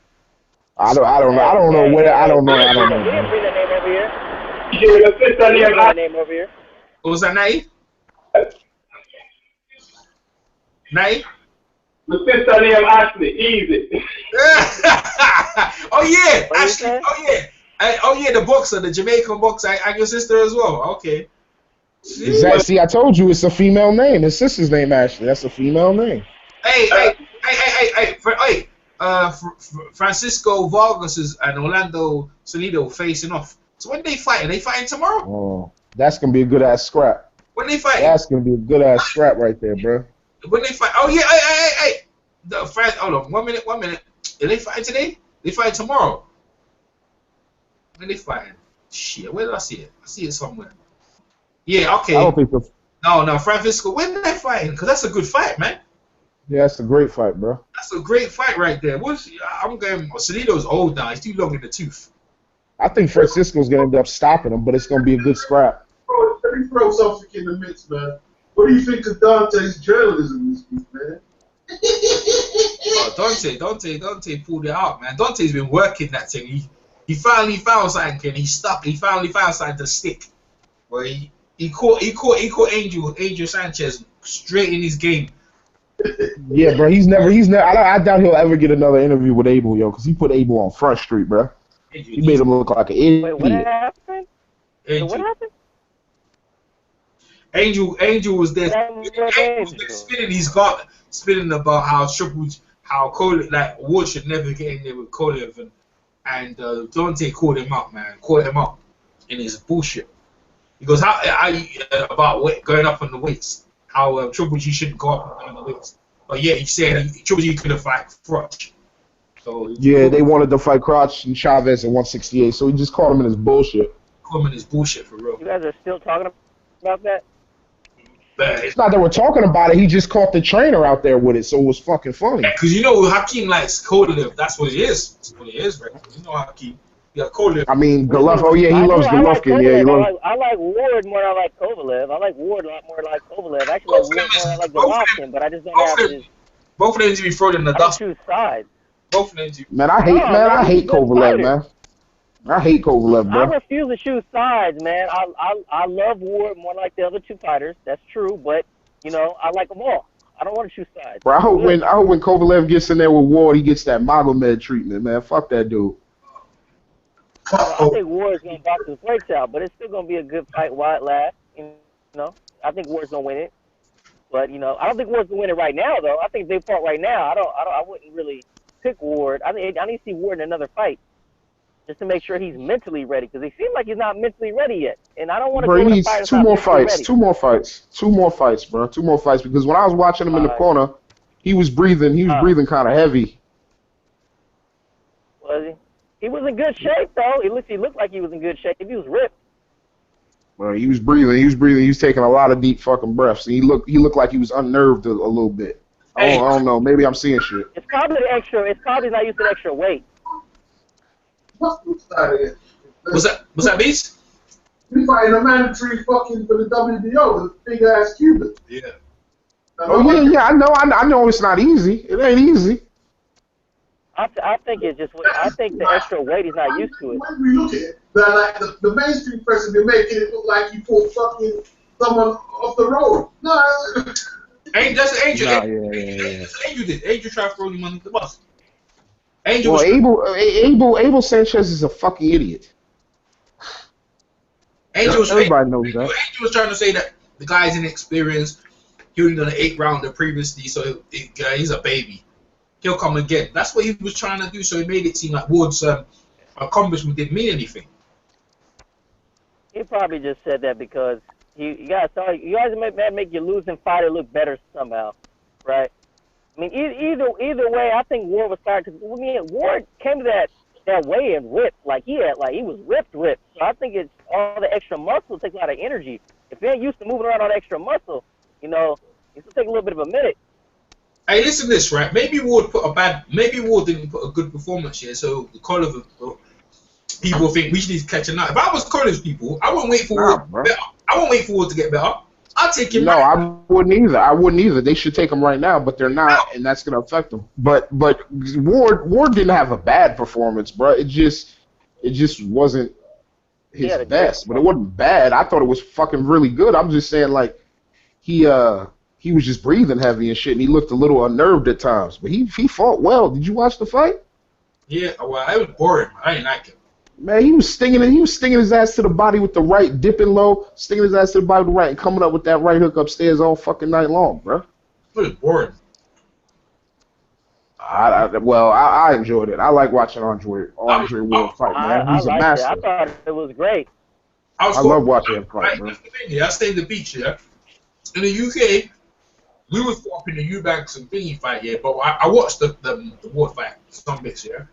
I don't know. What was that, Nai? The sister named Ashley, easy. Oh yeah, Ashley. Oh yeah, the boxer, the Jamaican boxer, and your sister as well. Okay. Exactly. See, I told you it's a female name. His sister's name Ashley. That's a female name. Hey. Francisco Vargas and Orlando Salido facing off. So when they fight? Are they fighting tomorrow? Oh, that's gonna be a good ass scrap. When they fight? That's gonna be a good ass scrap right there, bro. When they fight? Oh yeah, hey. Hold on, 1 minute. Are they fighting today? They fight tomorrow. When they fighting? Shit, where did I see it? I see it somewhere. Yeah, okay. I don't think so. No, Francisco. When are they fighting? Because that's a good fight, man. Yeah, that's a great fight, bro. That's a great fight right there. I'm going. Salido's old now. He's too long in the tooth. I think Francisco's gonna end up stopping him, but it's gonna be a good scrap. Bro, let me throw something in the mix, man. What do you think of Dante's journalism this week, man? Dante pulled it out, man. Dante's been working that thing. He finally found something, and he finally found something to stick. Where he caught Angel Sanchez straight in his game. Yeah, bro. He's never. I doubt he'll ever get another interview with Abel, yo, because he put Abel on Front Street, bro. He made him look like an idiot. Wait, what happened? What happened? Angel was there. Angel was there spinning. He's got spinning about how Ward should never get in there with Kolev, and Dante called him out, man. Called him out in his bullshit. He goes, how about going up on the weights? How Triple G shouldn't go up on the weights. But yeah, he said Triple G couldn't fight Crotch. So yeah, they wanted to fight Crotch and Chavez at 168, so he just called him in his bullshit. Called him in his bullshit for real. You guys are still talking about that? It's not that we're talking about it. He just caught the trainer out there with it, so it was fucking funny. Because Hakeem likes Kolev. That's what it is. That's what it is, right? Hakeem. Yeah, Kolev. I mean, Golovkin. Oh yeah, he loves Golovkin. Yeah, he loves. I like Ward more than I like Kovalev. I like Ward a lot more than I like Kovalev. I actually like Ward more than I like Golovkin, but I just don't have his. Both of them need to be thrown in the dust. Choose sides. Both of them. Man, I hate Kovalev, man. I hate Kovalev, bro. I refuse to choose sides, man. I love Ward more like the other two fighters. That's true, but I like them all. I don't want to choose sides. Bro, I hope when Kovalev gets in there with Ward, he gets that Magomed treatment, man. Fuck that dude. I think Ward's gonna box his brakes out, but it's still gonna be a good fight while it lasts. I think Ward's gonna win it, but I don't think Ward's gonna win it right now, though. I think if they fought right now, I wouldn't really pick Ward. I need to see Ward in another fight. just to make sure he's mentally ready, because he seems like he's not mentally ready yet. And I don't want to Bro, go he in a needs fight. two more fights, two more fights, bro, 2 more fights. Because when I was watching him in the corner, he was breathing kind of heavy. Was he? He was in good shape though. He looked like he was in good shape. He was ripped. Bro, he was breathing. He was taking a lot of deep fucking breaths. He looked like he was unnerved a little bit. I don't know. Maybe I'm seeing shit. It's probably the extra. It's probably not used to the extra weight. What's that? Was that Beast? We fighting a mandatory fucking for the WBO, the big ass Cuban. Yeah. Oh yeah. I know it's not easy. It ain't easy. I think it's just. I think the extra weight he's not used to it. When we look at it, the mainstream press has been making it look like you fought fucking someone off the road. No. That's Angel. Nah, yeah. Angel did. Angel tried to throw him under the bus. Angel. Well, Abel Sanchez is a fucking idiot. Everybody knows that. Angel was trying to say that the guy's inexperienced. He only done an 8 rounder previously, so he's a baby. He'll come again. That's what he was trying to do. So he made it seem like Ward's accomplishment didn't mean anything. He probably just said that because you guys make your losing fighter look better somehow, right? I mean, either way, I think Ward was tired because Ward came to that way and ripped like he was ripped. So I think it's all the extra muscle takes a lot of energy. If you're used to moving around all the extra muscle, it's gonna take a little bit of a minute. Hey, listen to this, right? Maybe Ward didn't put a good performance here, so the call of people think we should need to catch a night. If I was college people, I wouldn't wait for Ward. I won't wait for Ward to get better. I'll take him. No, I wouldn't either. They should take him right now, but they're not, and that's gonna affect them. But Ward didn't have a bad performance, bro. It just wasn't his best, but it wasn't bad. I thought it was fucking really good. I'm just saying, like, he was just breathing heavy and shit, and he looked a little unnerved at times. But he fought well. Did you watch the fight? Yeah, well, I was boring. I didn't like it. Man, he was stinging his ass to the body with the right, dipping low, stinging his ass to the body with the right, and coming up with that right hook upstairs all fucking night long, bro. It was boring. I enjoyed it. I like watching Adrien Broner fight, man. He's a master. I thought it was great. I love watching him fight, bro. I stayed in the beach, yeah. In the UK, we was up in the Eubanks and Thingy fight, yeah, but I watched the Ward fight, some bits, yeah.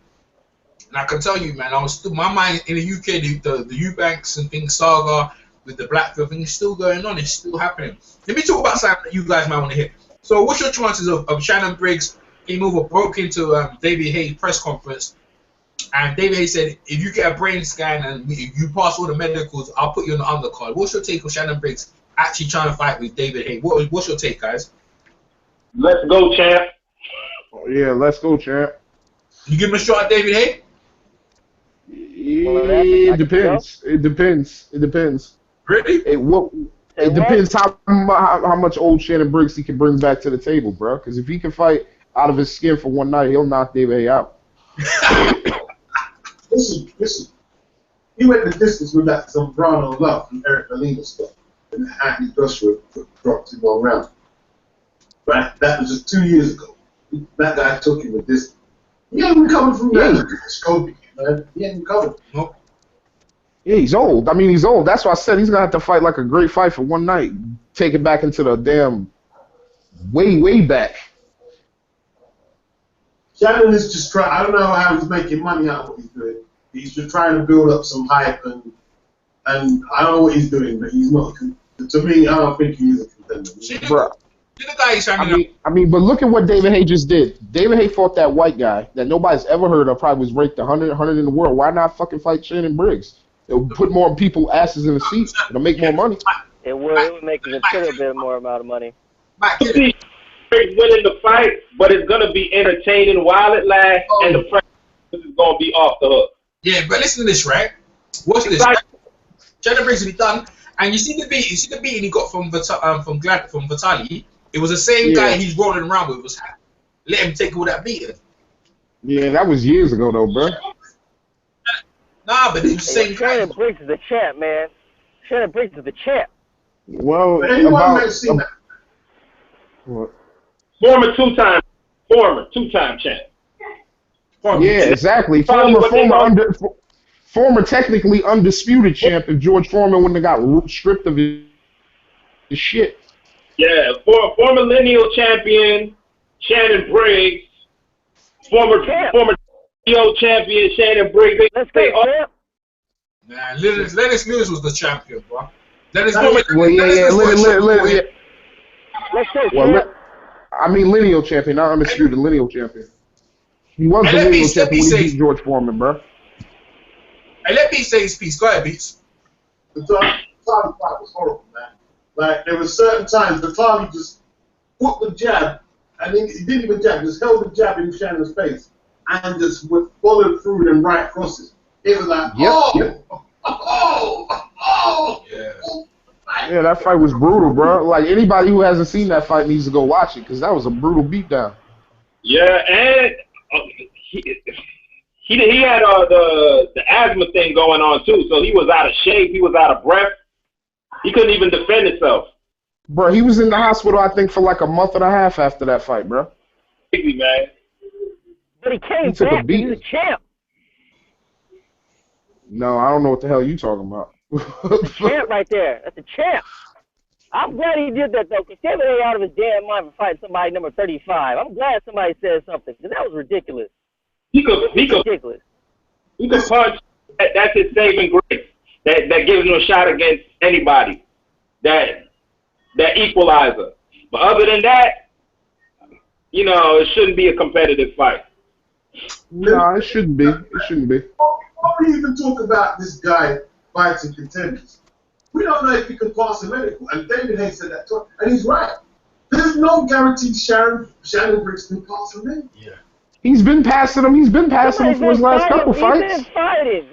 And I can tell you, man, my mind in the UK, the Eubanks and things saga with the Blackfield thing is still going on. It's still happening. Let me talk about something that you guys might want to hear. So, what's your chances of Shannon Briggs came over, broke into David Hayes' press conference, and David Hayes said, if you get a brain scan and you pass all the medicals, I'll put you on the undercard. What's your take on Shannon Briggs actually trying to fight with David Hayes? What's your take, guys? Let's go, champ. Yeah, let's go, champ. You give him a shot at David Hayes? It depends. It depends. Really? It depends how much old Shannon Briggs he can bring back to the table, bro. Because if he can fight out of his skin for one night, he'll knock David Hayes out. Listen. He went the distance with that Zambrano love from Eric Molina stuff. And Anthony Joshua dropped him 1 round. But that was just 2 years ago. That guy took him a distance. He ain't recovered from that. Scoping, man. He ain't recovered. Nope. Yeah, he's old. I mean, he's old. That's why I said he's going to have to fight like a great fight for one night. Take it back into the damn way back. Shannon is just trying. I don't know how he's making money out of what he's doing. He's just trying to build up some hype, and I don't know what he's doing, but he's not. To me, I don't think he is a contender. Bro. I mean, but look at what David Hayes just did. David Hayes fought that white guy that nobody's ever heard of, probably was ranked 100 in the world. Why not fucking fight Shannon Briggs? It'll put more people asses in the seats. It'll make more money. It would make a considerable bit more amount of money. Briggs winning the fight, but it's going to be entertaining while it lasts, and the price is going to be off the hook. Yeah, but listen to this, right? Watch this. Shannon Briggs will be done, and you see the beating he got from Vitali. It was the same guy he's rolling around with. Let him take all that beating. Yeah, that was years ago, though, bro. Nah, but it was the same guy. Shannon Briggs is the champ, man. Shannon Briggs is the champ. Well, what? Former two-time champ. Yeah, exactly. Former former technically undisputed champ if George Foreman wouldn't have got stripped of his shit. Yeah, former lineal champion Shannon Briggs, former champion Shannon Briggs. Let's go, champ. Nah, Lennox Lewis was the champion, bro. Let's go, champ. I mean, lineal champion, not undisputed lineal champion. He was the lineal champion when he beat George Foreman, bro. Hey, let me say his piece. Go ahead, Beats. The Tommy fight was horrible, man. Like, there were certain times the Tommy just put the jab, and then he didn't even jab, just held the jab in Shannon's face, and just followed through them right crosses. It was like, Yeah, that fight was brutal, bro. Like, anybody who hasn't seen that fight needs to go watch it, because that was a brutal beatdown. Yeah, and he had the asthma thing going on, too, so he was out of shape, he was out of breath. He couldn't even defend himself. Bro, he was in the hospital, I think, for like a month and a half after that fight, bro. Crazy, man. But he came back. He's a champ. No, I don't know what the hell you talking about. That's a champ right there. That's a champ. I'm glad he did that, though, because Kevin ain't out of his damn mind for fighting somebody number 35. I'm glad somebody said something, because that was ridiculous. He could punch. That's his saving grace. That gives him a shot against anybody. That equalizer. But other than that, you know, it shouldn't be a competitive fight. No, it shouldn't be. It shouldn't be. Why we even talk about this guy fighting contenders? We don't know if he can pass a medical. And David Hayes said that too, and he's right. There's no guarantee Shannon Briggs can pass a medical. Yeah. He's been passing him. He's been passing him for his last couple fights. He's been fighting.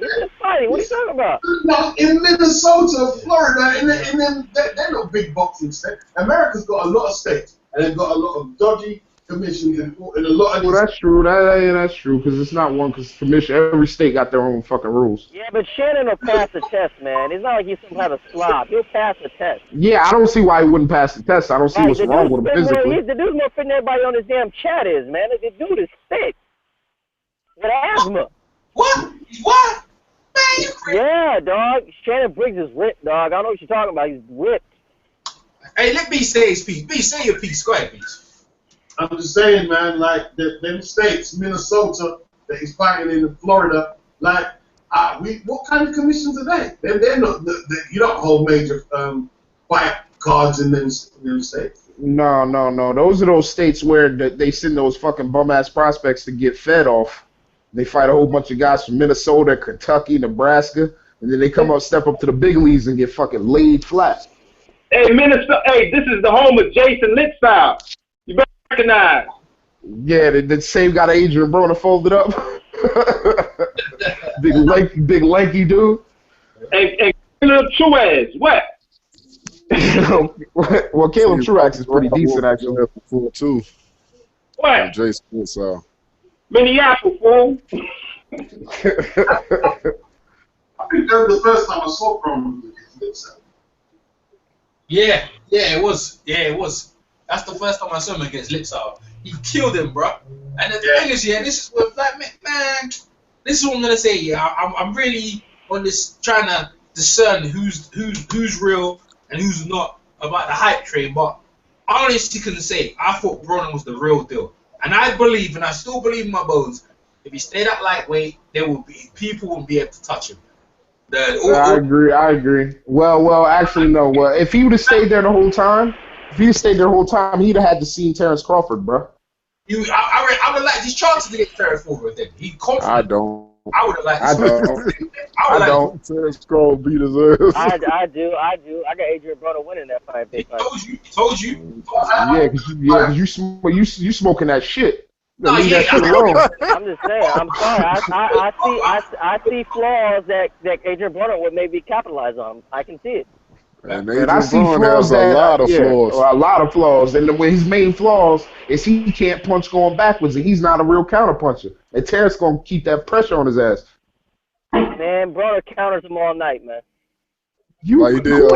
What are you talking about? No, in Minnesota, Florida, and then they're not big boxing states. America's got a lot of states, and they've got a lot of dodgy commissions and a lot of. Well, that's true. That's true because it's not one because commission. Every state got their own fucking rules. Yeah, but Shannon will pass the test, man. It's not like he's some kind of slob. He'll pass the test. Yeah, I don't see why he wouldn't pass the test. I don't see what's wrong with him physically. The dude's more fit than everybody on this damn chat is, man. The dude is thick. With asthma. What? Man, you crazy. Yeah, dog. Shannon Briggs is ripped, dog. I don't know what you're talking about. He's ripped. Hey, let me say his piece. B, say your piece. Go ahead, Beats. I'm just saying, man, like, them states, Minnesota, that he's fighting in Florida, like, what kind of commissions are they? They're not, you don't hold major fight cards in them states. No. Those are those states where they send those fucking bum-ass prospects to get fed off. They fight a whole bunch of guys from Minnesota, Kentucky, Nebraska, and then they step up to the big leagues and get fucking laid flat. Hey, Minnesota, this is the home of Jason Litzau. You better recognize. Yeah, the same guy that Adrien Broner folded up. big lanky dude. And Caleb Truax, what? Well, Caleb Truax is pretty decent, actually. Before too. What? Jason Litzau. Minneapolis, fool. I think that was the first time I saw Broner. Yeah, it was. That's the first time I saw him against Litzau. He killed him, bro. And the thing is, this is what, like, man, this is what I'm gonna say. Yeah, I'm really on this trying to discern who's real and who's not about the hype train. But I honestly can say I thought Broner was the real deal, and I believe, and I still believe in my bones, if he stayed at lightweight, people wouldn't be able to touch him. I agree. Well, actually, no. Well, if he would have stayed there the whole time, he'd have had to see Terrence Crawford, bro. I would have liked his chances to get Terrence Crawford then. I don't. I would have liked. I don't. Terrence Crawford beat his ass. I do. I got Adrien Broner winning that fight. Told you. Yeah, because you smoking that shit. No, I'm just saying. I'm sorry. I see flaws that Adrien Broner would maybe capitalize on. I can see it. And I see flaws a lot of flaws. And his main flaws is he can't punch going backwards, and he's not a real counter puncher. And Terrence gonna keep that pressure on his ass. Man, Broner counters him all night, man. Like he did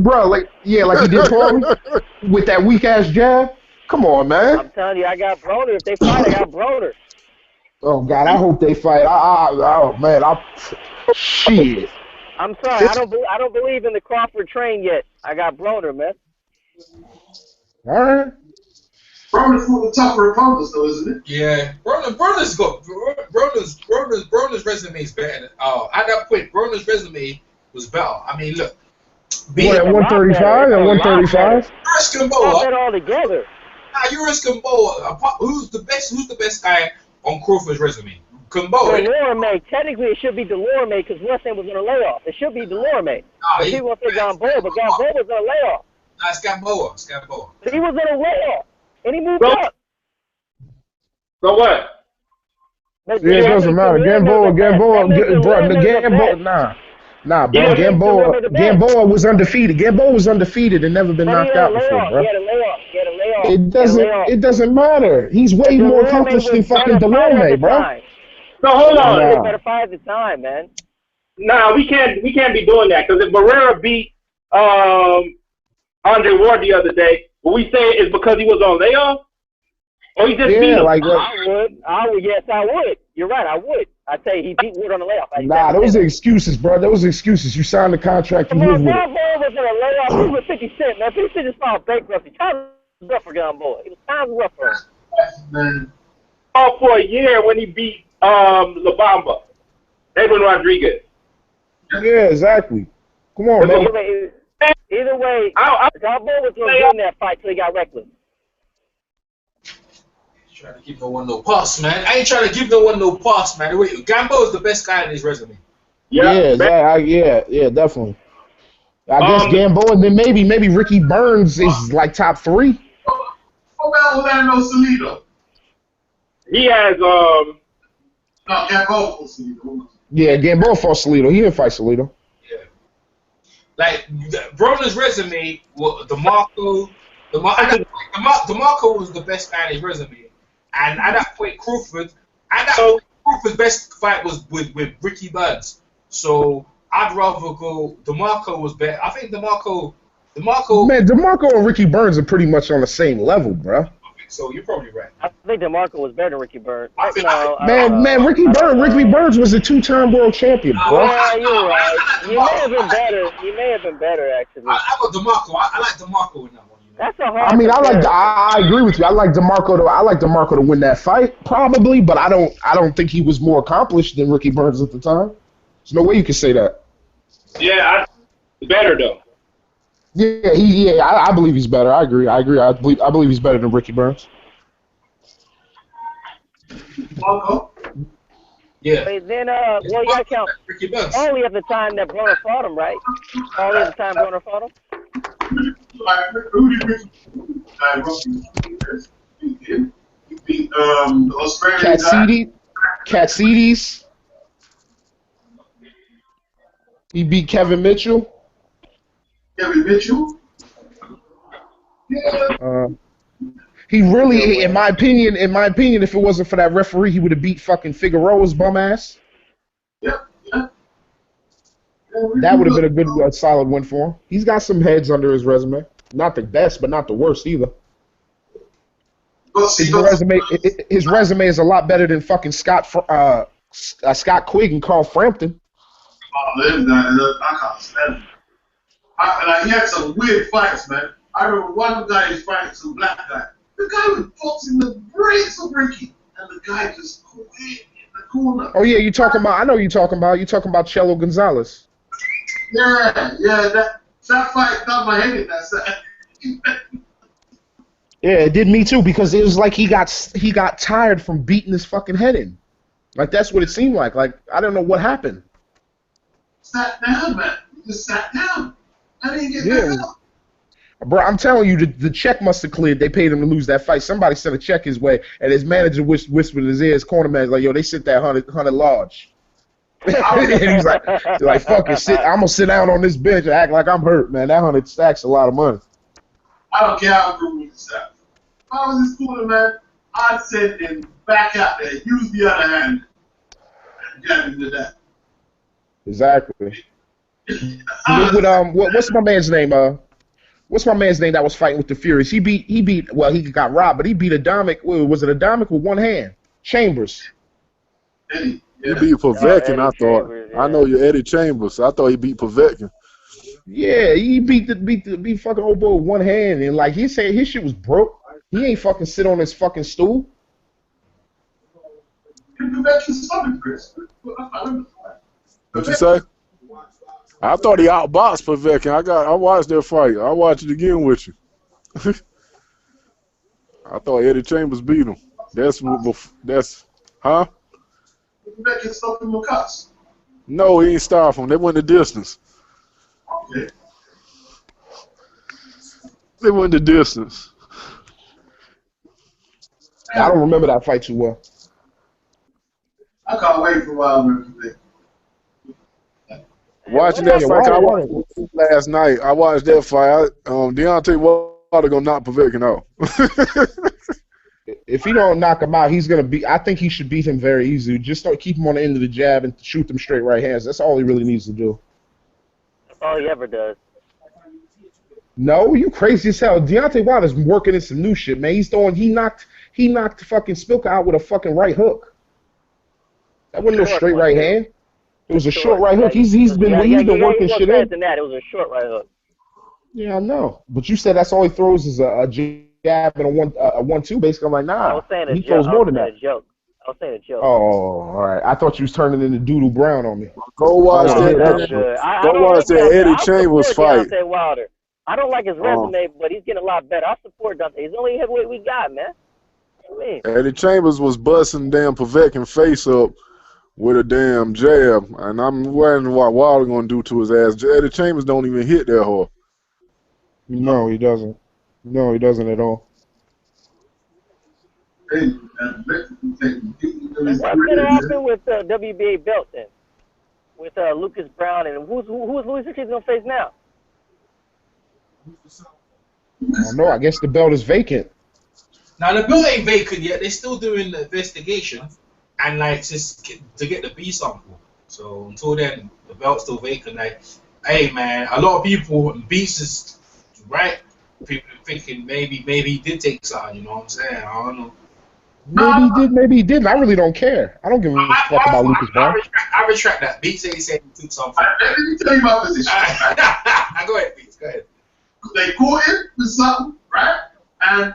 bro, like he did Paulie with that weak ass jab. Come on, man. I'm telling you, I got Broner. If they fight, I got Broner. Oh God, I hope they fight. Oh man, shit. I'm sorry, I don't believe in the Crawford train yet. I got Broner, man. All right. Broner's one of the tougher opponents, though, isn't it? Yeah, Broner's resume is better. At that point, Broner's resume was better. I mean, look. What, at 135? At 135? Urias Gamboa. That all together. Urias Gamboa. Who's the best guy on Crawford's resume? Gamboa. Delorme. Technically, it should be Delorme because Weston was on a layoff. It should be Delorme. People want to say Gamboa, but Gamboa was on a layoff. Nah, it's Gamboa. It's Gamboa. He was on a layoff, and he moved up. So what? Yeah, it doesn't matter. Gamboa, nah, bro. Gamboa was undefeated. Gamboa was undefeated and never been knocked out before, bro. He had a layoff. It doesn't matter. He's way more accomplished than fucking Delorme, bro. So hold on. He was better fight at the time, man. Nah, we can't be doing that because if Barrera beat Andre Ward the other day, will we say it's because he was on layoff? Or he just beat him? I would. Yes, I would. You're right, I would. I'd say he beat Wood on the layoff. Nah, those are excuses, bro. Those are excuses. You signed the contract, you live with it. Gamboa was on a layoff. He was 50 Cent, man. 50 Cent just filed bankruptcy. Times was rough for Gamboa. It was times rough for him. All for a year when he beat La Bamba, Edwin Rodriguez. Yeah, exactly. Come on, man. Either way, Gamboa was going to win that fight till he got reckless. Trying to give no one no pass, man. I ain't trying to give no one no pass, man. Wait, Gamboa is the best guy in his resume. Yeah, definitely. I guess Gamboa, and then maybe Ricky Burns is like top 3. What about Orlando Salido? He has No, Gamboa fought Salido. Yeah, Gamboa fought Salido. He didn't fight Salido. Yeah. Like Broner's resume, DeMarco was the best guy in his resume. And at that point, Crawford's best fight was with Ricky Burns. So I'd rather go. DeMarco was better. I think DeMarco. Man, DeMarco and Ricky Burns are pretty much on the same level, bro. So you're probably right. I think DeMarco was better than Ricky Burns. Ricky Burns was a 2-time world champion, bro. Yeah, you're right. He may have been better, actually. I got DeMarco. I like DeMarco in that one. That's a hard. I mean, I agree with you. I like DeMarco to win that fight, probably, but I don't think he was more accomplished than Ricky Burns at the time. There's no way you can say that. Yeah, better though. Yeah, I believe he's better. I agree. I believe he's better than Ricky Burns. Yeah. But then, you gotta count Ricky Burns. only at the time that Broner fought him, right? Only at the time Broner fought him. He beat the Australian Katsides. He beat Kevin Mitchell. Yeah. He really, in my opinion, if it wasn't for that referee, he would have beat fucking Figueroa's bum ass. Yeah. That would have been a good, solid win for him. He's got some heads under his resume. Not the best, but not the worst either. His resume is a lot better than fucking Scott Quigg and Carl Frampton. Oh, them guys, I can't stand him. He had some weird fights, man. I remember one guy was fighting some black guy. The guy was boxing the brains of Ricky, and the guy just quit in the corner. Oh yeah, you talking about? I know you talking about. You talking about Chelo Gonzalez? Yeah. That fight got my head in that side. Yeah, it did me too, because it was like he got tired from beating his fucking head in. Like that's what it seemed like. Like I don't know what happened. Sat down, man. He just sat down. I didn't get back up. Bro, I'm telling you, the check must have cleared. They paid him to lose that fight. Somebody sent a check his way, and his manager whispered in his ear, his corner manager, like, yo, they sent that 100 large. And he's like, fuck it, I'm going to sit down on this bench and act like I'm hurt, man. That 100 stacks a lot of money. I don't care how good we stacks. If I was his corner, man, I'd send him back out there, use the other hand, and get him to that. Exactly. What's my man's name? What's my man's name that was fighting with the Furies? He got robbed, but he beat Adamic. Was it Adamic with one hand? Chambers. Eddie. He beat Povetkin, I thought. Chambers, I know you're Eddie Chambers. I thought he beat Povetkin. Yeah, he beat fucking old boy with one hand, and like he said, his shit was broke. He ain't fucking sit on his fucking stool. What you say? I thought he outboxed Povetkin. I watched that fight. I'll watch it again with you. I thought Eddie Chambers beat him. That's huh? No, he ain't stopped him. They went the distance. Okay. They went the distance. I don't remember that fight too well. I can't wait for a while, man. Watching that fight, I watched last night. I watched that fight. Deontay Wilder gonna knock Povetkin out. If he don't knock him out, he's gonna be. I think he should beat him very easily. Just keep him on the end of the jab and shoot them straight right hands. That's all he really needs to do. That's all he ever does. No, you crazy as hell. Deontay Wilder's working in some new shit, man. He knocked fucking Spilka out with a fucking right hook. That wasn't no straight right hand. It was a short right hook. He's been working shit in. Than that, it was a short right hook. Yeah, I know. But you said that's all he throws is a jab and a 1-2. Basically, I'm like, nah. I was saying he throws more than that. I was saying a joke. Oh, all right. I thought you was turning into Doodle Brown on me. Go watch that Eddie Chambers fight. Wilder. I don't like his resume, but he's getting a lot better. I support Dante. He's the only heavyweight we got, man. What do you mean? Eddie Chambers was busting damn Povetkin face up with a damn jab, and I'm wondering what Wilder gonna do to his ass. Eddie Chambers don't even hit that hard. No, he doesn't. No, he doesn't at all. What's gonna happen with WBA belt then? With Lucas Brown and who's Louis Ortiz gonna face now? I don't know. I guess the belt is vacant. Now the belt ain't vacant yet. They're still doing the investigation and like just to get the B sample. So until then, the belt's still vacant. Like, hey man, a lot of people Beast is right. People are thinking maybe he did take something. You know what I'm saying? I don't know. Maybe he did, maybe he didn't. I really don't care. I don't give a fuck about Lucas Brown. I retract that. Beats said he took something. Let me tell you my position. Go ahead, Beats. Go ahead. They caught him with something, right? And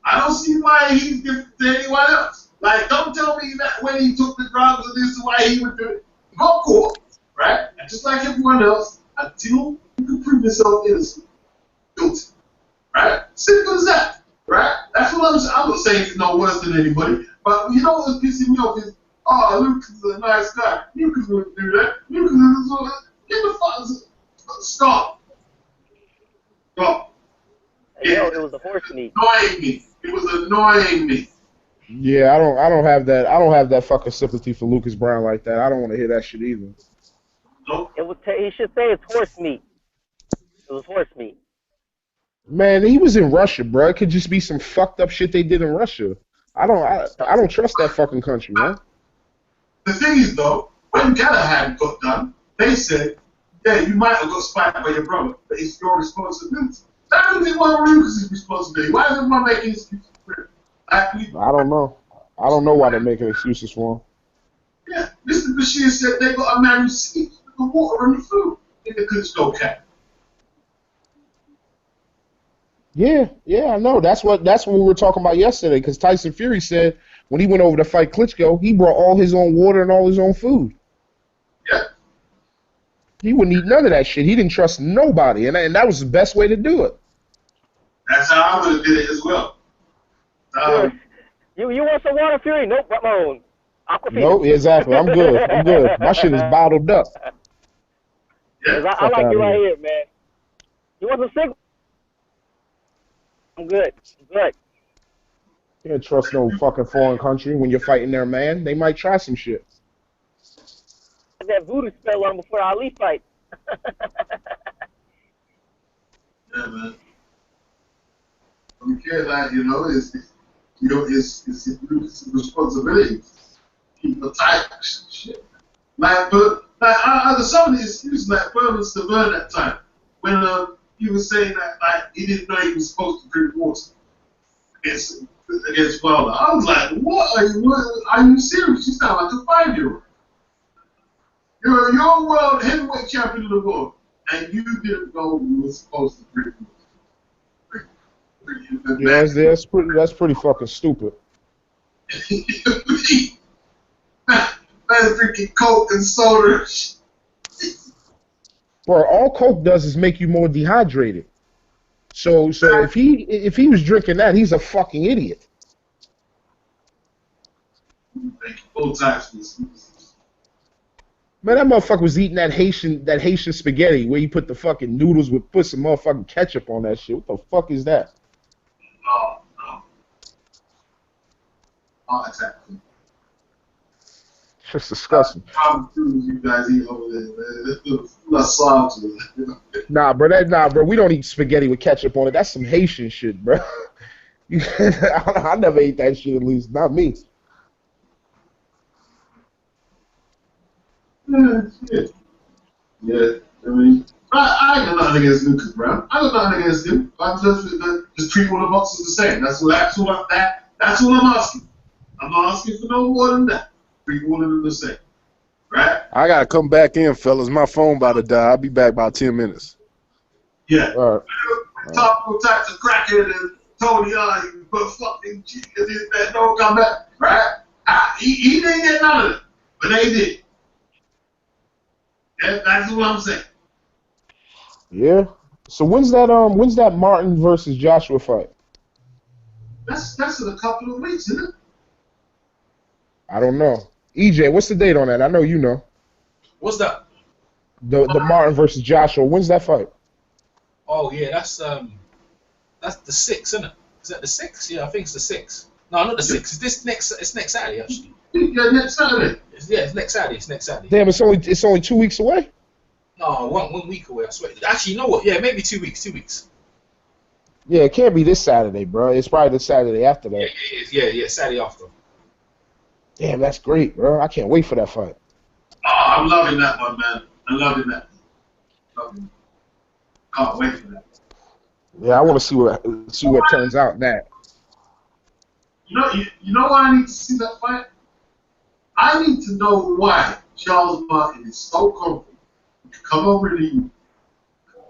I don't see why he's different to anyone else. Like, don't tell me that when he took the drugs and this is why he would do it. He got caught, right? And just like everyone else, until you can prove yourself innocent, guilty, right? Simple as that, right? That's what I'm not saying he's no worse than anybody, but you know what's pissing me off is, oh, Lucas is a nice guy. Lucas wouldn't do that. Lucas is get the fuck stop. Stop. Hey, yo, it was a horse meat. Annoying me. It was annoying me. Yeah, I don't have that fucking sympathy for Lucas Brown like that. I don't want to hear that shit either. Nope. He should say it's horse meat. It was horse meat. Man, he was in Russia, bro. It could just be some fucked up shit they did in Russia. I don't trust that fucking country, man. The thing is, though, when Galahad got done, they said, yeah, you might have got spiked by your brother, but it's your responsibility. That would be one of Lucas' responsibility. Why is everyone making excuses for it? I don't know. I don't know why they're making excuses for him. Yeah, Mr. Bashir said they got a man who sleeps with the water and the food in the Klitschko camp. Yeah, I know. That's what we were talking about yesterday. Because Tyson Fury said when he went over to fight Klitschko, he brought all his own water and all his own food. Yeah. He wouldn't eat none of that shit. He didn't trust nobody, and that was the best way to do it. That's how I would have did it as well. You want some water, Fury? Nope, got my own. Aquafina. Nope, exactly. I'm good. My shit is bottled up. Yeah. I like you right here, man. You want some cigarettes? I'm good. You can't trust no fucking foreign country when you're fighting their man. They might try some shit. That voodoo spell on him before Ali fight. Yeah, man. I don't care that, it's his responsibility. Keep the tight shit. Like, but some of the excuses, like Berman Stavern that time, when he was saying that like he didn't know he was supposed to drink water. against Wilder. I was like, what are you serious? You sound like a 5-year-old. You're a world heavyweight champion of the world, and you didn't know you were supposed to bring. Yeah, that's pretty fucking stupid. Man, drinking Coke and soda. Bro, all Coke does is make you more dehydrated. So if he was drinking that, he's a fucking idiot. Both times. Man, that motherfucker was eating that Haitian spaghetti where you put the fucking noodles with put some motherfucking ketchup on that shit. What the fuck is that? No. Oh, exactly. It's disgusting. You guys eat over there, man. That's slob to it. Nah, bro, we don't eat spaghetti with ketchup on it. That's some Haitian shit, bro. I never ate that shit, at least not me. Yeah, I mean, I ain't got nothing against Lucas Brown. I got nothing against him. I'm just treat all the boxes the same. That's all I'm asking. I'm not asking for no more than that. Treat all of them the same. Right? I gotta come back in, fellas. My phone about to die. I'll be back about 10 minutes. Yeah. All right. Talk all types of crackhead and Tony you but fucking that don't come back. Right? He didn't get none of it, but they did. That's what I'm saying. Yeah. So when's that Martin versus Joshua fight? That's in a couple of weeks, isn't it? I don't know. EJ, what's the date on that? I know you know. What's that? The Martin versus Joshua. When's that fight? Oh yeah, that's the 6th, isn't it? Is that the 6th? Yeah, I think it's the 6th. No, not the 6th. It's next Saturday actually. Yeah, next Saturday. It's next Saturday. It's next Saturday. Damn, it's only 2 weeks away. No, one week away. I swear. Actually, you know what? Yeah, maybe 2 weeks. 2 weeks. Yeah, it can't be this Saturday, bro. It's probably the Saturday after that. Yeah, Saturday after. Damn, that's great, bro. I can't wait for that fight. Oh, I'm loving that one, man. I'm loving that. Can't wait for that. Yeah, I want to see what turns out in that. You know why I need to see that fight? I need to know why Charles Martin is so confident to come over to you,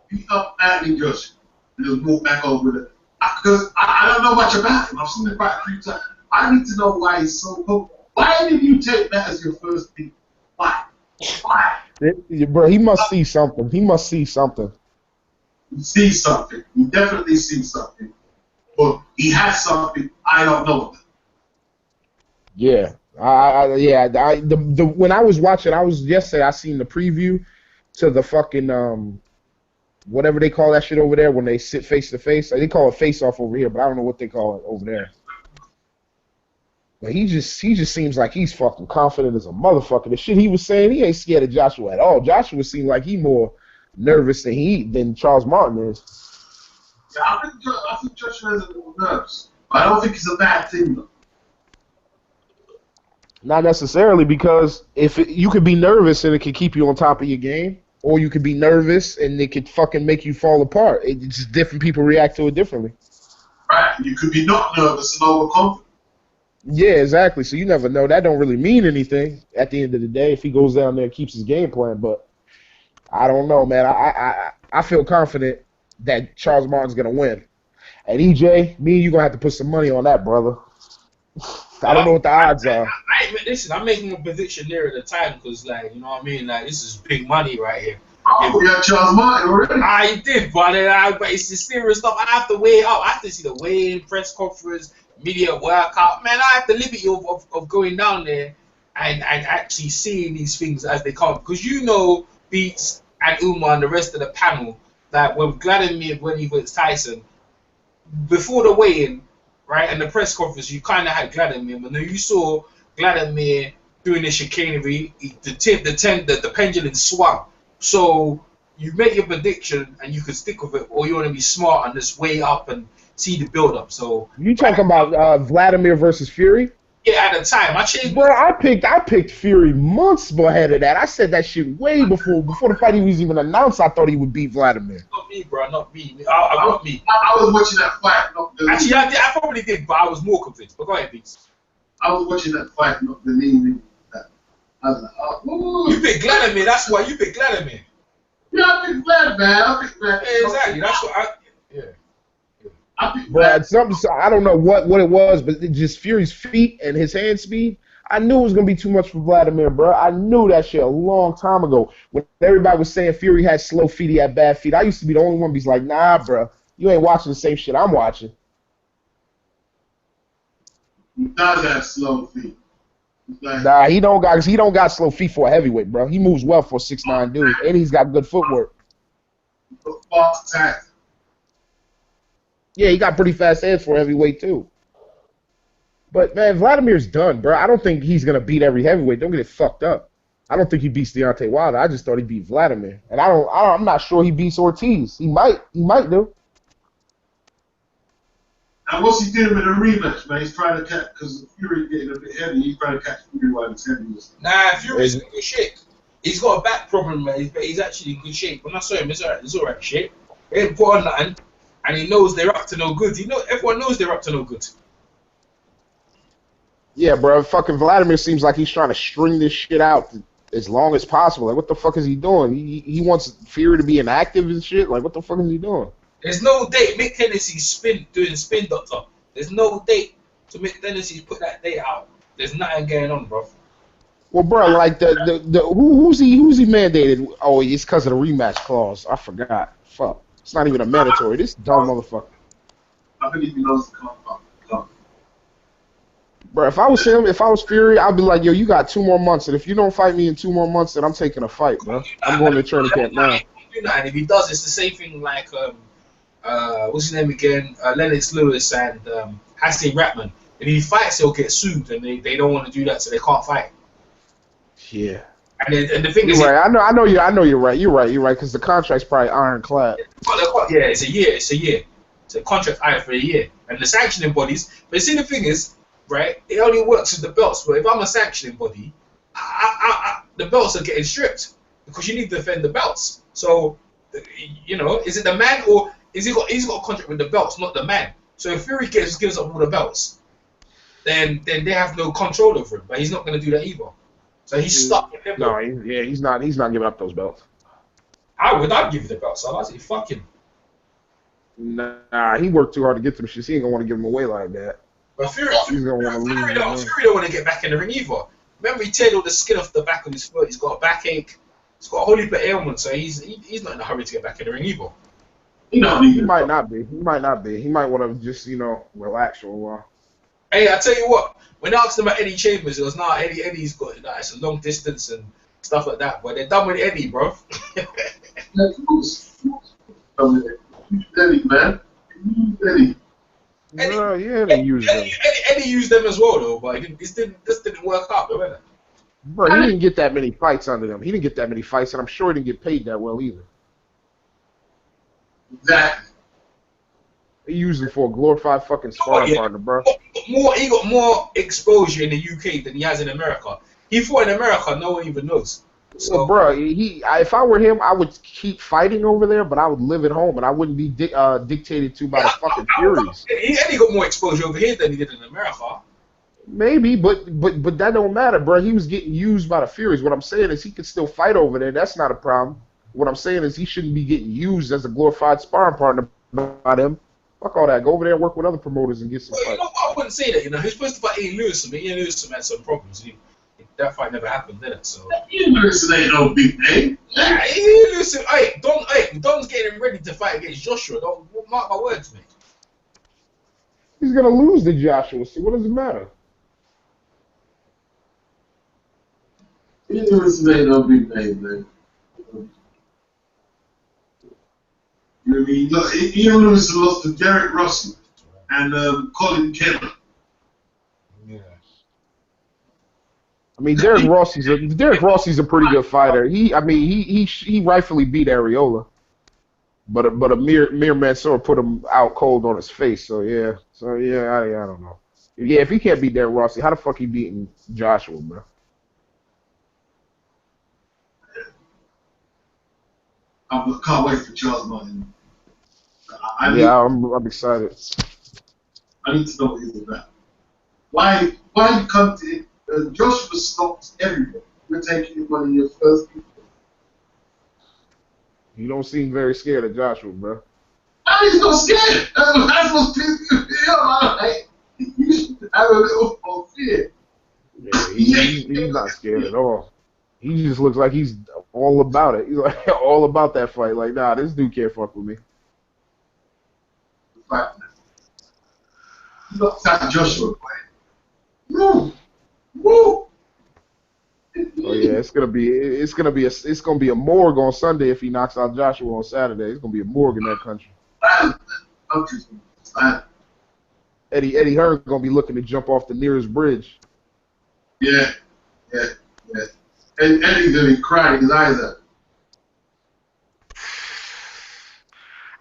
beat up Adrien Broner, and just walk back over there. Because I don't know much about him. I've seen him fight 3 times. I need to know why he's so confident. Why did you take that as your first beat? Why? Bro, he must see something. He must see something. He sees something. He definitely sees something. But he has something I don't know about. Yeah. When I was watching, yesterday I seen the preview to the fucking whatever they call that shit over there when they sit face to face. They call it face off over here, but I don't know what they call it over there. But he just seems like he's fucking confident as a motherfucker. The shit he was saying, he ain't scared of Joshua at all. Joshua seemed like he more nervous than Charles Martin is. Yeah, I think Joshua has a little nerves. But I don't think it's a bad thing though. Not necessarily, because you could be nervous and it could keep you on top of your game, or you could be nervous and it could fucking make you fall apart. It's just different people react to it differently. Right. You could be not nervous and overconfident. Yeah, exactly. So you never know. That don't really mean anything at the end of the day if he goes down there and keeps his game plan. But I don't know, man. I feel confident that Charles Martin's gonna win. And EJ, me and you gonna have to put some money on that, brother. I don't know what the odds are. Listen, I'm making a prediction nearer the time because, like, you know what I mean? Like, this is big money right here. Oh, you got Charles Martin already? I did, but it's the serious stuff. I have to weigh it up. I have to see the weigh-in, press conference, media workout. Man, I have the liberty of going down there and actually seeing these things as they come. Because you know, Beats and Umar and the rest of the panel, that when Vladimir, when he was Tyson, before the weigh-in, right, and the press conference, you kind of had Vladimir, but then you saw Vladimir doing the chicanery, the pendulum swung. So you make your prediction and you can stick with it, or you want to be smart and just weigh up and see the build-up. So you talking about Vladimir versus Fury? Yeah, at the time, I changed. Bro, I picked Fury months ahead of that. I said that shit way before the fight was even announced. I thought he would beat Vladimir. Not me, bro. Not me. Not me. I was watching that fight. Actually, I probably did, but I was more convinced. But go ahead, please. I was watching that fight, not believing that. I was like, oh. You picked Vladimir. That's why you picked Vladimir. Yeah, I picked Vladimir. Yeah, exactly. That's what I. Yeah. But something, I don't know what it was, but it just Fury's feet and his hand speed. I knew it was gonna be too much for Vladimir, bro. I knew that shit a long time ago. When everybody was saying Fury had slow feet, he had bad feet, I used to be the only one who's like, nah, bro, you ain't watching the same shit I'm watching. He does have slow feet. Nah, he don't got slow feet for a heavyweight, bro. He moves well for a 6'9" dude, and he's got good footwork. Fast attack. Yeah, he got pretty fast hands for a heavyweight too. But man, Vladimir's done, bro. I don't think he's gonna beat every heavyweight. Don't get it fucked up. I don't think he beats Deontay Wilder. I just thought he beat Vladimir, and I'm not sure he beats Ortiz. He might do. And what's he doing with a rematch, man? He's trying to catch, because Fury's getting a bit heavy. He's trying to catch Fury while he's heavy. Nah, Fury's in good shape. He's got a back problem, man, but he's actually in good shape. When I saw him, it's alright shape. He ain't put on nothing. And he knows they're up to no good. Everyone knows they're up to no good. Yeah, bro. Fucking Vladimir seems like he's trying to string this shit out as long as possible. Like, what the fuck is he doing? He wants Fury to be inactive and shit. Like, what the fuck is he doing? There's no date. Mick Hennessy's doing spin doctor. There's no date to Mick Hennessy's put that date out. There's nothing going on, bro. Well, bro, like who's he mandated? Oh, it's because of the rematch clause. I forgot. Fuck. It's not even a mandatory. This dumb motherfucker. I believe he knows the come. Bro, if I was him, if I was Fury, I'd be like, yo, you got 2 more months, and if you don't fight me in 2 more months, then I'm taking a fight, bro. I'm going to training camp now. And if he does, it's the same thing like what's his name again? Lennox Lewis and Hassan Ratman. If he fights, he'll get sued, and they don't want to do that, so they can't fight. Yeah. And the thing is, right. I know you're right. You're right, because the contract's probably ironclad. Yeah, it's a year. It's a contract hire for a year, and the sanctioning bodies. But see, the thing is, right? It only works with the belts. But if I'm a sanctioning body, the belts are getting stripped because you need to defend the belts. So, is it the man or he's got a contract with the belts, not the man? So if Fury gives up all the belts, then they have no control over him. But he's not going to do that either. So he's stuck with him. No, he's not giving up those belts. I'd give you the belts. I'd say fuck him. Nah, he worked too hard to get them shit. He ain't gonna want to give them away like that. But Fury don't want to get back in the ring either. Remember, he teared all the skin off the back of his foot. He's got a backache. He's got a whole heap of ailments, so he's not in a hurry to get back in the ring either. He might not be. He might want to just relax for a while. Hey, I tell you what. When I asked him about Eddie Chambers, it was Eddie's got it's a long distance and stuff like that. But they're done with Eddie, bro. Eddie, man. Eddie. They used them. Eddie used them as well, though. But this didn't work out, though, did it? Bro, he didn't get that many fights under them. He didn't get that many fights, and I'm sure he didn't get paid that well either. Exactly. He used him for a glorified fucking sparring partner, bro. He got more exposure in the UK than he has in America. He fought in America, no one even knows. So, bro, if I were him, I would keep fighting over there, but I would live at home, and I wouldn't be dictated to by the fucking Furies. He got more exposure over here than he did in America. Maybe, but that don't matter, bro. He was getting used by the Furies. What I'm saying is he could still fight over there. That's not a problem. What I'm saying is he shouldn't be getting used as a glorified sparring partner by them. Fuck all that. Go over there and work with other promoters and get some fights. I wouldn't say that. He's supposed to fight Ian Lewis, but Ian Lewis had some problems. That fight never happened, did it? So Ian Lewis ain't no big name. Yeah, Ian Lewis. Don's getting him ready to fight against Joshua. Don't mark my words, mate. He's gonna lose to Joshua. So what does it matter? Ian Lewis ain't no big name, man. You know what I mean? Look, Ian Lewis lost to Derek Russell and Colin Kelly. Yeah. I mean, Derek Rossi's a pretty good fighter. He rightfully beat Areola, but a Mir Mansour put him out cold on his face. So yeah, I don't know. Yeah, if he can't beat Darren Rossi, how the fuck he beating Joshua, bro? I can't wait for Charles Martin. I'm excited. I need to know what he's about. Why you come to it? Joshua stops everybody. You're taking one of your first people. You don't seem very scared of Joshua, bro. He's not scared. That's what's pissing me off. Like, you should have a little more fear. Yeah, he's not scared at all. He just looks like he's all about it. He's like all about that fight. Like, nah, this dude can't fuck with me. Right. You got that Joshua fight. Woo! Woo! Oh yeah, it's gonna be a morgue on Sunday if he knocks out Joshua on Saturday. It's gonna be a morgue in that country. Eddie Hearn's gonna be looking to jump off the nearest bridge. Yeah. And Eddie's gonna be crying his eyes out.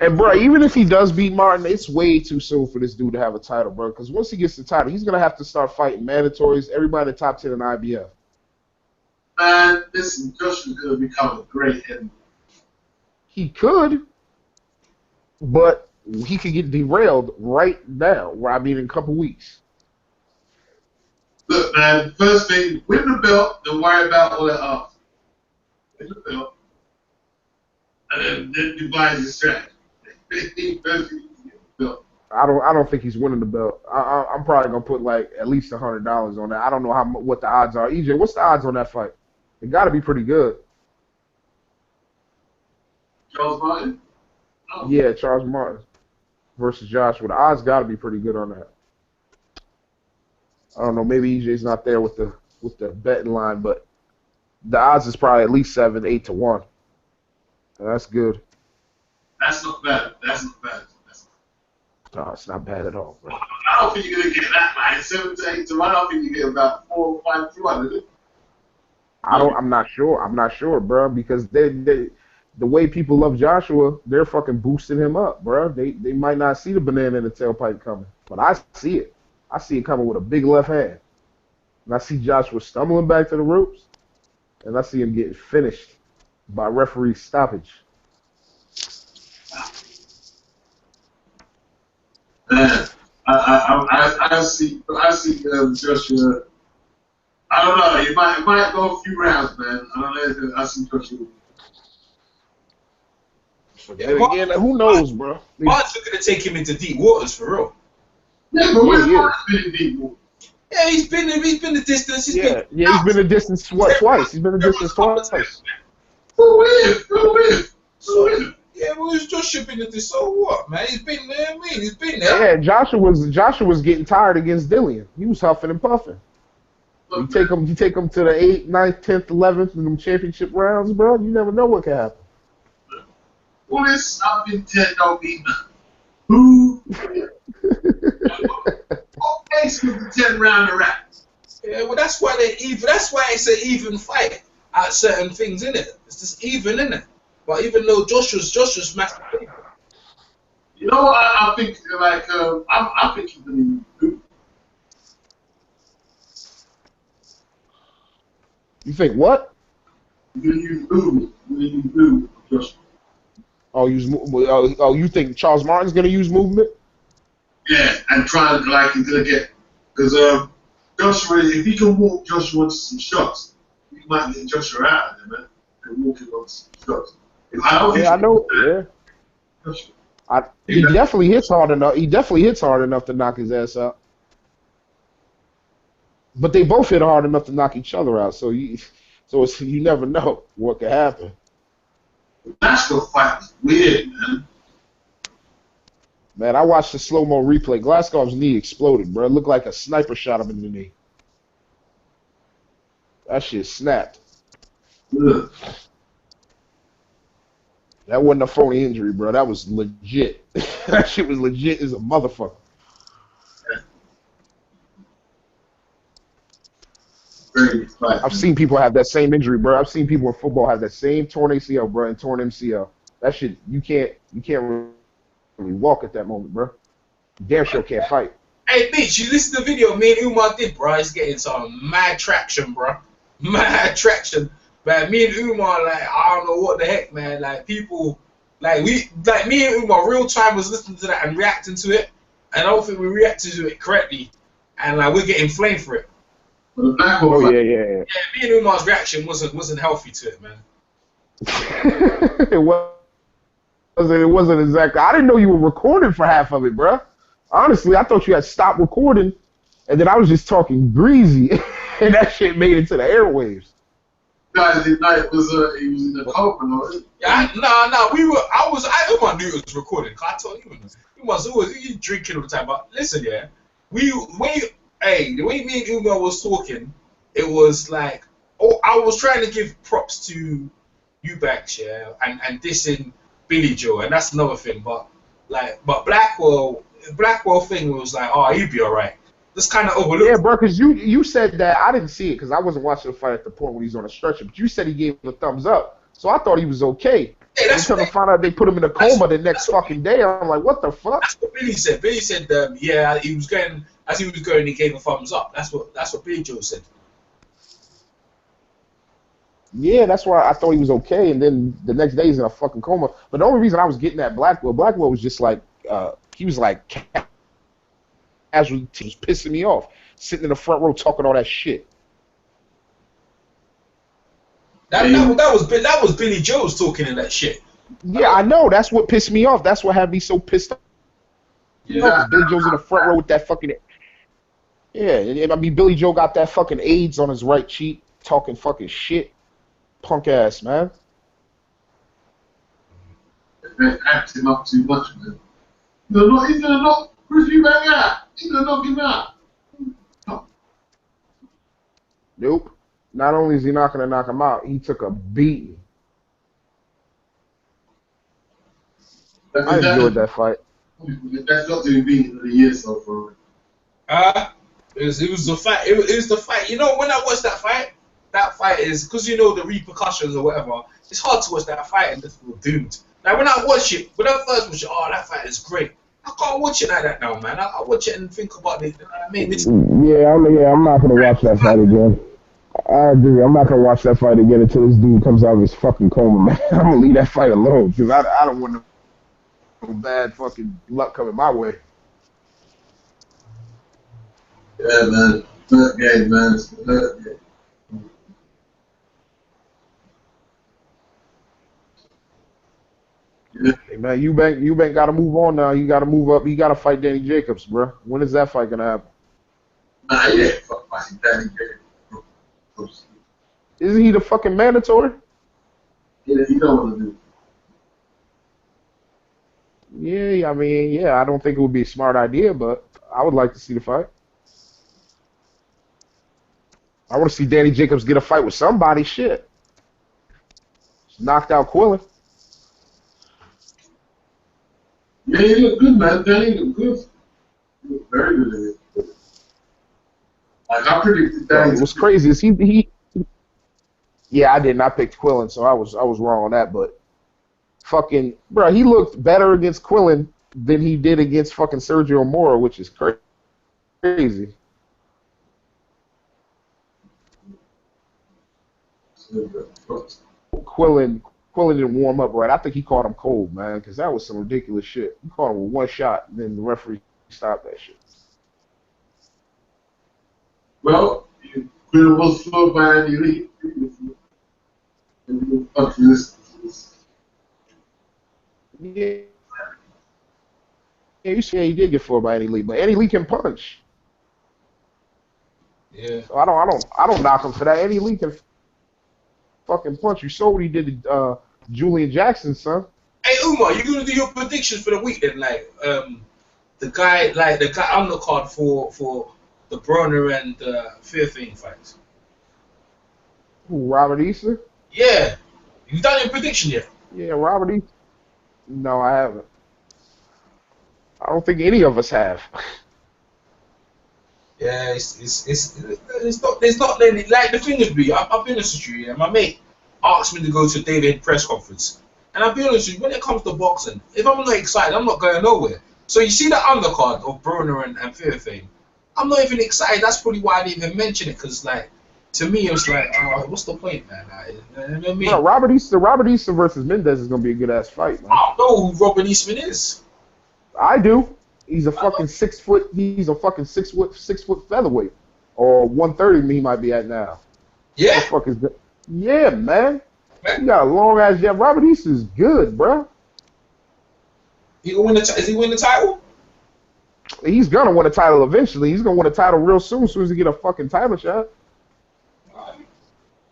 And bro, even if he does beat Martin, it's way too soon for this dude to have a title, bro. Because once he gets the title, he's gonna have to start fighting mandatories. Everybody in the top 10 in IBF. Man, listen, Joshua's gonna become a great enemy. He could, but he could get derailed right now. In a couple weeks. Look, man, first thing, win the belt, then worry about all that after. Win the belt, and then devise your strategy. I don't think he's winning the belt. I'm probably gonna put like at least $100 on that. I don't know what the odds are. EJ, what's the odds on that fight? It got to be pretty good. Charles Martin? Oh. Yeah, Charles Martin versus Joshua. The odds got to be pretty good on that. I don't know. Maybe EJ's not there with the betting line, but the odds is probably at least 7, 8 to 1. That's good. That's not bad. No, it's not bad at all, bro. I don't think you're gonna get that, man. 7 to 8 to 1. I don't think you get about 4 or 5 to 1. I'm not sure, bro, because the way people love Joshua, they're fucking boosting him up, bro. They might not see the banana in the tailpipe coming, but I see it. I see it coming with a big left hand. And I see Joshua stumbling back to the ropes, and I see him getting finished by referee stoppage. I see Joshua. I don't know. It might go a few rounds, man. I don't know. I see Joshua. Again, who knows, bro? Martin's looking to take him into deep waters for real. Yeah, but where's Martin been in deep waters? Yeah, he's been the distance. He's been the distance twice. He's been the distance twice. Who is? Yeah, well, it's Joshua been the distance. So what, man? He's been there. He's been there. Yeah, Joshua was getting tired against Dillian. He was huffing and puffing. You take him to the 8th, 9th, 10th, 11th in them championship rounds, bro. You never know what can happen. All this up in 10 don't mean nothing. Who? What makes with the 10-rounder rats? Yeah, well, that's why they're even. That's why it's an even fight at certain things, innit? It's just even, innit? But even though Joshua's massive favorite. You know what I think? Like, I think he's gonna do. You think what? You're gonna use movement. You're gonna use movement, Joshua. You think Charles Martin's gonna use movement? Yeah, and try he's gonna get because Joshua, if he can walk Joshua into some shots, he might get Joshua out of there, man. Can walk him onto some shots. I know. Yeah. He definitely hits hard enough. He definitely hits hard enough to knock his ass out. But they both hit hard enough to knock each other out. So you never know what could happen. Glasgow fight was weird, man. Man, I watched the slow-mo replay. Glasgow's knee exploded, bro. It looked like a sniper shot him in the knee. That shit snapped. Ugh. That wasn't a phony injury, bro. That was legit. That shit was legit as a motherfucker. I've seen people have that same injury, bro. I've seen people in football have that same torn ACL, bro, and torn MCL. That shit, you can't really walk at that moment, bro. You damn sure can't fight. Hey, bitch, you listen to the video me and Umar did, bro. It's getting some mad traction, bro. Mad traction. But me and Umar, like, I don't know what the heck, man. Like, people, like, me and Umar, real time was listening to that and reacting to it. And I don't think we reacted to it correctly. And, like, we're getting flamed for it. Oh, yeah. Yeah, me and Umar's reaction wasn't healthy to it, man. It wasn't exactly. I didn't know you were recording for half of it, bro. Honestly, I thought you had stopped recording, and then I was just talking greasy, and that shit made it to the airwaves. Guys, it was in the open. Yeah, nah. Umar knew it was recording. I told you, he drinking all the time. But listen, yeah, the way me and Umar was talking, it was like, I was trying to give props to Eubanks, yeah, and dissing Billy Joe, and that's another thing. But Blackwell thing was like, oh, he'd be alright. Just kind of overlooked. Yeah, bro, because you said that. I didn't see it because I wasn't watching the fight at the point when he's on a stretcher. But you said he gave him a thumbs up, so I thought he was okay. Yeah, that's until I found out they put him in a coma the next fucking day. I'm like, what the fuck? That's what Billy said. Billy said, yeah, he was going as he was going. He gave a thumbs up. That's what Billy Joe said. Yeah, that's why I thought he was okay, and then the next day he's in a fucking coma. But the only reason I was getting at Blackwell was just like, he was like, casually was pissing me off, sitting in the front row talking all that shit. That was Billy Joe's talking in that shit. Yeah, I know. That's what pissed me off. That's what had me so pissed off. Yeah, Billy Joe's in the front row with that fucking. Yeah, and I mean Billy Joe got that fucking AIDS on his right cheek, talking fucking shit. Punk ass, man. They're acting up too much, man. He's gonna knock Chris Eubank out. He's gonna knock him out. Nope. Not only is he not gonna knock him out, he took a beating. I enjoyed that fight. That's not to be beaten of the year so far. It was the fight. It was the fight. You know, when I watched that fight is because you know the repercussions or whatever. It's hard to watch that fight and just feel doomed. Like when I first watched it, oh, that fight is great. I can't watch it like that now, man. I watch it and think about it. You know what I mean? I'm not gonna watch that fight again. I agree. I'm not gonna watch that fight again until this dude comes out of his fucking coma, man. I'm gonna leave that fight alone because I don't want no bad fucking luck coming my way. Yeah, man. Third game, man. It's the third game. Hey man, Eubank got to move on now. You got to move up. You got to fight Danny Jacobs, bro. When is that fight gonna happen? Nah, yeah, fuck fighting Danny Jacobs. Isn't he the fucking mandatory? Yeah, he don't want to do. Yeah, I mean, yeah, I don't think it would be a smart idea, but I would like to see the fight. I want to see Danny Jacobs get a fight with somebody. Shit, knocked out Quillen. Yeah, he looked good, man. Danny looked good. He looked very good. Like I predicted that. What's crazy is he. Yeah, I didn't. I picked Quillen, so I was wrong on that. But fucking bro, he looked better against Quillen than he did against fucking Sergio Mora, which is crazy. Quillen didn't warm up right. I think he caught him cold, man, because that was some ridiculous shit. He caught him with one shot, and then the referee stopped that shit. Well, Quillen was flowed by an elite. Yeah, you see, he did get floored by Eddie Lee, but Eddie Lee can punch. Yeah. So I don't knock him for that. Eddie Lee can fucking punch. You saw what he did to Julian Jackson, son. Hey Umar, you gonna do your predictions for the week then? Like the guy undercard for the Broner and Theophane fights. Who, Robert Easter? Yeah. You done your prediction yet? Yeah, Robert Easter. No, I haven't. I don't think any of us have. Yeah, it's not really, like the thing is, I'll be honest with you. Yeah, my mate asked me to go to David press conference, and I'll be honest with you. When it comes to boxing, if I'm not excited, I'm not going nowhere. So you see the undercard of Broner and Theophane. I'm not even excited. That's probably why I didn't even mention it, because like to me it was like, what's the point, man? Like, you know what I mean? No, Robert Easter versus Mendez is gonna be a good ass fight, man. I don't know who Robert Eastman is. I do. He's a fucking 6 foot. He's a fucking 6 foot featherweight, or 130. He might be at now. Yeah. What the fuck is that? Yeah, man. He got a long ass jab. Robert Easter is good, bro. He gonna win is he win the title? He's gonna win a title eventually. He's gonna win a title real soon. As soon as he get a fucking title shot.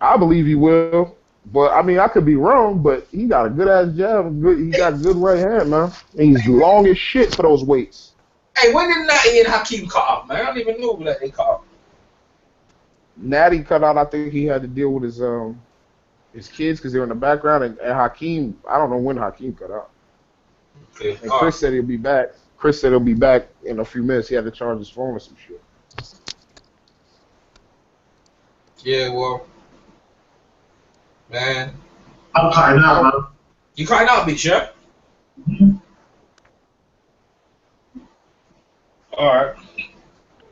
I believe he will. But I mean, I could be wrong. But he got a good ass jab. He got good right hand, man. And he's long as shit for those weights. Hey, when did Natty and Hakeem cut up, man? I don't even know that they cut up. Natty cut out. I think he had to deal with his kids because they were in the background, and Hakeem. I don't know when Hakeem cut out. Okay. And Chris said he'll be back. Chris said he'll be back in a few minutes. He had to charge his phone or some shit. Yeah, well, man. I'm cutting out, man. You cutting out, bitch, yeah? Alright.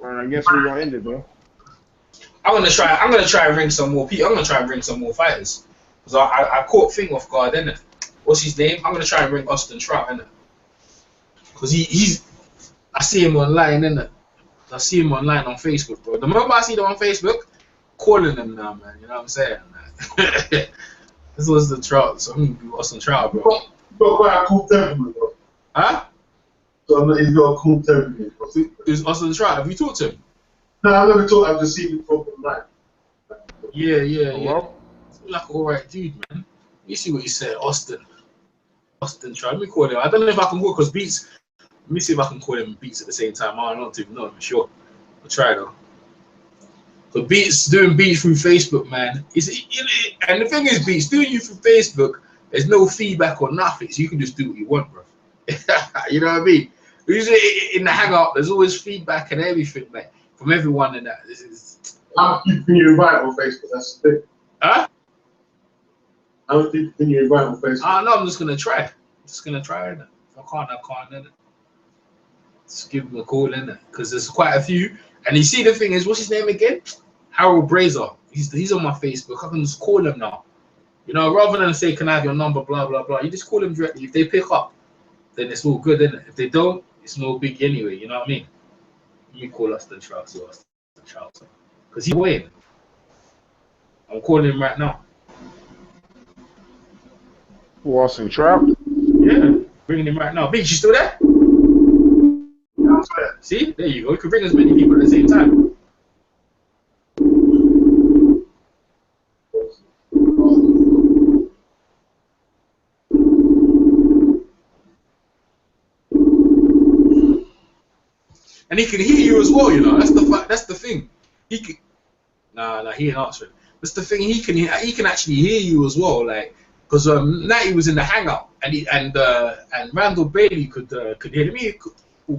I guess we're gonna end it, bro. I'm gonna try and bring some more people. I'm gonna try and bring some more fighters. Cause I caught Thing off guard, innit? What's his name? I'm gonna try and bring Austin Trout, innit? Cause he's I see him online, innit? I see him online on Facebook, bro. The moment I see them on Facebook, calling them now, man. You know what I'm saying? This was the Trout, so I'm gonna do Austin Trout, bro. He's got quite a cool temperament, bro. Huh? So he's got a cool temperament, bro. Who's Austin Trout? Have you talked to him? No, I've never talked. I've just seen him talk online. Yeah. Like an alright dude, man. You see what he said, Austin Trout. Let me call him. I don't know if I can call because Beats. Let me see if I can call him Beats at the same time. I don't even know for sure. I'll try though. But Beats doing Beats through Facebook, man. And the thing is, Beats doing you through Facebook. There's no feedback or nothing, so you can just do what you want, bro. You know what I mean? Usually in the hangout, there's always feedback and everything, man, from everyone and that. I'm keeping you right on Facebook. That's the thing. Huh? I'm keeping you right on Facebook. No, I'm just gonna try. I'm just gonna try it. If I can't, innit? Just give him a call, innit? Because there's quite a few. And you see, the thing is, what's his name again? Harold Brazier. He's on my Facebook. I can just call him now. You know, rather than say, can I have your number, blah, blah, blah. You just call him directly. If they pick up, then it's all good, isn't it? If they don't, it's no big anyway. You know what I mean? You call Austin Trout, so Austin Trout. Because he's waiting. I'm calling him right now. Austin Trout? Yeah, bringing him right now. Beach, you still there? See? There you go. You can bring as many people at the same time. And he can hear you as well, you know. That's the thing. He can. Nah, he ain't answering. That's the thing. He can actually hear you as well, like, because Natty was in the hangout, and Randall Bailey could hear me.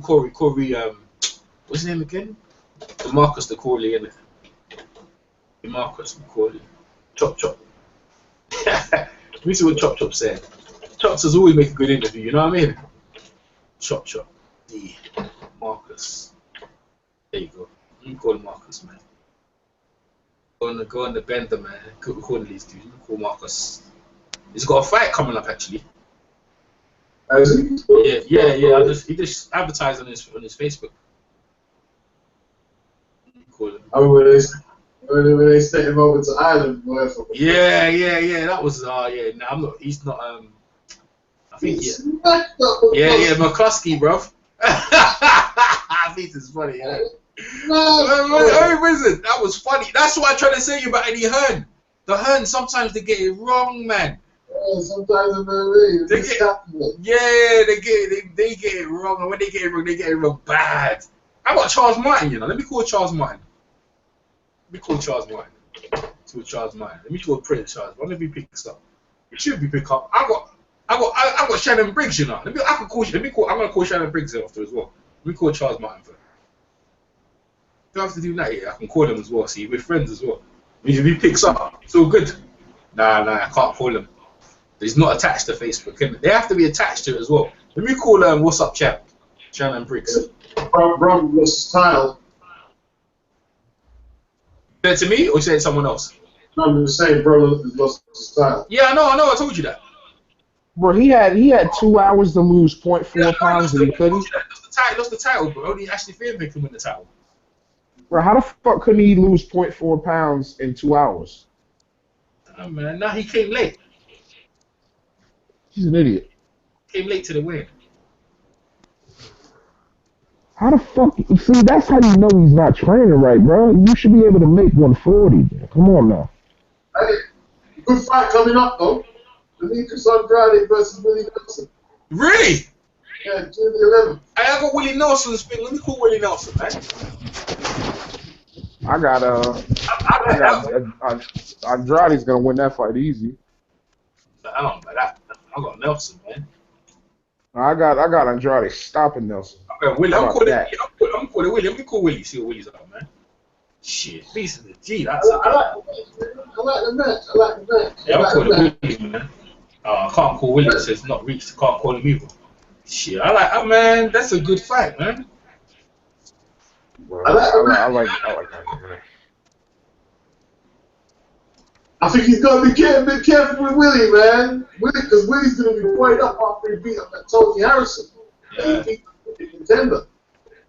Corey, what's his name again? DeMarcus DeCorley, innit? DeMarcus DeCorley. Chop. Let me see what Chop said. Chop says always make a good interview, you know what I mean? Chop. Marcus. There you go. You call Marcus, man. Go on the bender, man. Call these dudes. Call Marcus. He's got a fight coming up, actually. Yeah. He just advertised on his Facebook. Call him. Oh, when they sent him over to Ireland, whatever. Yeah. That was yeah. No, I'm not. He's not. I think yeah. McCluskey, bro. I think it's funny, yeah. Listen, that was funny. That's what I'm trying to say about Eddie Hearn. The Hearn, sometimes they get it wrong, man. Yeah, sometimes they get it wrong, and when they get it wrong bad. How about Charles Martin, you know? Let me call Charles Martin. See what Charles Martin. Let me call Prince Charles. Why don't he pick this up? It should be pick up. I got Shannon Briggs, you know. I'm gonna call Shannon Briggs after as well. Let me call Charles Martin first. Don't have to do that yet. I can call him as well. See, we're friends as well. If he picks up, it's all good. Nah, I can't call him. He's not attached to Facebook. They have to be attached to it as well. Let me call What's Up Chat. Shannon Briggs. Broner lost his title. Said to me or said to someone else? No, I'm just saying Broner lost his title. Yeah, I know, I told you that. Bro, he had 2 hours to lose 0.4 pounds and he couldn't. Lost the title, bro. Only Ashley Fairbanks can win the title. Bro, how the fuck couldn't he lose 0.4 pounds in 2 hours? Oh man, now he came late. He's an idiot. Came late to the win. How the fuck? See, that's how you know he's not training right, bro. You should be able to make 140. Man. Come on now. Hey, good fight coming up though. Demetrius Andrade versus Willie Nelson. Really? Yeah, June the 11th. I got Willie Nelson's thing. Let me call Willie Nelson, man. I got Andrade's gonna win that fight easy. I don't know that. I got Nelson, man. I got Andrade stopping Nelson. Okay, Willie, I'm calling Willie. Let me call Willie. See what Willie's about, man. Shit, beast of the G. I like the match. Yeah, I'm calling Willie, man. I can't call Willie. It says not reached. Can't call him either. Shit, I like that, man. That's a good fight, man. Well, I like that, man. I think he's gonna be a bit careful with Willie, man. Because Willie's gonna be pointed up after he beat up that Tony Harrison. Yeah. He's a contender.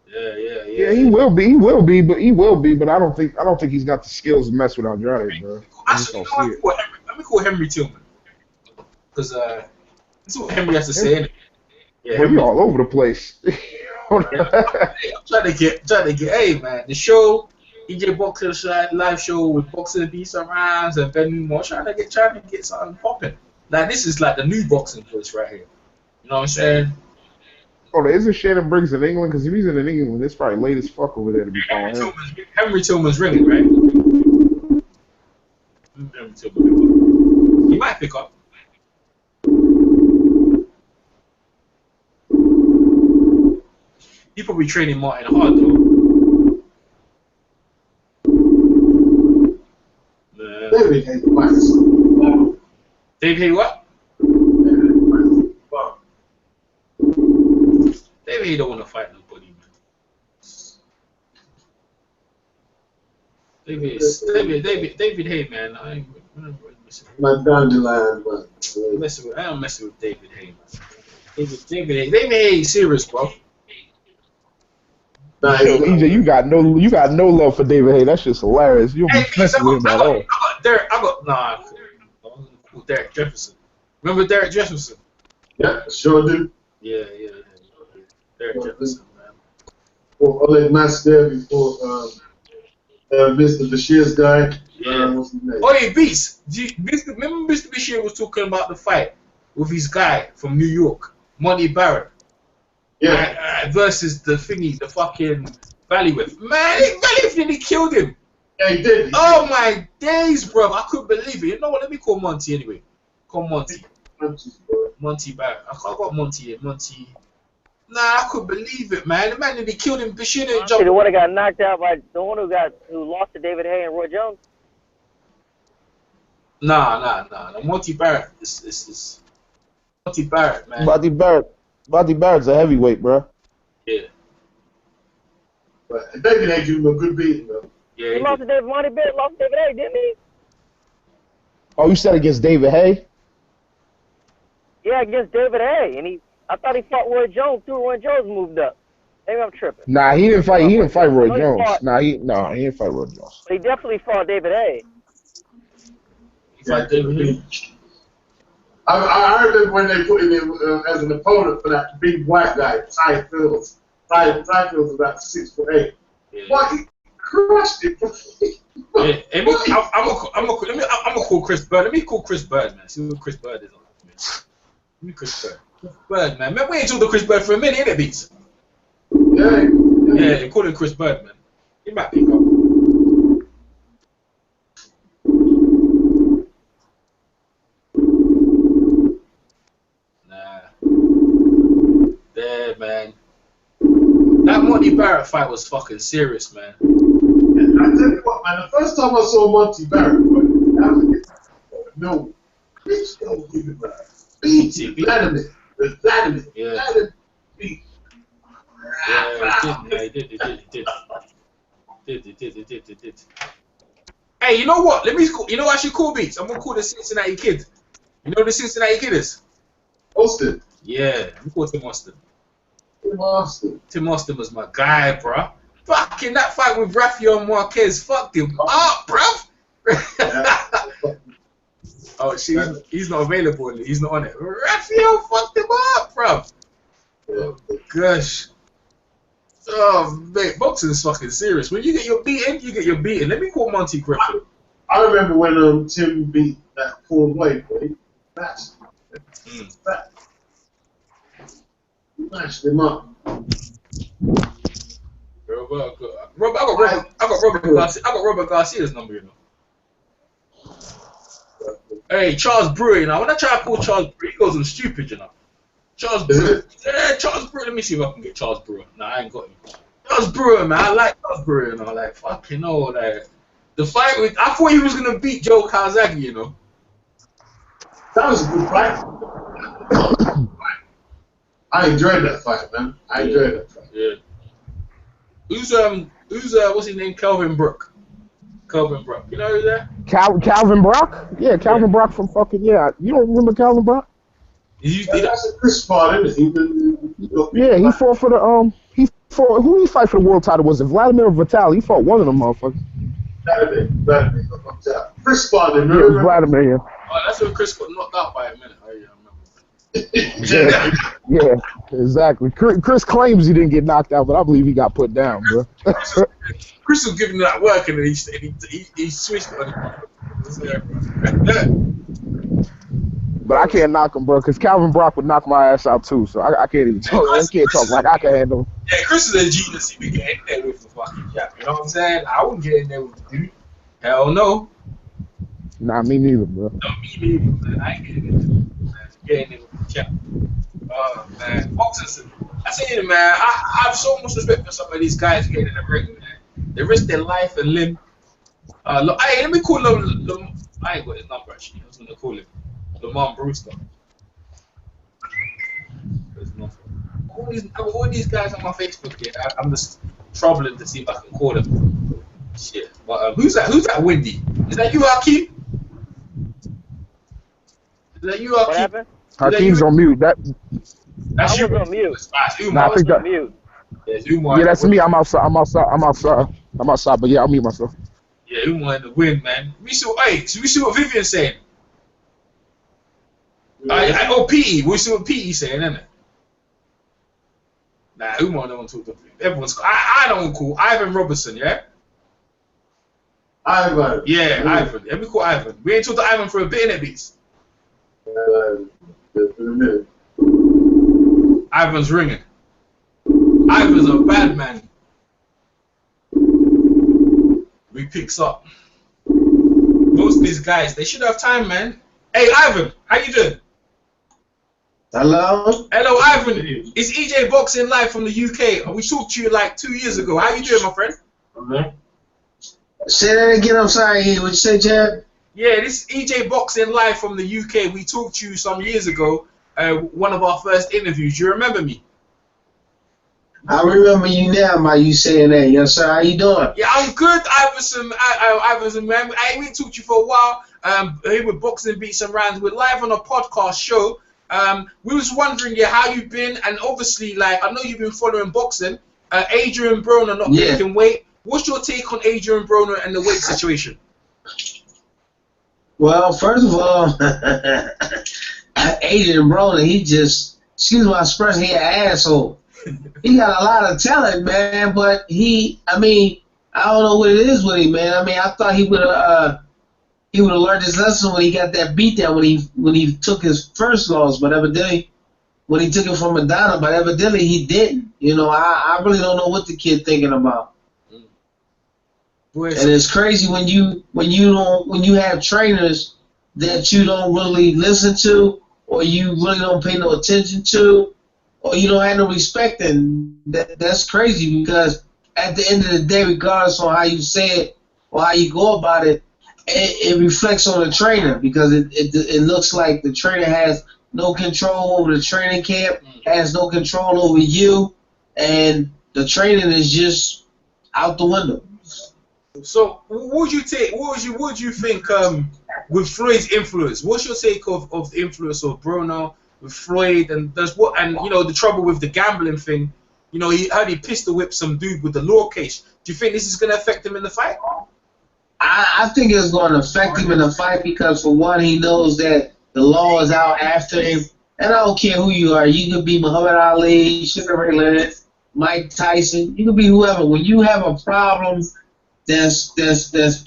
Yeah, he will be, but I don't think he's got the skills to mess with Andrade, bro. I just don't see it. Let me call Henry Tillman. Because this is what Henry has to say. Yeah, Henry all over the place. I'm trying to get, hey man, the show, EJ Boxer live show with Boxer Beats Arounds and Ben Moore, trying to get something popping. Like this is like the new boxing place right here. You know what I'm saying? Oh, there isn't Shannon Briggs in England? Because if he's in England, it's probably late as fuck over there to be following him. Henry Tillman's ringing, right? Henry Tillman. He might pick up. He probably training Martin hard though. David Hay fights. David Hay what? David Hay don't want to fight nobody, man. David Hay, man. I ain't messing with. My dandelion, man. I don't mess with David Hay, man. David Hay is serious, bro. Yo, EJ, you got no love for David Hay. That's just hilarious. You don't be messing with him at all. I got Derek Jefferson. Remember Derek Jefferson? Yeah, sure do. Yeah. Derek Jefferson, man. For Oleg Master before Mr. Bashir's guy. Yeah. What's his name? Oh, yeah, Beast. Remember Mr. Bashir was talking about the fight with his guy from New York, Monty Barrett. Yeah. Versus the thingy, the fucking Valleywith. Man, Valleywith nearly killed him. Yeah, he did. Oh my days, bro. I couldn't believe it. You know what? Let me call Monty anyway. Call Monty. Monty Barrett. I got Monty here. Monty. Nah, I couldn't believe it, man. The man nearly killed him. Bashir didn't jump. The one that got knocked out by the one who lost to David Hay and Roy Jones? Nah. Monty Barrett is Monty Barrett, man. Monty Barrett's a heavyweight, bro. Yeah. But David Hay gave him a good beating, though. Yeah. He lost to David. Monty Barrett lost to David Hay, didn't he? Oh, you said against David Hay? Yeah, against David Hay, and I thought he fought Roy Jones too. Roy Jones moved up. Maybe I'm tripping. Nah, he didn't fight. He didn't fight Roy Jones. He didn't fight Roy Jones. But he definitely fought David Hay. He fought David Hay. I remember when they put him as an opponent for that big white guy, Ty Fields. Ty Fields was about 6'8". Yeah. Well, he crushed him. Yeah. I'm gonna call Chris Bird. Let me call Chris Bird, man. See what Chris Bird is on. Let me Chris Bird. Bird, man. We ain't talked to Chris Bird for a minute, innit, Beats? Yeah, call him Chris Bird, man. He might pick up. Yeah, man. That Monty Barrett fight was fucking serious, man. I tell you what, man, the first time I saw Monty Barrett, no, bitch, don't give it back. Beat. Yeah. He did. Hey, you know what? You know what I should call Beats? I'm gonna call the Cincinnati Kid. You know who the Cincinnati Kid is? Austin. Yeah, I'm call Tim Austin. Tim Austin was my guy, bro. Fucking that fight with Rafael Marquez fucked him up, bro. Oh, he's not available. He's not on it. Rafael fucked him up, bro. Oh, gosh. Oh, mate, boxing is fucking serious. When you get your beating, you get your beating. Let me call Monty Griffin. I remember when Tim beat that poor boy. Mashed him up. I got Robert Garcia's number, you know. Hey, Charles Brewer, you know. When I try to call Charles Brewer, he goes on stupid, you know. Charles Brewer. Yeah, Charles Brewer. Let me see if I can get Charles Brewer. Nah, I ain't got him. Charles Brewer, man. I like Charles Brewer, you know. Like, fucking hell, like. The fight with. I thought he was going to beat Joe Calzaghe, you know. That was a good fight. I enjoyed that fight, man. I enjoyed that fight. Yeah. Who's what's his name? Kelvin Brook. You know who's that? Calvin Brock? Yeah, Calvin Brock from fucking, yeah. You don't remember Calvin Brock? That's a Chris spot, isn't it? Yeah, he fought for the, who he fight for the world title? Was it Vladimir or Vitali? He fought one of them motherfuckers. Vladimir. Chris spot, yeah, it was Vladimir, yeah. Oh, that's when Chris got knocked out by a minute. Oh, yeah, I remember. yeah, exactly. Chris claims he didn't get knocked out, but I believe he got put down, bro. Chris was giving that work, and then he switched on him. But I can't knock him, bro, because Calvin Brock would knock my ass out too, so I can't even talk. I can't talk like I can handle him. Yeah, Chris is a genius. He would get in there with the fucking jab. You know what I'm saying? I wouldn't get in there with the dude. Hell no. Nah, me neither, bro. No, me neither, man. I ain't getting in there. Get in there with the jab. Oh, man. Boxers, I say it, man. I have so much respect for some of these guys getting in the ring, man. They risk their life and limb. Look, hey, let me call him. I ain't got his number, actually. I was going to call him Lamont Brewster. All these guys on my Facebook here, I'm just troubling to see if I can call them. Shit. But who's that Windy? Is that you, Hakeem? Is that you, Hakeem? What happened? Hakeem's on mute. That's you. On mute. Nah, I think that. Mute. Yeah, that's me. I'm outside. But yeah, I'll mute myself. Yeah, Umar in the win, man. We see what Vivian's saying. PE. We see what PE saying, isn't it? Nah, Umar don't want to talk to me. Everyone's. I don't call Ivan Robertson, yeah. Ivan. Yeah, Ivan. Let me call Ivan. We ain't talked to Ivan for a bit, innit, Beats? Ivan's ringing. Ivan's a bad man. We picks up. Most of these guys, they should have time, man. Hey, Ivan, how you doing? Hello? Hello, Ivan. It's EJ Boxing Live from the UK. We talked to you like 2 years ago. How you doing, my friend? Okay. Say that again. I'm sorry. What you say, Chad? Yeah, this is EJ Boxing Live from the UK. We talked to you some years ago. One of our first interviews. You remember me? I remember you now by you saying that. Yes, sir. How you doing? Yeah, I'm good, Iverson, man. We talked to you for a while. Here with Boxing Beats and Rounds. We're live on a podcast show. We was wondering, how you've been, and obviously, like, I know you've been following boxing. Adrien Broner not making weight. What's your take on Adrien Broner and the weight situation? Well, first of all, Adrien Broner, he just, excuse my expression, he an asshole. He got a lot of talent, man, but I don't know what it is with him, man. I thought he would have learned his lesson when he got that beatdown when he took his first loss, but evidently when he took it from Madonna, but evidently he didn't. You know, I really don't know what the kid thinking about. And it's crazy when you have trainers that you don't really listen to, or you really don't pay no attention to, or you don't have no respect, and that's crazy, because at the end of the day, regardless on how you say it or how you go about it, it reflects on the trainer, because it looks like the trainer has no control over the training camp, has no control over you, and the training is just out the window. So, what would you take? What would you think with Floyd's influence? What's your take of the influence of Broner with Floyd, and you know, the trouble with the gambling thing? You know, he pistol whipped some dude with the law case. Do you think this is going to affect him in the fight? I think it's going to affect him in the fight because, for one, he knows that the law is out after him. And I don't care who you are. You could be Muhammad Ali, Sugar Ray Leonard, Mike Tyson. You could be whoever. When you have a problem that's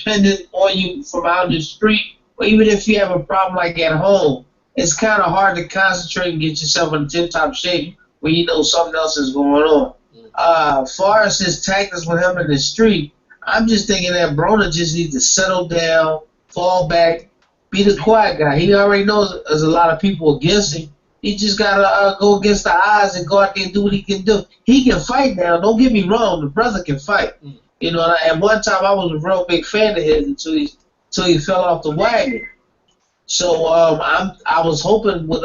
pending on you from out in the street, or even if you have a problem like at home, it's kind of hard to concentrate and get yourself in tip-top shape when you know something else is going on. As far as his tactics with him in the street, I'm just thinking that Broner just needs to settle down, fall back, be the quiet guy. He already knows there's a lot of people against him. He just got to go against the odds and go out there and do what he can do. He can fight now. Don't get me wrong. The brother can fight. You know, at one time I was a real big fan of his until he fell off the wagon. So I was hoping with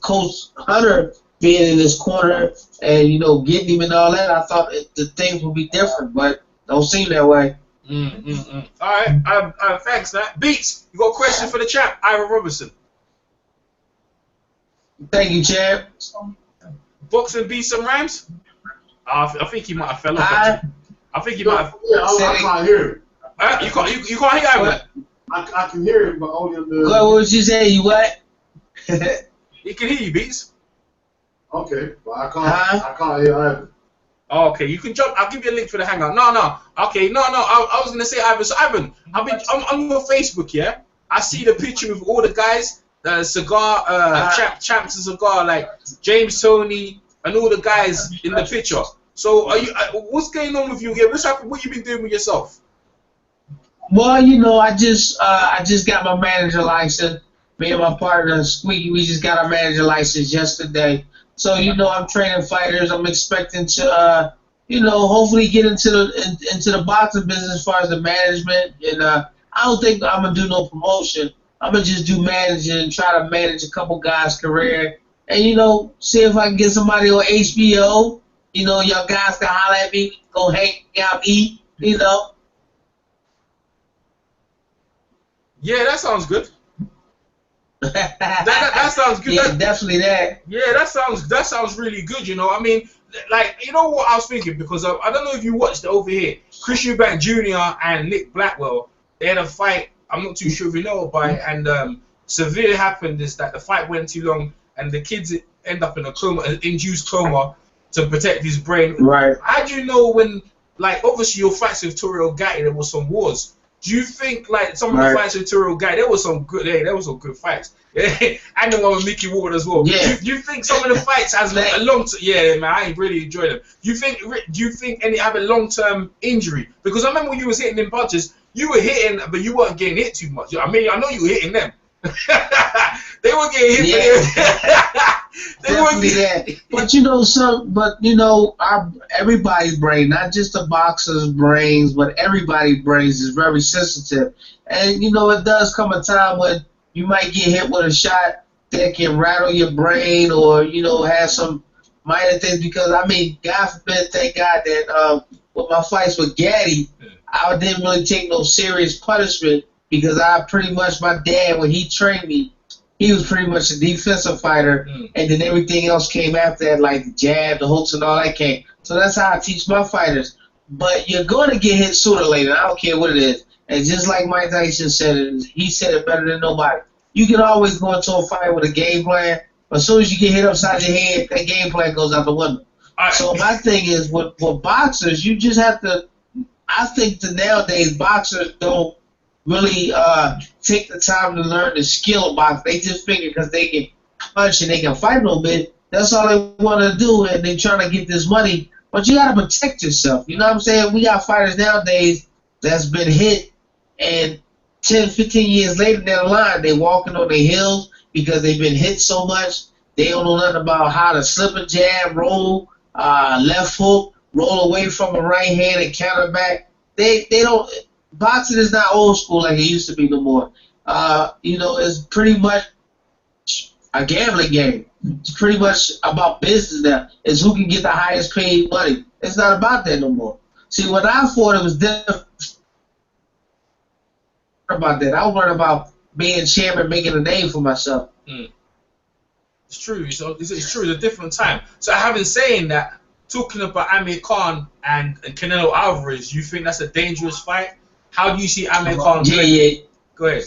Coach Hunter being in his corner and, you know, getting him and all that, I thought the things would be different, but don't seem that way. All right. Thanks, Matt. Beats, you got a question for the champ, Ira Robertson? Thank you, champ. Boxing beats and rhymes? I think he might have fell off. I think he might have. Yeah, I can't hear him. You can't hear him? I can hear him, but only on the. What would you say? You what? He can hear you, Beats. Okay, but I can't hear either. Oh, okay, you can jump. I'll give you a link for the hangout. No. Okay, no. I was gonna say, Ivan. So, Ivan, I'm on your Facebook, yeah. I see the picture with all the guys, cigar, champs and cigar, like James Tony and all the guys in the picture. So, are you? What's going on with you here? What's happening? What you been doing with yourself? Well, you know, I just got my manager license. Me and my partner Squeaky, we just got our manager license yesterday. So, you know, I'm training fighters. I'm expecting to, you know, hopefully get into the boxing business as far as the management. And I don't think I'm gonna do no promotion. I'm gonna just do managing and try to manage a couple guys' career, and, you know, see if I can get somebody on HBO. You know, y'all guys can holler at me, go hang out, eat. You know. Yeah, that sounds good. that sounds good. Yeah, definitely that. Yeah, that sounds really good. You know, I mean, like, you know what I was thinking, because I don't know if you watched it over here. Chris Eubank Jr. and Nick Blackwell, they had a fight. I'm not too sure if you know about it. And severe happened is that the fight went too long, and the kids end up in a coma, an induced coma, to protect his brain. Right. How do you know when, like, obviously your fights with Turiel Gatti, there was some wars. Do you think, like, some of the fights with Turiel Gatti, there was some good fights. And the one with Mickey Ward as well. Yeah. Do you think some of the fights has a long term? Yeah, man, I really enjoyed them. Do you think any have a long term injury? Because I remember when you was hitting them punches, you were hitting, but you weren't getting hit too much. I mean, I know you were hitting them. They weren't getting hit. Yeah. They weren't getting that. But you know, everybody's brain, not just the boxer's brains, but everybody's brains is very sensitive. And, you know, it does come a time when you might get hit with a shot that can rattle your brain, or, you know, have some minor things. Because, I mean, God forbid, thank God that with my fights with Gaddy, I didn't really take no serious punishment, because my dad, when he trained me, he was pretty much a defensive fighter, and then everything else came after that, like the jab, the hooks, and all that came. So that's how I teach my fighters. But you're going to get hit sooner or later. I don't care what it is. And just like Mike Tyson said it, he said it better than nobody. You can always go into a fight with a game plan, but as soon as you get hit upside your head, that game plan goes out the window. So my thing is, with boxers, you just have to, I think that nowadays boxers don't really take the time to learn the skill of boxing. They just figure because they can punch and they can fight a little bit, that's all they want to do, and they're trying to get this money. But you got to protect yourself. You know what I'm saying? We got fighters nowadays that's been hit, and 10, 15 years later down the line, they walking on their heels because they've been hit so much. They don't know nothing about how to slip a jab, roll, left hook, roll away from a right hand and counter back. They don't. Boxing is not old school like it used to be no more. You know, it's pretty much a gambling game. It's pretty much about business now. It's who can get the highest paid money. It's not about that no more. See, when I fought, it was different about that. I was worried about being champion, making a name for myself. It's true. It's true. It's a different time. So having saying that, talking about Amir Khan and Canelo Alvarez, you think that's a dangerous fight? How do you see Amir Khan? Yeah. Go ahead.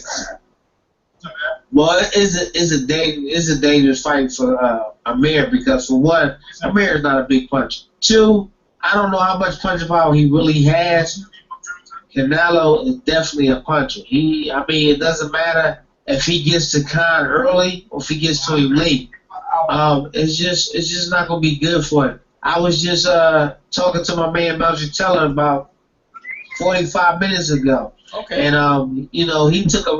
Well, it's a dangerous fight for Amir because for one, Amir is not a big puncher. Two, I don't know how much punching power he really has. Canelo is definitely a puncher. I mean, it doesn't matter if he gets to Khan early or if he gets to him late. It's just not gonna be good for him. I was just talking to my man Melvin Teller about 45 minutes ago. Okay. And you know, he took a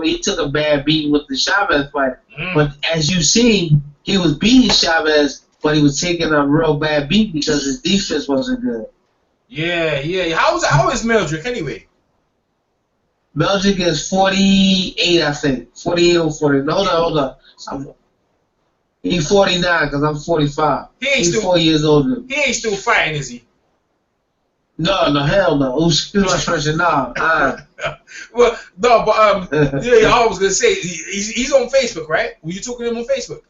bad beating with the Chavez fight. But as you see, he was beating Chavez, but he was taking a real bad beat because his defense wasn't good. Yeah. How is Meldrick anyway? Meldrick is 48, I think. 48 or 40. Hold on. He's 49 because I'm 45. He's 4 years older. He ain't still fighting, is he? No, hell no. Excuse my French, no. Well, no, but yeah, I was gonna say he's on Facebook, right? Were you talking to him on Facebook?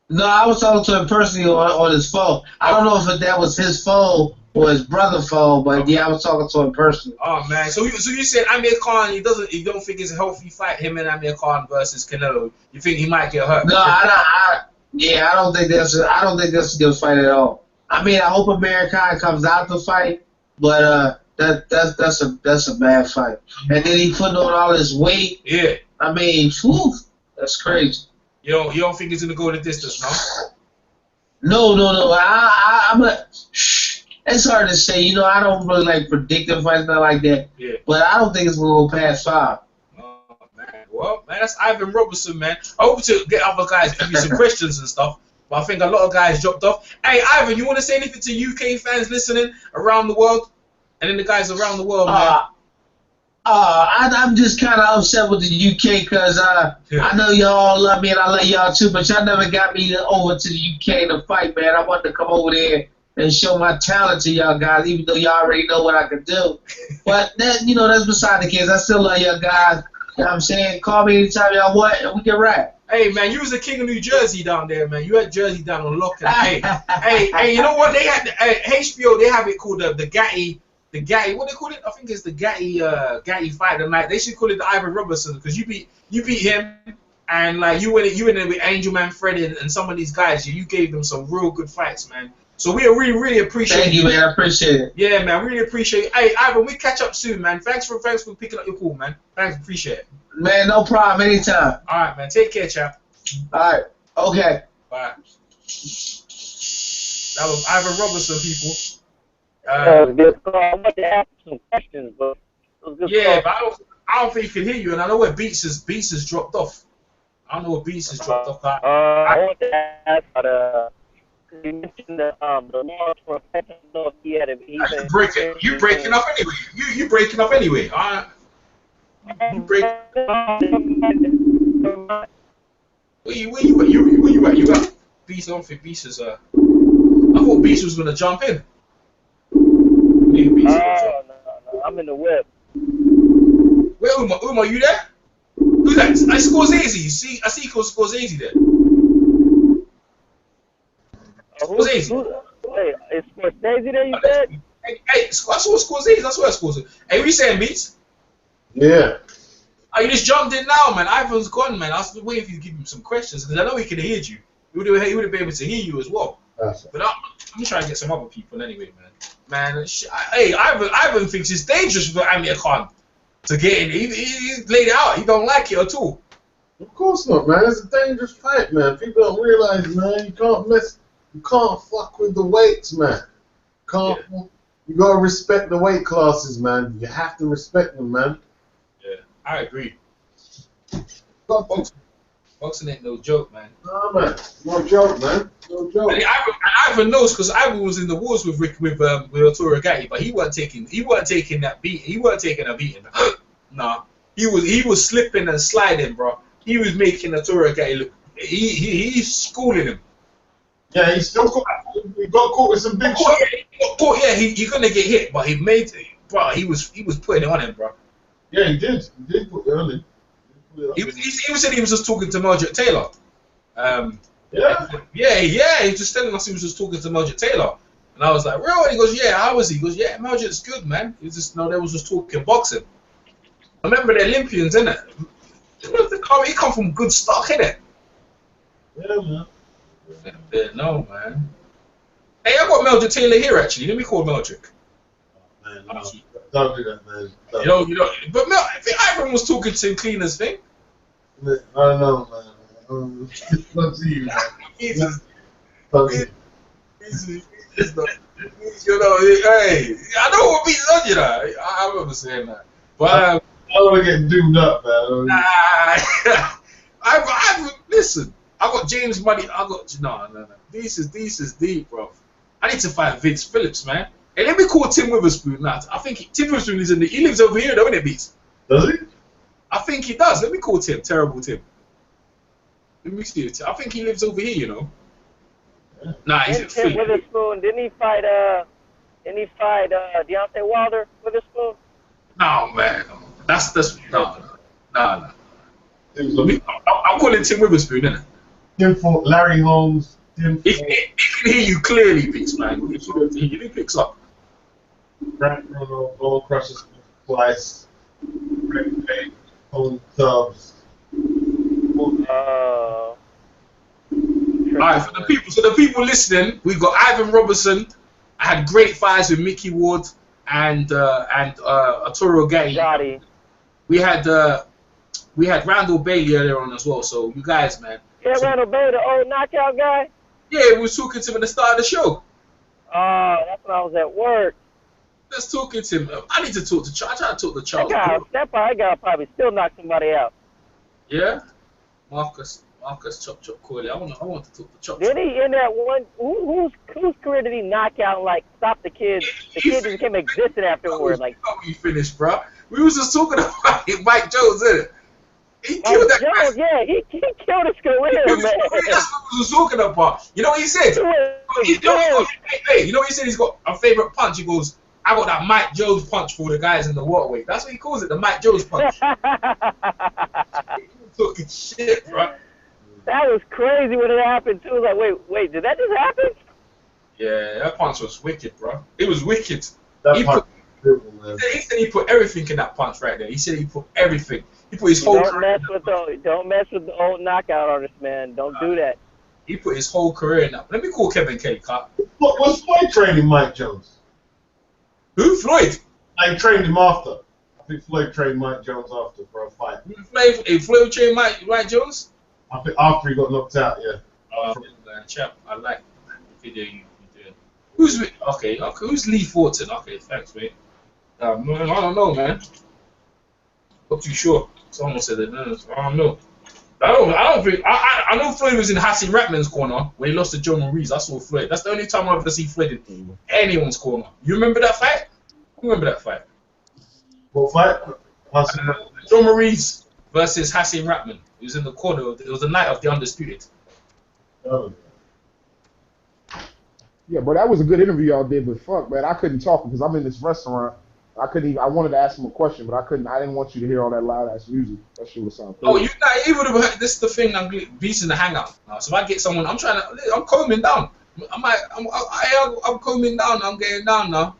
No, I was talking to him personally on his phone. I don't know if that was his phone or his brother's phone, but yeah, I was talking to him personally. Oh man, so you said Amir Khan, you don't think it's a healthy fight, him and Amir Khan versus Canelo? You think he might get hurt? No, I don't think that's a good fight at all. I mean, I hope Amir Khan comes out to fight, but that's a bad fight. And then he putting on all his weight. Yeah. I mean, whew, that's crazy. You don't think he's gonna go the distance, No. no? It's hard to say. You know, I don't really like predicting fights, not like that. Yeah. But I don't think it's gonna go past 5. Oh man, well, man, that's Ivan Robertson, man. I hope to get other guys to give you some questions and stuff. But I think a lot of guys dropped off. Hey, Ivan, you want to say anything to UK fans listening around the world? And then the guys around the world, man. I'm just kind of upset with the UK because I know y'all love me and I love y'all too, but y'all never got me over to the UK to fight, man. I wanted to come over there and show my talent to y'all guys, even though y'all already know what I can do. But that's beside the case. I still love y'all guys. You know what I'm saying? Call me anytime y'all want and we can rap. Hey man, you was the king of New Jersey down there, man. You had Jersey down on lock. hey, you know what? They had HBO. They have it called the Gatti. What they call it? I think it's the Gatti fight tonight. They should call it the Ivan Robertson because you beat him, and like you went in with Angel Man Freddy and some of these guys. You gave them some real good fights, man. So we really appreciate. Thank you, man. I appreciate it. Yeah, man. Really appreciate it. Hey, Ivan, we catch up soon, man. Thanks for picking up your call, man. Thanks, appreciate it. Man, no problem. Anytime. All right, man. Take care, chap. All right. Okay. Bye. That was Ivan Robertson, people. I wanted to ask some questions, but it was good. Yeah, but I don't think he can hear you, and I know where Beats has dropped off. I don't know where Beats has dropped off. I wanted to ask about you mentioned the laws for I don't know if he had a. You breaking up anyway. You breaking up anyway. You break. Where you at? You got Beast on for Beast is I thought Beast was gonna jump in. No, I'm in the web. Where Uma, you there? Who's that? I Scorsese. I see Scorsese there. Scorsese. Hey, is Scorsese there, you said? Hey, I saw Scorsese. I swear Scorsese. Hey, what you saying, Beats? Yeah. Oh, you just jumped in now, man. Ivan's gone, man. I was waiting for you to give him some questions because I know he could have heard you. He would have been able to hear you as well. But I'm trying to get some other people anyway, man. Hey, Ivan thinks it's dangerous for Amir Khan to get in. He laid it out. He don't like it at all. Of course not, man. It's a dangerous fight, man. People don't realize, man. You can't fuck with the weights, man. You gotta respect the weight classes, man. You have to respect them, man. Yeah, I agree. Boxing ain't no joke, man. No, man. No joke, man. No joke. And Ivan knows because Ivan was in the wars with Arturo Gatti, but he wasn't taking that beat. He wasn't taking a beating. Nah, he was slipping and sliding, bro. He was making Arturo Gatti look He's schooling him. Yeah, he got caught with some big shots. He got caught. Yeah, he's gonna get hit, but he made it. Bro, he was putting it on him, bro. Yeah, he did. He did put it on him. He said he was just talking to Mildred Taylor. Yeah, he was just telling us he was just talking to Mildred Taylor. And I was like, real? And he goes, yeah, how was he? He goes, yeah, Mildred's good, man. He just, they was just talking boxing. I remember the Olympians, innit? He come from good stock, innit? Yeah, man. Yeah, no, man. Hey, I got Mildred Taylor here, actually. Let me call Mildred. Oh, man, no. Don't do that, man. You know, but I think Ivan was talking to Cleaner's thing. I don't know, man. Let's see you, man. Jesus. You know, hey, I know what beats on you, though. I remember saying that. But I don't want to get doomed up, man. Listen, I got James Money. No. This is deep, bro. I need to find Vince Phillips, man. Hey, let me call Tim Witherspoon now. I think Tim Witherspoon is he lives over here, though, innit, Beats? Does he? I think he does. Let me call Tim. Terrible Tim. Let me see it. I think he lives over here, you know. Yeah. Nah, he's at Tim Witherspoon, didn't he fight Deontay Wilder, Witherspoon? No, man. No. I'm calling Tim Witherspoon, innit? Tim fought Larry Holmes. He can hear you clearly, Beats, man. He picks up. Randall, Ball Crushes twice. Red Paint, Home Tubbs. Alright, for the people listening, we got Ivan Robertson. I had great fights with Mickey Ward and Arturo Gatti. We had Randall Bailey earlier on as well. So you guys, man. Yeah, Randall Bailey, the old knockout guy. Yeah, we was talking to him at the start of the show. Oh, that's when I was at work. Let's talk to him. I need to talk to Charles. I try to talk to Charles. That guy probably still knock somebody out. Yeah, Marcus Chop Corley. I want to talk to Chop. Did he in that one? Whose career did he knock out and like stop the kid? The kid just became existent afterward. Like he finished, bro. We was just talking about Mike Jones, innit? He killed that guy. Yeah, he killed his career, man. That's what we was talking about. You know what he said? You know what he said? He's got a favorite punch. He goes, I got that Mike Jones punch for the guys in the waterway. That's what he calls it, the Mike Jones punch. Talking shit, bro. That was crazy when it happened too. Like, wait, did that just happen? Yeah, that punch was wicked, bro. It was wicked. He said he put everything in that punch right there. He said he put everything. He put his whole career. Don't mess with the old knockout artist, man. Don't do that. He put his whole career in that. Let me call Kevin Kelly, Cut. Was Floyd training Mike Jones? Who? Floyd? I trained him after. I think Floyd trained Mike Jones after for a fight. Floyd trained Mike Jones? I think after he got knocked out, yeah. Chap, I like the video you did. Who's Lee Fortin? Okay, thanks, mate. I don't know, man. Not too sure. Someone said it. I don't know. I don't think. I know Floyd was in Hassan Ratman's corner when he lost to Joe Maurice. I saw Floyd. That's the only time I've ever seen Floyd in anyone's corner. You remember that fight? What fight? Joe Maurice versus Hassan Ratman. He was in the corner. It was the night of the Undisputed. Oh. Yeah, but that was a good interview y'all did, but fuck, man, I couldn't talk because I'm in this restaurant. I wanted to ask him a question, but I couldn't. I didn't want you to hear all that loud ass music. That shit was sound crazy. Oh, you would have. This is the thing. I'm beating the hangout now. So if I get someone, I'm combing down. I'm combing down. I'm getting down now.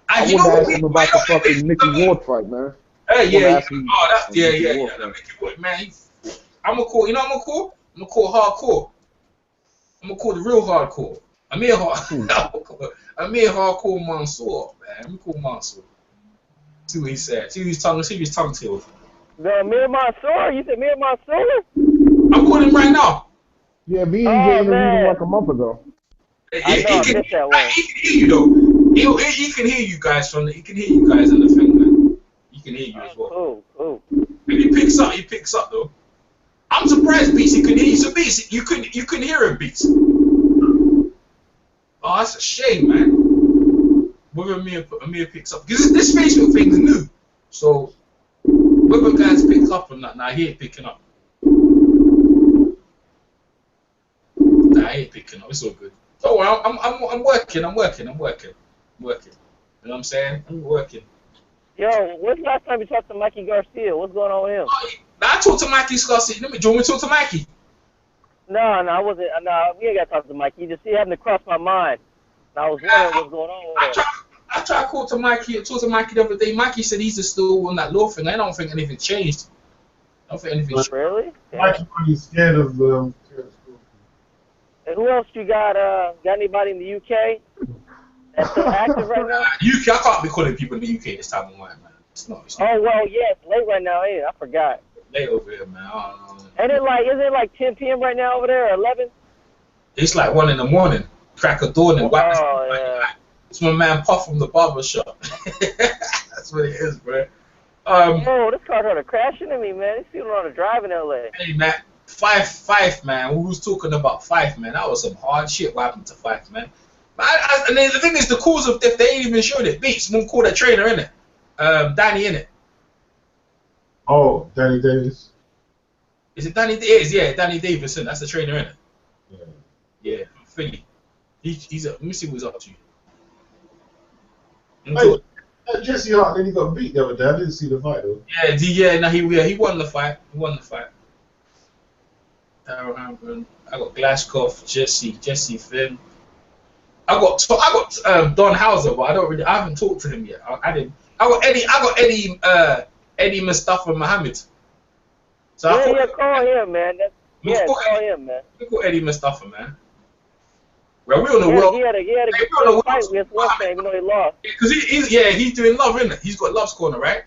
I want to ask him about the fucking Mickey Ward fight, man. Hey, yeah. Mickey Ward, man. I'm gonna call. You know what I'm gonna call? I'm gonna call hardcore. I'm gonna call the real hardcore. I'm here hardcore Mansour, man. I'm gonna call Mansour. See what he said. See his tongue tailed. The Amir Mansour? You said Amir Mansour? I'm calling him right now. Yeah, me and Jay interviewed him like a month ago. He can hear you though. He can hear you guys he can hear you guys in the thing, man. He can hear you as well. Cool. If he picks up though. I'm surprised Beats he couldn't hear you. So Beats, you couldn't hear him, Beats. Oh, that's a shame, man. Whether Amir picks up, because this Facebook thing's new, so whether guys pick up or not, now he ain't picking up. I ain't picking up. It's all good. Don't worry, I'm working. You know what I'm saying? I'm working. Yo, when's the last time you talked to Mikey Garcia? What's going on with him? I talked to Mikey Garcia. Do you want me to talk to Mikey? No, I wasn't. No, we ain't got to talk to Mikey. He happened to cross my mind. And I was wondering what's going on with him. I tried to talk to Mikey the other day. Mikey said he's still on that law thing. I don't think anything changed. I don't think anything changed. Really? Yeah. Mikey pretty scared of And who else you got? Got anybody in the UK that's still active right now? UK, I can't be calling people in the UK this time of night, man. It's not. Oh well, yeah, it's late right now, ain't it? I forgot. Late over here, man. I don't know. And is it like 10 p.m. right now over there, or 11? It's like 1 in the morning. Crack of dawn and whack. Yeah. It's my man Puff from the barber shop. That's what it is, bro. Oh, this car started crashing into me, man. These people on the drive in LA. Hey, man. Fife, man. We was talking about Fife, man. That was some hard shit. What happened to Fife, man? And then the thing is, the cause of death, they ain't even showed it. Beats, we'll call that trainer, innit? Danny, innit? Oh, Danny Davis. Is it Danny? It is, yeah, Danny Davison. That's the trainer, innit? Yeah, from Philly. He's let me see what he's up to. Hey, Jesse Hart, then he got beat the other day. I didn't see the fight though. He won the fight. I got Glashkov, Jesse Finn. I got Don Hauser, but I haven't talked to him yet. I got Eddie Mustafa Muhammad. So call him, man. Call him, man. We call Eddie Mustafa, man. Well, we on the world. He had a good fight against what's name, even though he lost. Because he's doing Love, isn't it? He's got Love's Corner, right?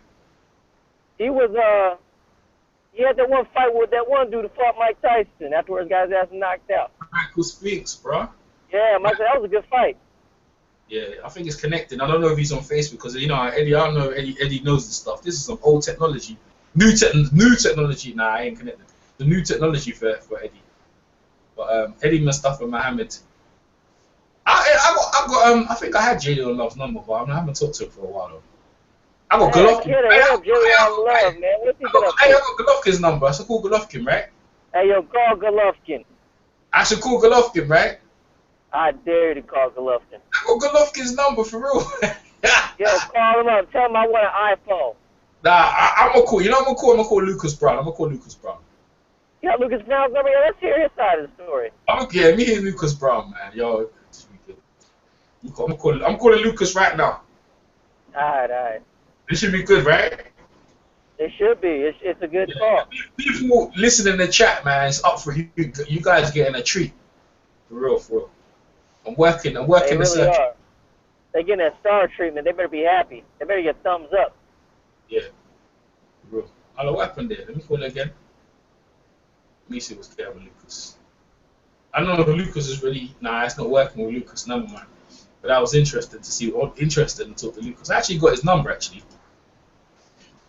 He was he had that one fight with that one dude who fought Mike Tyson. Afterwards, guys ass knocked out. Michael Spinks, bro. Yeah, Mike, that was a good fight. Yeah, I think it's connected. I don't know if he's on Facebook because Eddie. I don't know if Eddie knows this stuff. This is some old technology, new technology. Nah, I ain't connected. The new technology for Eddie. But Eddie Mustafa Muhammad. I think I had Jalen Love's number, but I haven't talked to him for a while though. I got Golovkin. I got Golovkin's number. I should call Golovkin, right? Hey, yo, call Golovkin. I should call Golovkin, right? I dare you to call Golovkin. I got Golovkin's number for real. Yo, call him up. Tell him I want an iPhone. Nah, I'm gonna call. You know, I'm gonna call Lucas Brown. You got Lucas Brown's number? Yeah, let's hear his side of the story. Okay, me and Lucas Brown, man. Yo, I'm calling Lucas right now. Alright. This should be good, right? It should be. It's a good call. People listen in the chat, man. It's up for you. You guys getting a treat. For real. I'm working. They really are. They're getting that star treatment. They better be happy. They better get thumbs up. Yeah. Bro. Hello, what happened there? Let me call again. Let me see what's there with Lucas. I don't know if Lucas is really... Nah, it's not working with Lucas' number, man. But I was interested to talk to Lucas. I actually got his number, actually.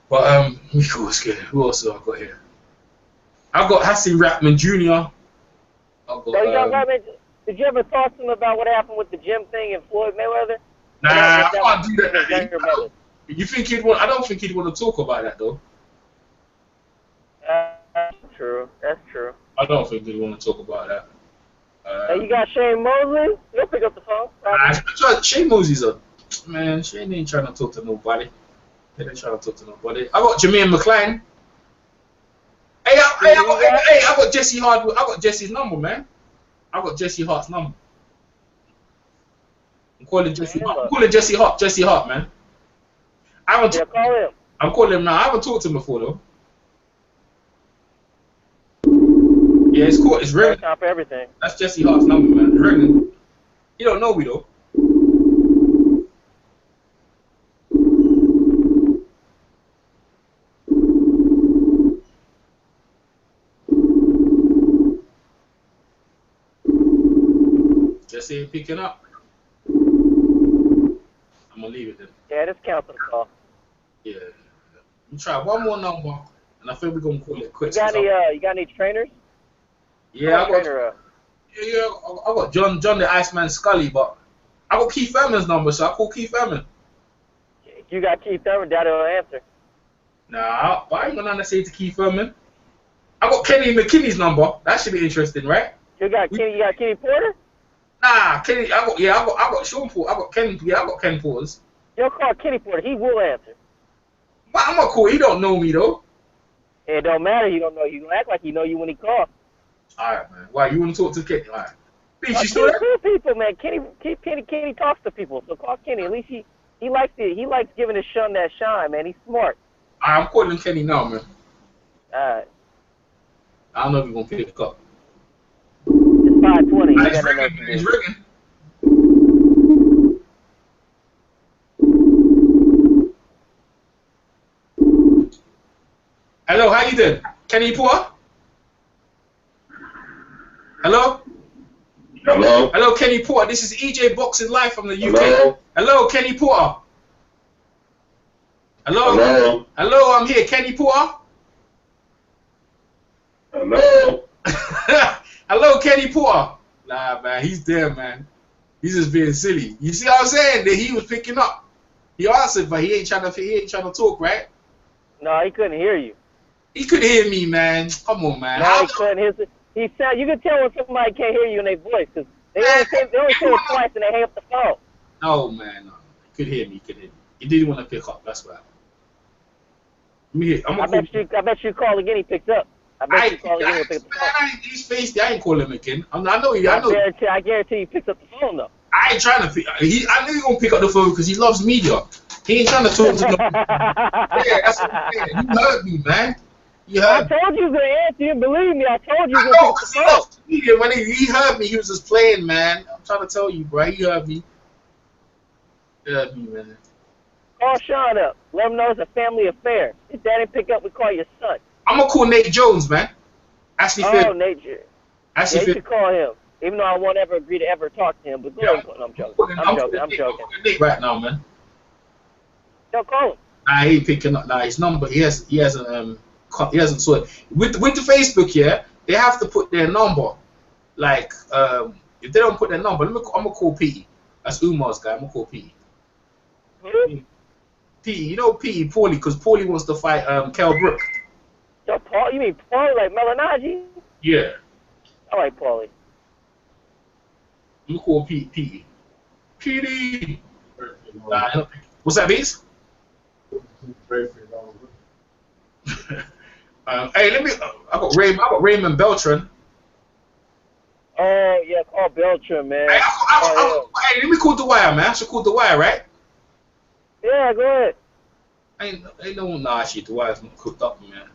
But, let me call this guy. Who else have I got here? I got Hassan Ratman Jr. Did you ever talk to him about what happened with the gym thing and Floyd Mayweather? Nah, I can't do that. You think he'd want? I don't think he'd want to talk about that though. That's true. I don't think he'd want to talk about that. Hey, you got Shane Mosley? He'll pick up the phone. Shane Mosley's man. Shane ain't trying to talk to nobody. I got Jermaine McClain. I got Jesse Hart. I got Jesse's number, man. I got Jesse Hart's number. I'm calling Jesse Hart. I'm calling Jesse Hart. Jesse Hart, man. Call him. I'm calling him now. I haven't talked to him before though. Yeah, it's cool. It's ringing. Time for everything. That's Jesse Hart's number, man. It's ringing. You don't know me though. Jesse ain't picking up. I'm gonna leave it then. Yeah, just cancel the call. Yeah. We try one more number, and I think we're gonna call it quits. You got any trainers? Yeah, I got John the Iceman Scully, but I got Keith Thurman's number, so I call Keith Thurman. You got Keith Thurman, Daddy will answer. Nah, but I ain't gonna say to Keith Thurman. I got Kenny McKinney's number. That should be interesting, right? You got Kenny Porter? Nah, Kenny. I got Sean Porter. I got Ken. Yeah, I got Ken Porter's. You'll call Kenny Porter. He will answer. But I'm not cool. He don't know me though. It don't matter. He don't know you. Act like he know you when he calls. All right, man. Why you want to talk to Kenny? All right. Kenny cool people, man. Kenny talks to people. So call Kenny. At least he likes it. He likes giving his son that shine, man. He's smart. I'm calling Kenny now, man. All right. I don't know if he's gonna pick up. It's 5:20. It's ringing. Hello, how you doing? Kenny Porter? Hello? Hello? Hello, Kenny Porter. This is EJ Boxing Live from the UK. Hello? Hello, Kenny Porter. Hello? Hello? Hello, I'm here. Kenny Porter? Hello? Hello, Kenny Porter. Nah, man, he's there, man. He's just being silly. You see what I'm saying? That he was picking up. He answered, but he ain't trying to talk, right? No, he couldn't hear you. He could hear me, man. Come on, man. No, he couldn't. You can tell when somebody can't hear you in their voice, because they only say it twice and they hang up the phone. No, man, no. He could hear me. He didn't want to pick up. That's why. I bet you call again. He picks up. I bet you call again. He picks up the phone. He's faced. I ain't call him again. I know. I guarantee he picks up the phone though. I ain't trying to pick. I knew he gonna pick up the phone because he loves media. He ain't trying to talk to no. Yeah, that's what I'm saying. You heard me, man. I told you he was going to answer you. Believe me, I told you he was going to pick up the phone. When he heard me, he was just playing, man. I'm trying to tell you, bro. He heard me. He heard me, man. Call Sean up. Let him know it's a family affair. If dad didn't pick up, we call your son. I'm going to call Nate Jones, man. Nate. You should call him. Even though I won't ever agree to ever talk to him. But go ahead and call him. I'm joking. Nate right now, man. Don't call him. Nah, he ain't picking up. Nah, his number, he hasn't saw it. With the Facebook, yeah, they have to put their number. Like, if they don't put their number, I'm gonna call P. That's Umar's guy. I'm gonna call P. P, you know P, Paulie, because Paulie wants to fight Kell Brook. So Paul, you mean Paulie like Melanaji? Yeah. I like Paulie. I'm gonna call P. PD. What's that, Beats? Hey, I got Raymond Beltran. Oh yeah, call Beltran, man. Hey, let me call Dwyer, man. I should call Dwyer, right? Yeah, go ahead. Ain't no one. Nah, shit, Dwyer's not cooked up, man.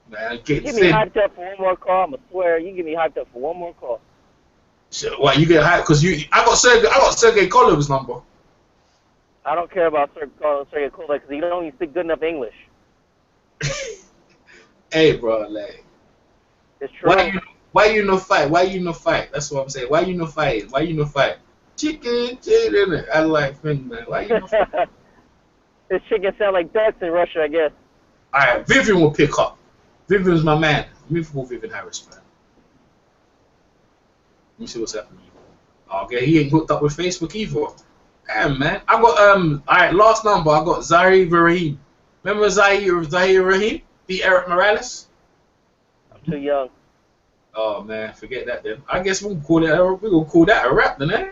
Man, get me hyped up for one more call. I'ma swear, you get me hyped up for one more call. Shit, why you get hyped? Cause I got Sergey Kolov's number. I don't care about Sergey Kolov because he don't even speak good enough English. Hey, bro, like, it's true. Why you no fight? Why you no fight? That's what I'm saying. Why you no fight? Why you no fight? Chicken, I like thing, man. Why you no fight? This chicken sound like ducks in Russia, I guess. All right, Vivian will pick up. Vivian's my man. Let me call Vivian Harris, man. Let me see what's happening. Okay, he ain't hooked up with Facebook either. Damn, man. I got all right, last number. I got Zahir Rahim. Remember Zahir Rahim? The Eric Morales. I'm too young. Oh man, forget that then. I guess we're gonna call that a wrap then, eh?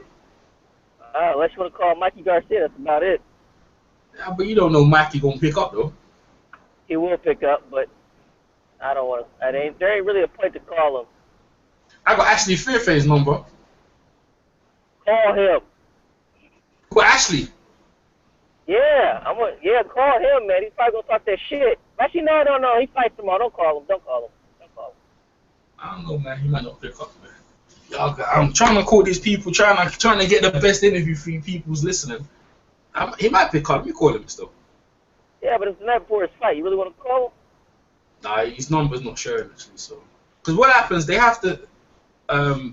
Unless you want to call Mikey Garcia, that's about it. Yeah, but you don't know Mikey gonna pick up though. He will pick up, but I don't want to. There ain't really a point to call him. I got Ashley Fairfax's number. Call him. Who, Ashley? Yeah, call him, man. He's probably gonna talk that shit. Actually, no. He fights tomorrow. Don't call him. I don't know, man. He might not pick up, man. I'm trying to call these people, trying to get the best interview for you people who's listening. He might pick up. Let me call him still. Yeah, but it's the night before his fight. You really want to call him? Nah, his number's not showing actually. So, because what happens? They have to,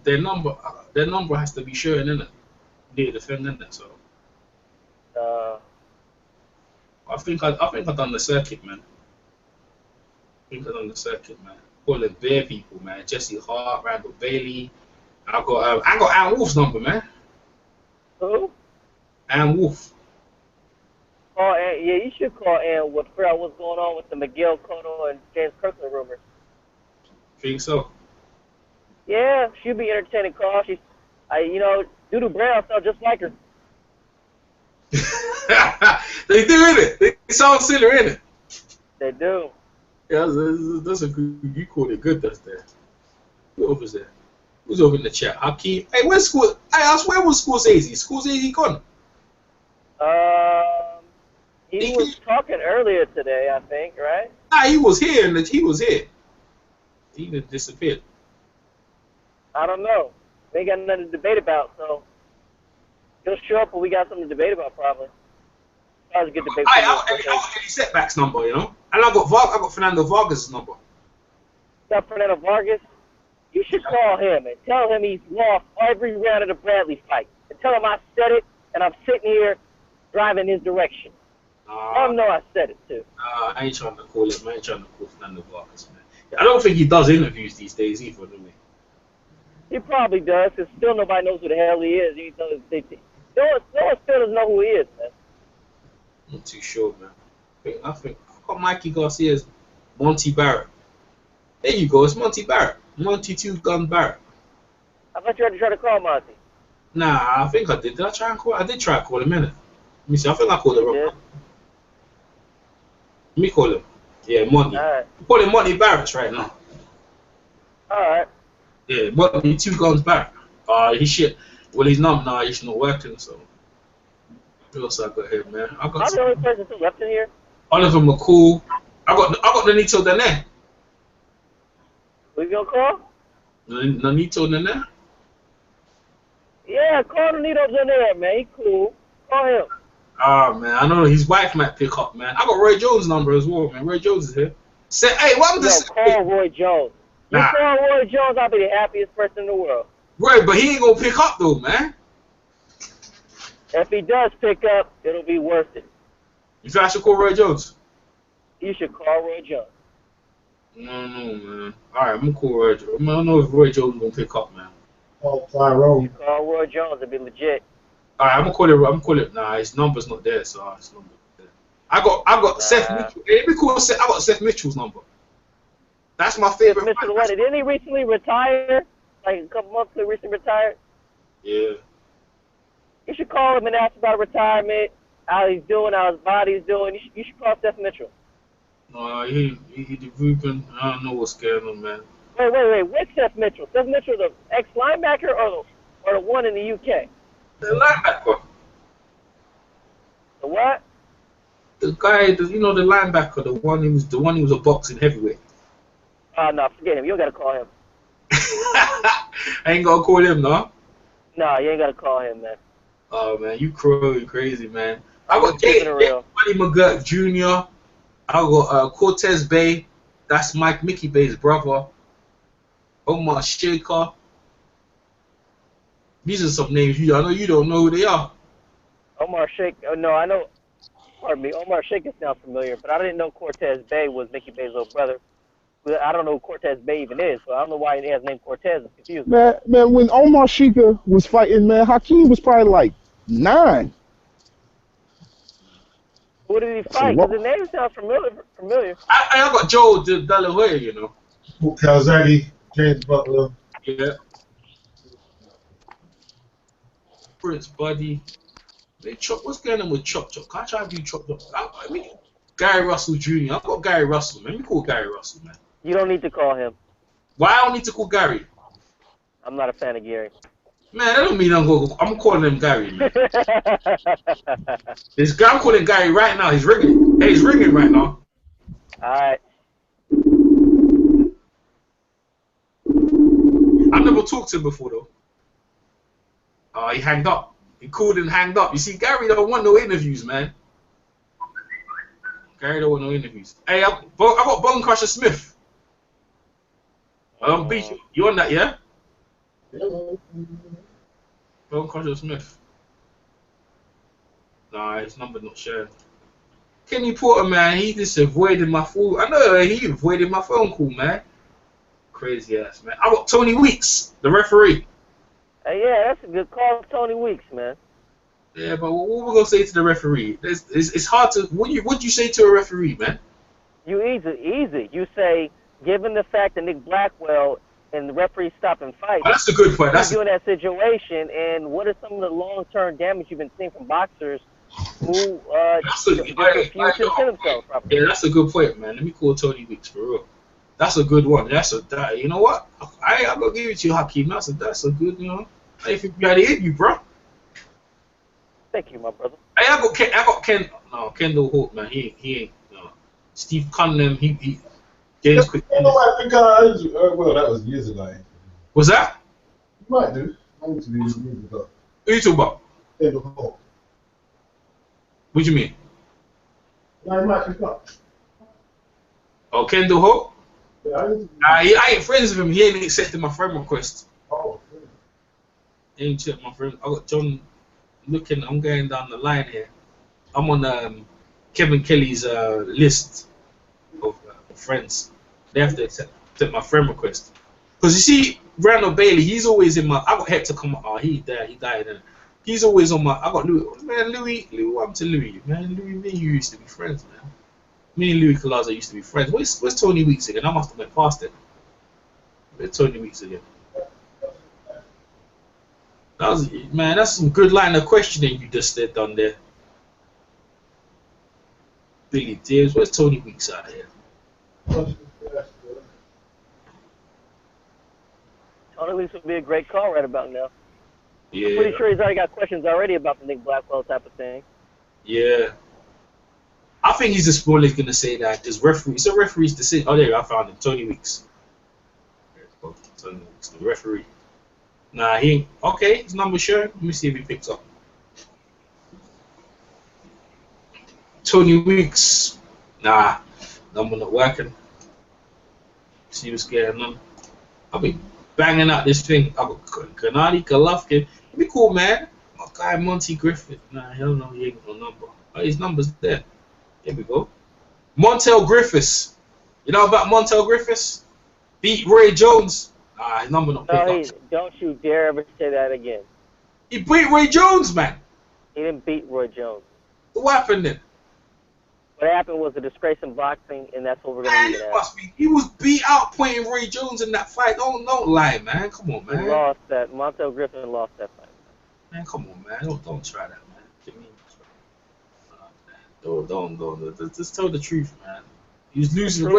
their number has to be showing in it. Near the thing, in it. So. I think I've done the circuit, man. Calling bare people, man. Jesse Hart, Randall Bailey. I got Ann Wolf's number, man. Who? Ann Wolf. Oh, yeah, you should call Ann Wolf. Figure out what's going on with the Miguel Cotto and James Kirkland rumors. Think so? Yeah, she'll be entertaining call. She's, you know, Doodoo Brown sounds just like her. They do, innit? They sound similar, innit? They do. Yeah, that's a good. You called it good. That's there. Who over's there? Who's over in the chat? Hakeem. Hey, where's school? Hey, I swear, was School's Easy? School's Easy gone. He was talking earlier today, I think, right? Nah, he was here, and he was here. He just disappeared. I don't know. We ain't got nothing to debate about, so he'll show up when we got something to debate about, probably. That was a good debate. I'll get his setbacks number, you know. And I got Fernando Vargas' number. Got Fernando Vargas? You should call him and tell him he's lost every round of the Bradley fight. And tell him I said it, and I'm sitting here driving his direction. Let him know I said it, too. I ain't trying to call him. I ain't trying to call Fernando Vargas, man. I don't think he does interviews these days either, do we? He probably does, because still nobody knows who the hell he is. No one still doesn't know who he is, man. I'm not too sure, man. I think I've got Mikey Garcia's Monty Barrett. There you go, it's Monty Barrett. Monty Two Gun Barrett. I thought you had to try to call Monty. Nah, I think I did. Did I try and call? I did try to call him, innit? Let me see, I think I called him wrong. Let me call him. Yeah, Monty. Alright. I'm calling Monty Barrett right now. Alright. Yeah, Monty Two Guns Barrett. He shit. Well, he's not now. He's not working, so. What else I got here, man? I'm the only person still left in here. Oliver McCool. I got Nonito Nene. Who you gonna call? Nonito Nene? Yeah, call Nonito Nene, man. He cool. Call him. Man, I know his wife might pick up, man. I got Roy Jones' number as well, man. Roy Jones is here. Say, hey, what I'm just call Roy Jones. You call Roy Jones, I'll be the happiest person in the world. Right, but he ain't gonna pick up though, man. If he does pick up, it'll be worth it. You think I should call Roy Jones? You should call Roy Jones. No, man. Alright, I'm gonna call Roy Jones. I don't know if Roy Jones is gonna pick up, man. Oh, Tyrone. You call Roy Jones, it'll be legit. Alright, I'm gonna call it. Nah, his number's not there, so his number's not there. I got Seth Mitchell. Hey, let me call Seth. I got Seth Mitchell's number. That's my favorite. Mr. What? Didn't he recently retire? Like a couple months ago, recently retired? Yeah. You should call him and ask about retirement, how he's doing, how his body's doing. You should call Seth Mitchell. No, he Ruben. I don't know what's going on, man. Wait. What's Seth Mitchell? Seth Mitchell, the ex-linebacker or the one in the UK? The linebacker. The what? The guy, the linebacker, the one who was a boxing heavyweight. No, forget him. You don't gotta call him. I ain't gonna call him, no? No, you ain't gotta call him, man. Oh, man, you crazy, man. I got Buddy McGirt Jr. I got Cortez Bay. That's Mickey Bay's brother. Omar Shaker. These are some names I know you don't know who they are. Omar Shaker. Oh, no, I know. Pardon me. Omar Shaker sounds familiar, but I didn't know Cortez Bay was Mickey Bay's little brother. I don't know who Cortez Bay even is, so I don't know why he has the name Cortez. I'm confused. Man, when Omar Shaker was fighting, man, Hakeem was probably like 9. Who did he fight? Because the name sounds familiar. I got Joe De La Hoya, you know. Calzaghe, James Butler. Yeah. Prince Buddy. Hey, Chop, what's going on with Chop? Can't I try to do Chop? I mean, Gary Russell Jr. I've got Gary Russell, man. Let me call Gary Russell, man. You don't need to call him. Why I don't need to call Gary? I'm not a fan of Gary. Man, that don't mean I'm calling him Gary, man. I'm calling Gary right now. He's ringing. Hey, he's ringing right now. Alright. I've never talked to him before, though. He hanged up. He called and hanged up. You see, Gary don't want no interviews, man. Gary don't want no interviews. Hey, I got Bone Crusher Smith. Beat you. You on that, yeah? Bone Crusher Smith. Nah, his number not shared. Kenny Porter, man, he just avoided my phone. I know he avoided my phone call, man. Crazy ass, man. I got Tony Weeks, the referee. Hey, yeah, that's a good call, Tony Weeks, man. Yeah, but what we gonna say to the referee? It's hard to. What you say to a referee, man? You easy. You say, given the fact that Nick Blackwell and the referee stopping fights. Oh, that's a good point. That's in that situation, and what are some of the long-term damage you've been seeing from boxers who just refuse to defend themselves properly? Yeah, that's a good point, man. Let me call Tony Weeks for real. That's a good one. You know what? I'm gonna give it to you, Hakeem. That's a good, you know. I think you had it in you, bro. Thank you, my brother. Hey, I got Kendall Holt, man. He ain't. Steve Cunningham, he James Quick. Well, that was years ago. Was that? You might do. I need to be years ago. Who you talking about? Kendall Holt. What do you mean? No, he might pick up. Oh, Kendall Holt? Yeah, I ain't friends with him. He ain't accepted my friend request. Oh, okay. He ain't checked my friend. I got John looking. I'm going down the line here. I'm on Kevin Kelly's list of friends. They have to accept my friend request. Because you see, Randall Bailey, he's always in my. I got Hector come. Oh, he died. And he's always on my. I got Louis. Man, Louis, what happened to Louis? Man, Louis, me and you used to be friends, man. Me and Louis Colazo used to be friends. Where's Tony Weeks again? I must have went past it. Where's Tony Weeks again? That's some good line of questioning you just done there. Billy Davis, where's Tony Weeks out here? Tony Weeks would be a great call right about now. Yeah. I'm pretty sure he's already got questions already about the Nick Blackwell type of thing. Yeah. I think he's just probably going to say that there's referees. It's a referee's decision. Oh, there, I found him. Tony Weeks. Tony Weeks, the referee. Nah, he ain't. Okay, his number's showing. Let me see if he picks up. Tony Weeks. Nah, number not working. See what's going on. I'll be banging out this thing. I got Gennady Golovkin. Be cool, man. My guy Monty Griffith. Nah, hell no, he ain't got no number. Oh, his number's there. Here we go. Montel Griffiths. You know about Montel Griffiths? Beat Roy Jones. His number not picked up. Don't you dare ever say that again. He beat Roy Jones, man. He didn't beat Roy Jones. What happened then? What happened was a disgrace in boxing, and that's what we're going to leave it at. He was beat out pointing Roy Jones in that fight. Don't lie, man. Come on, man. He lost that. Montel Griffin lost that fight. Man, come on, man. Don't try that, man. Don't. Just tell the truth, man. He was losing. He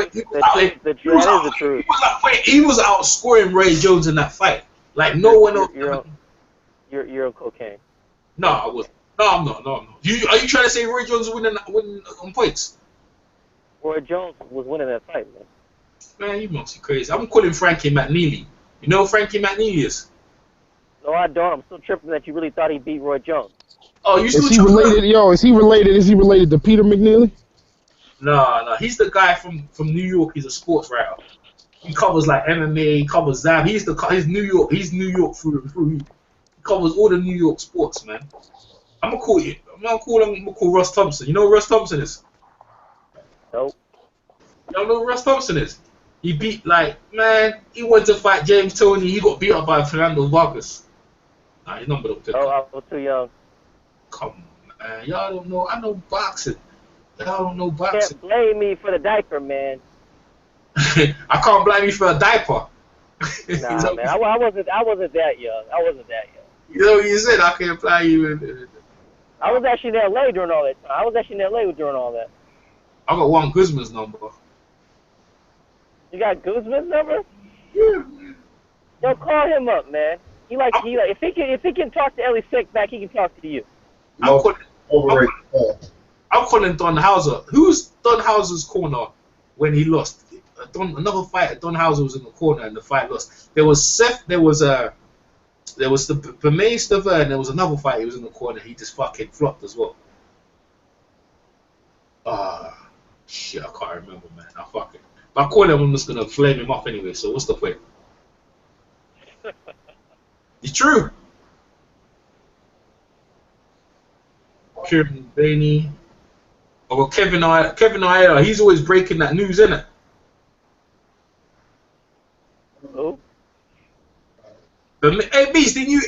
was outscoring Roy Jones in that fight. Like no one else. You're on cocaine. No, I wasn't. No, I'm not. No. Are you trying to say Roy Jones was winning on points? Roy Jones was winning that fight, man. Man, you must be crazy. I'm calling Frankie McNeely. You know who Frankie McNeely is? No, I don't. I'm still tripping that you really thought he beat Roy Jones. Oh, you still Is he related? Yo, is he related to Peter McNeely? No. He's the guy from New York. He's a sports writer. He covers like MMA. He covers that. He's New York. He's New York through and through. He covers all the New York sports, man. I'm gonna call Russ Thompson. You know who Russ Thompson is? Nope. You don't know who Russ Thompson is? He beat he went to fight James Toney. He got beat up by Fernando Vargas. Nah, his number don't pick up. I was too young. Come on, man. Y'all don't know. I know boxing. Y'all don't know boxing. You can't blame me for the diaper, man. I can't blame you for a diaper. Nah, man. I wasn't that young. You know what you said? I can't blame you. I was actually in LA during all that time. I got Juan Guzman's number. You got Guzman's number? Yeah. Yo, call him up, man. If he can talk to Ellie Sick back, he can talk to you. I'm calling Don Hauser. Who's Don Hauser's corner when he lost? Another fight. Don Hauser was in the corner and the fight lost. There was the Bermain Stavern, and there was another fight. He was in the corner. He just fucking flopped as well. Shit, I can't remember, man. If I call him, I'm just gonna flame him up anyway. So what's the point? It's true. Kieran Bainey. Or Kevin Ayala. He's always breaking that news, isn't it? Who? Hey, Beast, didn't you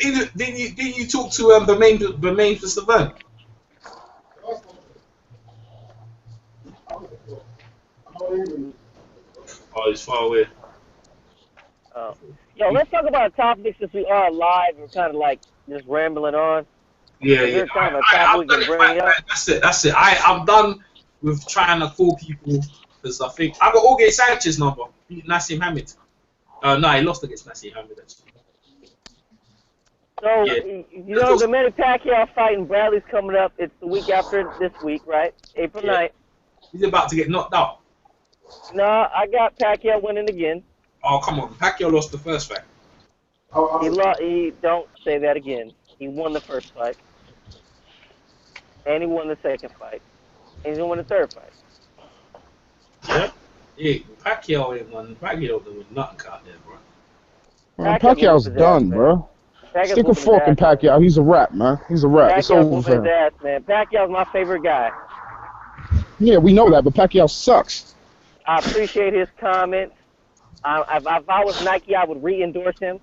talk to Bermain for Savannah? Oh, he's far away. Yo, let's talk about a topic since we are live. We're kind of like just rambling on. Yeah. Kind of a topic we can bring up. That's it. I'm done with trying to call people because I think I got Jorge Sanchez's number. Nassim Hamid. No, he lost against Nassim Hamid actually. So you know the Manny Pacquiao fight in Bradley's coming up. It's the week after this week, right? April 9th. He's about to get knocked out. No, I got Pacquiao winning again. Oh come on, Pacquiao lost the first fight. He don't say that again. He won the first fight, and he won the second fight, and he's gonna win the third fight. Yeah, Pacquiao ain't won. Pacquiao didn't win nothing out there, bro. Pacquiao's done, bro. Stick a fork in Pacquiao. He's a wrap, man. He's a wrap. It's over for him. Ass, man. Pacquiao's my favorite guy. Yeah, we know that, but Pacquiao sucks. I appreciate his comments. If I was Nike, I would re-endorse him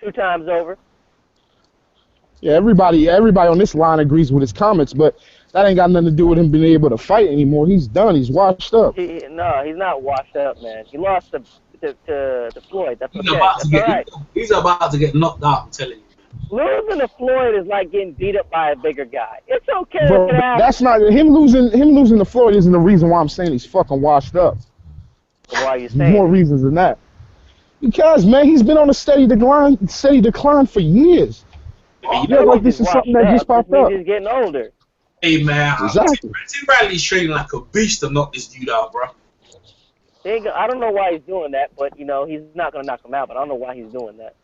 2 times over. Yeah, everybody on this line agrees with his comments, but that ain't got nothing to do with him being able to fight anymore. He's done. He's washed up. No, he's not washed up, man. He lost to Floyd. That's He's about to get knocked out, I'm telling you. Losing to Floyd is like getting beat up by a bigger guy. It's okay. Bro, that's not him losing to Floyd isn't the reason why I'm saying he's fucking washed up. Why are you saying? More reasons than that. Because man, he's been on a steady decline for years. Yeah, like this is something that just popped up. He's getting older. Hey man, exactly. Tim Bradley's training like a beast to knock this dude out, bro. I don't know why he's doing that, but you know he's not gonna knock him out. But I don't know why he's doing that.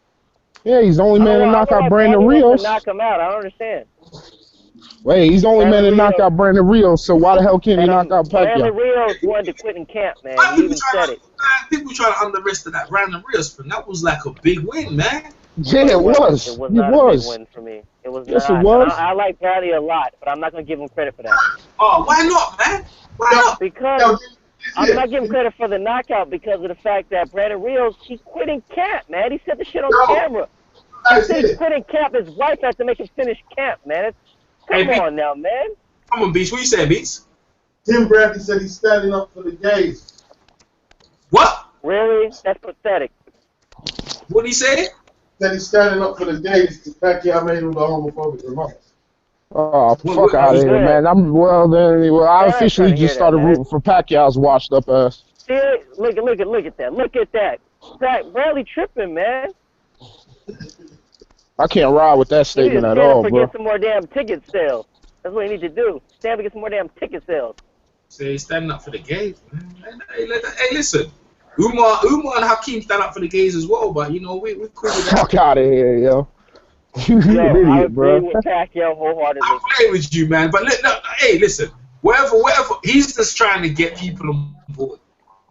Yeah, he's the only man to knock out Brandon Rios. Knock him out. I don't understand. Wait, he's the only man to knock out Brandon Rios. So why the hell can't he knock out Pacquiao? Brandon Rios wanted to quit in camp, man. He even said it. People try to underestimate that Brandon Rios, but that was like a big win, man. Yeah, it was. It was not a big win for me. It was yes, not. It was. I like Bradley a lot, but I'm not going to give him credit for that. Oh, why not, man? Why not? Because I'm not giving credit for the knockout because of the fact that Brandon Rios, he quit in camp, man. He said the shit on camera. He said he quit in camp. His wife had to make him finish camp, man. Come on now, man. Come on, Beats. What you saying, Beats? Tim Bradley said he's standing up for the gays. What? Really? That's pathetic. What did he say? That he's standing up for the gays. Pacquiao made him the homophobic remarks. Oh, fuck out of here, man. I officially just started rooting for Pacquiao's washed up ass. See, look at that. Look at that. Bradley tripping, man. I can't ride with that statement at all, bro. Get some more damn ticket sales. That's what you need to do. Stand up and get some more damn ticket sales. So he's standing up for the gays, man. Hey, listen. Umar and Hakeem stand up for the gays as well, but you know we're cool with that. Fuck out of here, yo. You an idiot, bro. I agree with Pacquiao wholeheartedly. I play with you, man. But hey, listen. Whatever. He's just trying to get people on board.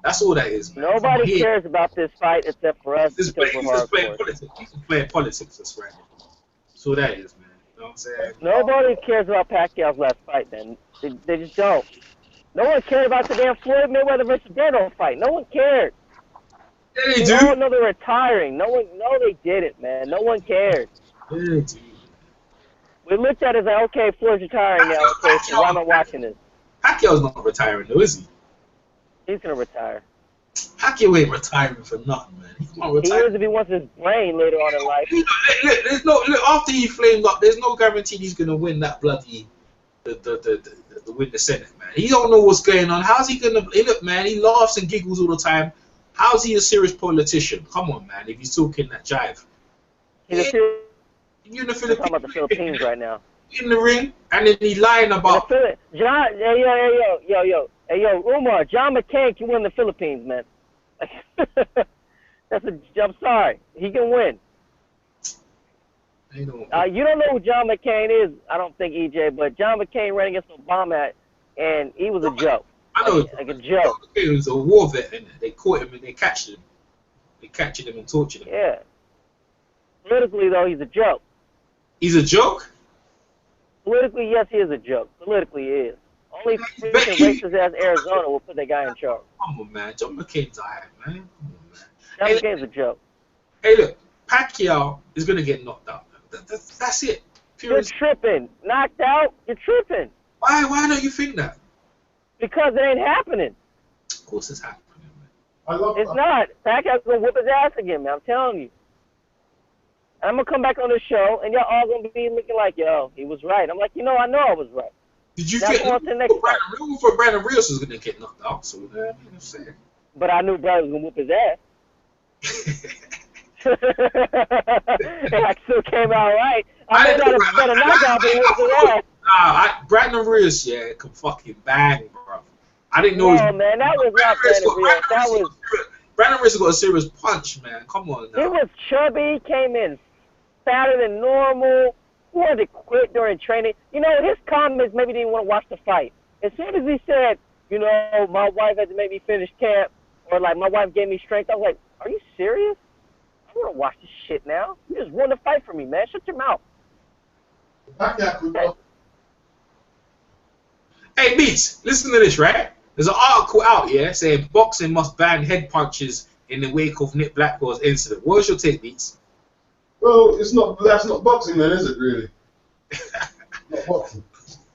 That's all that is, man. Nobody cares about this fight except for us. He's just playing politics. He's playing politics this right now. That's all that is, man. You know what I'm saying? Nobody cares about Pacquiao's last fight, man. They just don't. No one cared about the damn Floyd Mayweather versus Randall fight. No one cared. Yeah, they do. No one know they're retiring. No, they didn't, man. No one cared. Yeah, they do. We looked at it as like, okay, Floyd's retiring now. Okay, so why am I watching this? Pacquiao's not retiring, though, is he? He's gonna retire. Pacquiao ain't retiring for nothing, man. He can't retire. He is if he wants his brain later on in life. Look, after he flamed up, there's no guarantee he's gonna win that bloody win the Senate, man. He don't know what's going on. How's he gonna look, man? He laughs and giggles all the time. How's he a serious politician? Come on, man. If he's talking that jive, you're in the Philippines. Talking about the Philippines right now. In the ring, and then he lying about. John, hey yo, Umar, John McCain can win the Philippines, man. I'm sorry, he can win. You don't know who John McCain is, I don't think, EJ, but John McCain ran against Obama, and he was a joke. I know, like a joke. He was a war vet, and they caught him and they captured him. They captured him and tortured him. Yeah. Politically, though, he's a joke. He's a joke? Politically, yes, he is a joke. Politically, he is. Only freaking racist ass Arizona will put that guy in charge. Come on, man. John McCain's alright, man. John McCain's a joke. Hey, look. Pacquiao is going to get knocked out. That's it. You're tripping. Knocked out? You're tripping. Why don't you think that? Because it ain't happening. Of course it's happening, man. It's not. Pacquiao's gonna whip his ass again, man. I'm telling you. And I'm gonna come back on the show, and y'all all gonna be looking like, yo, he was right. I'm like, I know I was right. Did you now feel on to the next fight. Brandon Rios was gonna get knocked out? So I'm saying. But I knew Brad was gonna whip his ass. And I still came out right. I may not have done a knockout, but it was his ass. Brandon Rios, yeah, can fucking bang, bro. I didn't know. No, man, that was not Brandon Rios. That was. Brandon Rios got a serious punch, man. Come on now. He was chubby, came in fatter than normal. He wanted to quit during training. His comments maybe didn't want to watch the fight. As soon as he said, my wife had to make me finish camp, or like my wife gave me strength, I was like, are you serious? I want to watch this shit now. You just won the fight for me, man. Shut your mouth. Hey, Beats, listen to this, right? There's an article out, saying boxing must ban head punches in the wake of Nick Blackwell's incident. What's your take, Beats? Well, that's not boxing then, is it, really? Not boxing.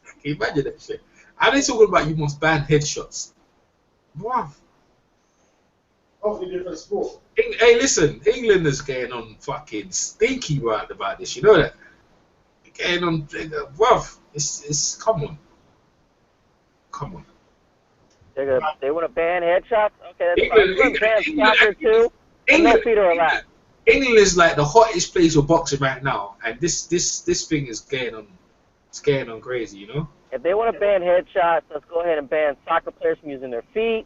Can you imagine that shit? Are they talking about you must ban headshots? Wow. Totally different sport. Hey, listen, England is getting on fucking stinky right about this. You know that? Getting on, bruv. It's come on. Come on. They want to ban headshots? Okay, that's fine. They want to ban soccer too. No feet are allowed. England is like the hottest place for boxing right now, and this thing is getting on crazy, If they want to ban headshots, let's go ahead and ban soccer players from using their feet.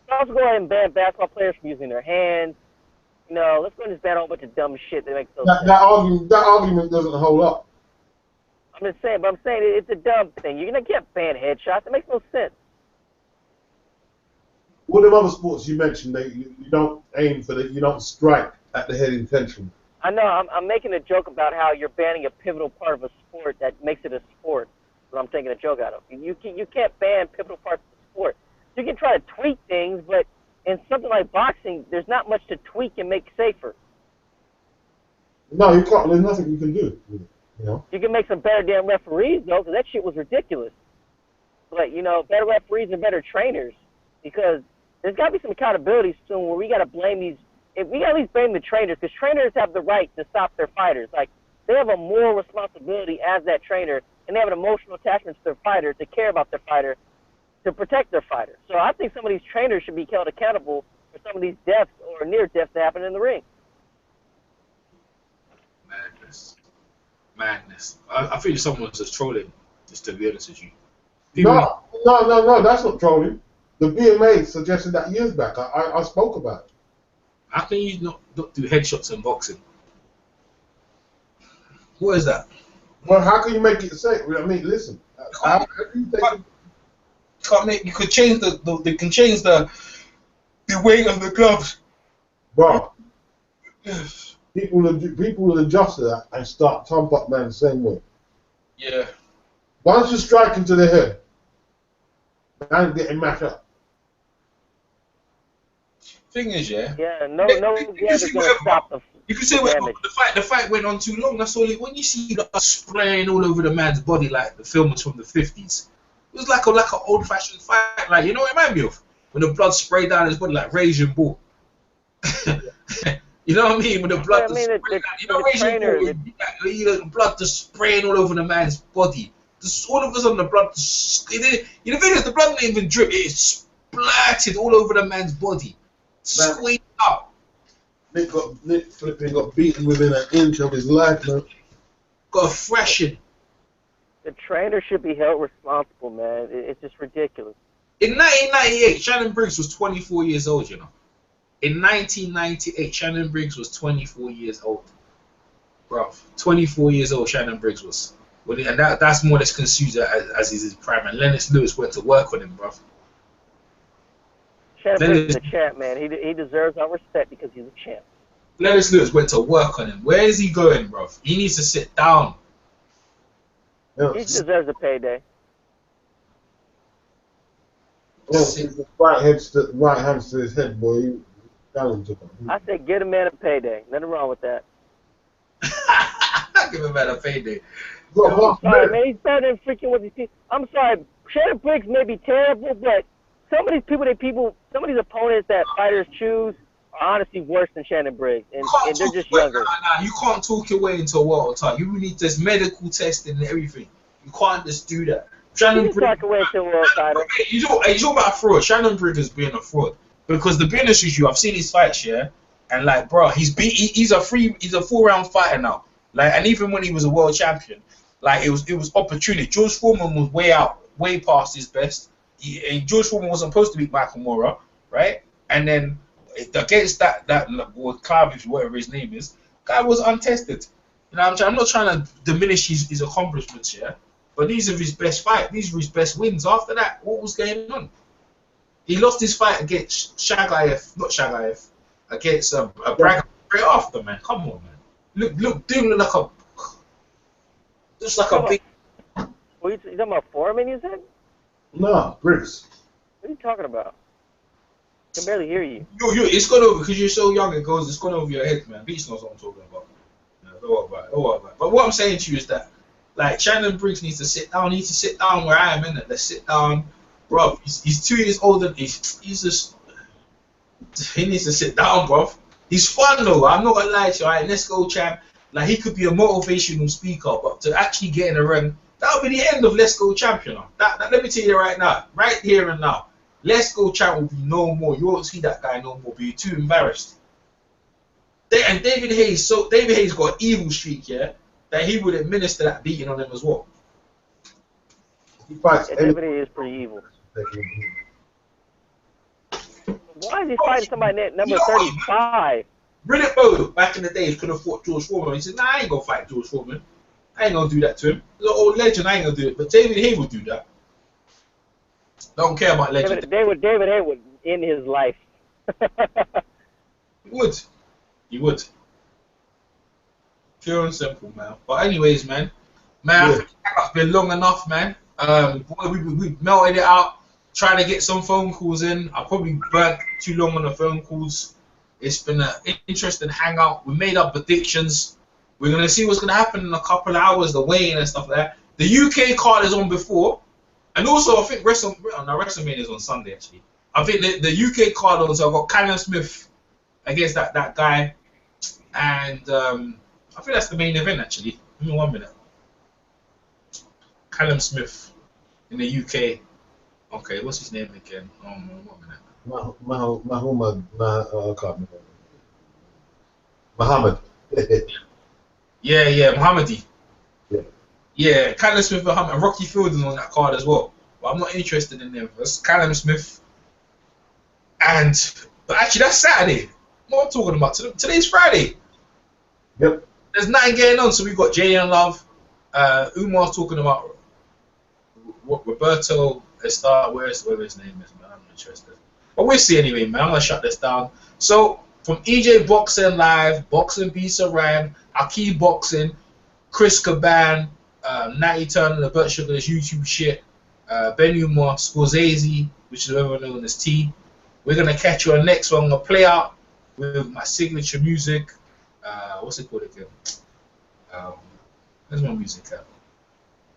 Let's go ahead and ban basketball players from using their hands. Let's go ahead and just ban a whole bunch of dumb shit that makes no sense. That argument doesn't hold up. I'm just saying, but I'm saying it's a dumb thing. You're gonna get banned headshots. It makes no sense. All them other sports you mentioned, you don't aim for you don't strike at the head intentionally. I know. I'm making a joke about how you're banning a pivotal part of a sport that makes it a sport. But I'm taking a joke out of. You can't ban pivotal parts of the sport. You can try to tweak things, but in something like boxing, there's not much to tweak and make safer. No, you can't. There's nothing you can do. You can make some better damn referees though, because that shit was ridiculous. But better referees and better trainers, because there's got to be some accountability soon where we got to blame these. If we got to at least blame the trainers, because trainers have the right to stop their fighters. Like they have a moral responsibility as that trainer, and they have an emotional attachment to their fighter to care about their fighter, to protect their fighter. So I think some of these trainers should be held accountable for some of these deaths or near deaths that happen in the ring. Madness. I feel someone's just trolling, just to be honest with you. No, that's not trolling. The BMA suggested that years back. I spoke about it. How can you not do headshots in boxing? What is that? Well, how can you make it safe? I mean, listen. You could change they can change the weight of the gloves. Bro, people will adjust to that and start thump up man the same way. Yeah. Once you strike into the head, man getting mashed up. Thing is, no is gonna stop the. You can say the fight went on too long. That's all. When you see the spraying all over the man's body like the film was from the 50s, it was like an old-fashioned fight. Like, you know what it reminded me of? When the blood sprayed down his body like Raging Bull. You know what I mean? When the blood the blood just spraying all over the man's body. Just all of a sudden the blood. The thing is, the blood didn't even drip. It splattered all over the man's body. Squeezed up. Nick got beaten within an inch of his life, man. Got a thrashing. The trainer should be held responsible, man. It's just ridiculous. In 1998, Shannon Briggs was 24 years old, you know. In 1998, Shannon Briggs was 24 years old. Bro, 24 years old Shannon Briggs was. And that's more or less considered as his prime. And Lennox Lewis went to work on him, bro. Shannon Briggs is a champ, man. He deserves our respect because he's a champ. Lennox Lewis went to work on him. Where is he going, bro? He needs to sit down. He deserves a payday. Right hand to his head, boy. I said, get a man a payday. Nothing wrong with that. Give a man a payday. I'm sorry, man. He's better than freaking what these people. I'm sorry. Shannon Briggs may be terrible, but some of these opponents that fighters choose are honestly worse than Shannon Briggs, and they're just younger. Nah, you can't talk your way into a world title. You need this medical testing and everything. You can't just do that. Shannon Briggs talk away into a world title. You talk about fraud. Shannon Briggs is being a fraud because the business issue. I've seen his fights, yeah, and like, bro, he's a 4-round fighter now. Like, and even when he was a world champion, like it was opportunity. George Foreman was way past his best. George Foreman wasn't supposed to beat Michael Moorer, right? And then against that Clavius, whatever his name is, guy was untested. You know what I'm saying? I'm not trying to diminish his accomplishments, yeah. But these are his best fights. These are his best wins. After that, what was going on? He lost his fight against against a Bragg right after, man. Come on, man. Look, dude, look like just like a big. What, you talking about Foreman, you said? No, Briggs. What are you talking about? I can barely hear you. It's gone over because you're so young. It's gone over your head, man. Beats knows what I'm talking about. Don't worry about it. But what I'm saying to you is that, like, Shannon Briggs needs to sit down. He needs to sit down where I am, innit? Let's sit down, bro. He's 2 years older. He needs to sit down, bro. He's fun though. I'm not gonna lie to you. All right, let's go, champ. Like, he could be a motivational speaker, but to actually get in the ring, that would be the end of Let's Go Champ, you know. That let me tell you right now, right here and now. Let's Go Champ will be no more. You won't see that guy no more. Be too embarrassed. And David Hayes got an evil streak, yeah, that he would administer that beating on him as well. David Hayes is pretty evil. Why is he fighting somebody at number 35? Riddick Bowe, back in the days, could have fought George Foreman. He said, nah, I ain't gonna fight George Foreman. I ain't gonna do that to him. He's an old legend, I ain't gonna do it. But David Hayes would do that. Don't care about legend. David Hayes would end his life. He would. Pure and simple, man. But anyways, man. I think it's been long enough, man. We melted it out, trying to get some phone calls in. I probably burnt too long on the phone calls. It's been an interesting hangout. We made up predictions. We're going to see what's going to happen in a couple of hours, the weigh-in and stuff like that. The UK card is on before. And also, I think WrestleMania is on Sunday, actually. I think the UK card on, so I've got Callum Smith against that guy. And I think that's the main event, actually. Give me 1 minute. Callum Smith in the UK. Okay, what's his name again? 1 minute. Muhammad. Yeah, Muhammadi. Yeah, Callum Smith and Rocky Fielding on that card as well. But I'm not interested in them. That's Callum Smith. But actually, that's Saturday. What I'm talking about. Today's Friday. Yep. There's nothing going on, so we've got Jay and Love. Umar's talking about Roberto Estar. Whatever his name is, man. I'm not interested. But we'll see anyway, man. I'm going to shut this down. So, from EJ Boxing Live, Boxing Pizza Ram, Aki Boxing, Chris Caban, Natty Turner, the Burt Sugar's YouTube shit, Ben Umar, Scorsese, which is everyone known as T. We're going to catch you on the next one. I'm going to play out with my signature music. What's it called again? Where's my music at?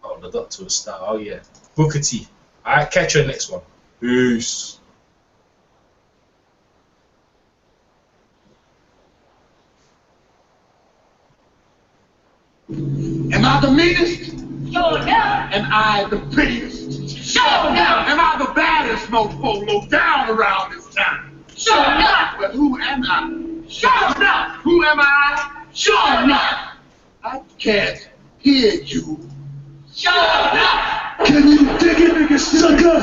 Oh, the Doctor Star. Oh, yeah. Booker T. Alright, catch you on the next one. Peace. Am I the meanest? Sure enough. Am I the prettiest? Sure enough. Am I the baddest mofo low down around this town? Sure enough. But who am I? Sure enough. Who am I? Sure enough. I can't hear you. Sure enough. Can you dig it, nigga? Sucker.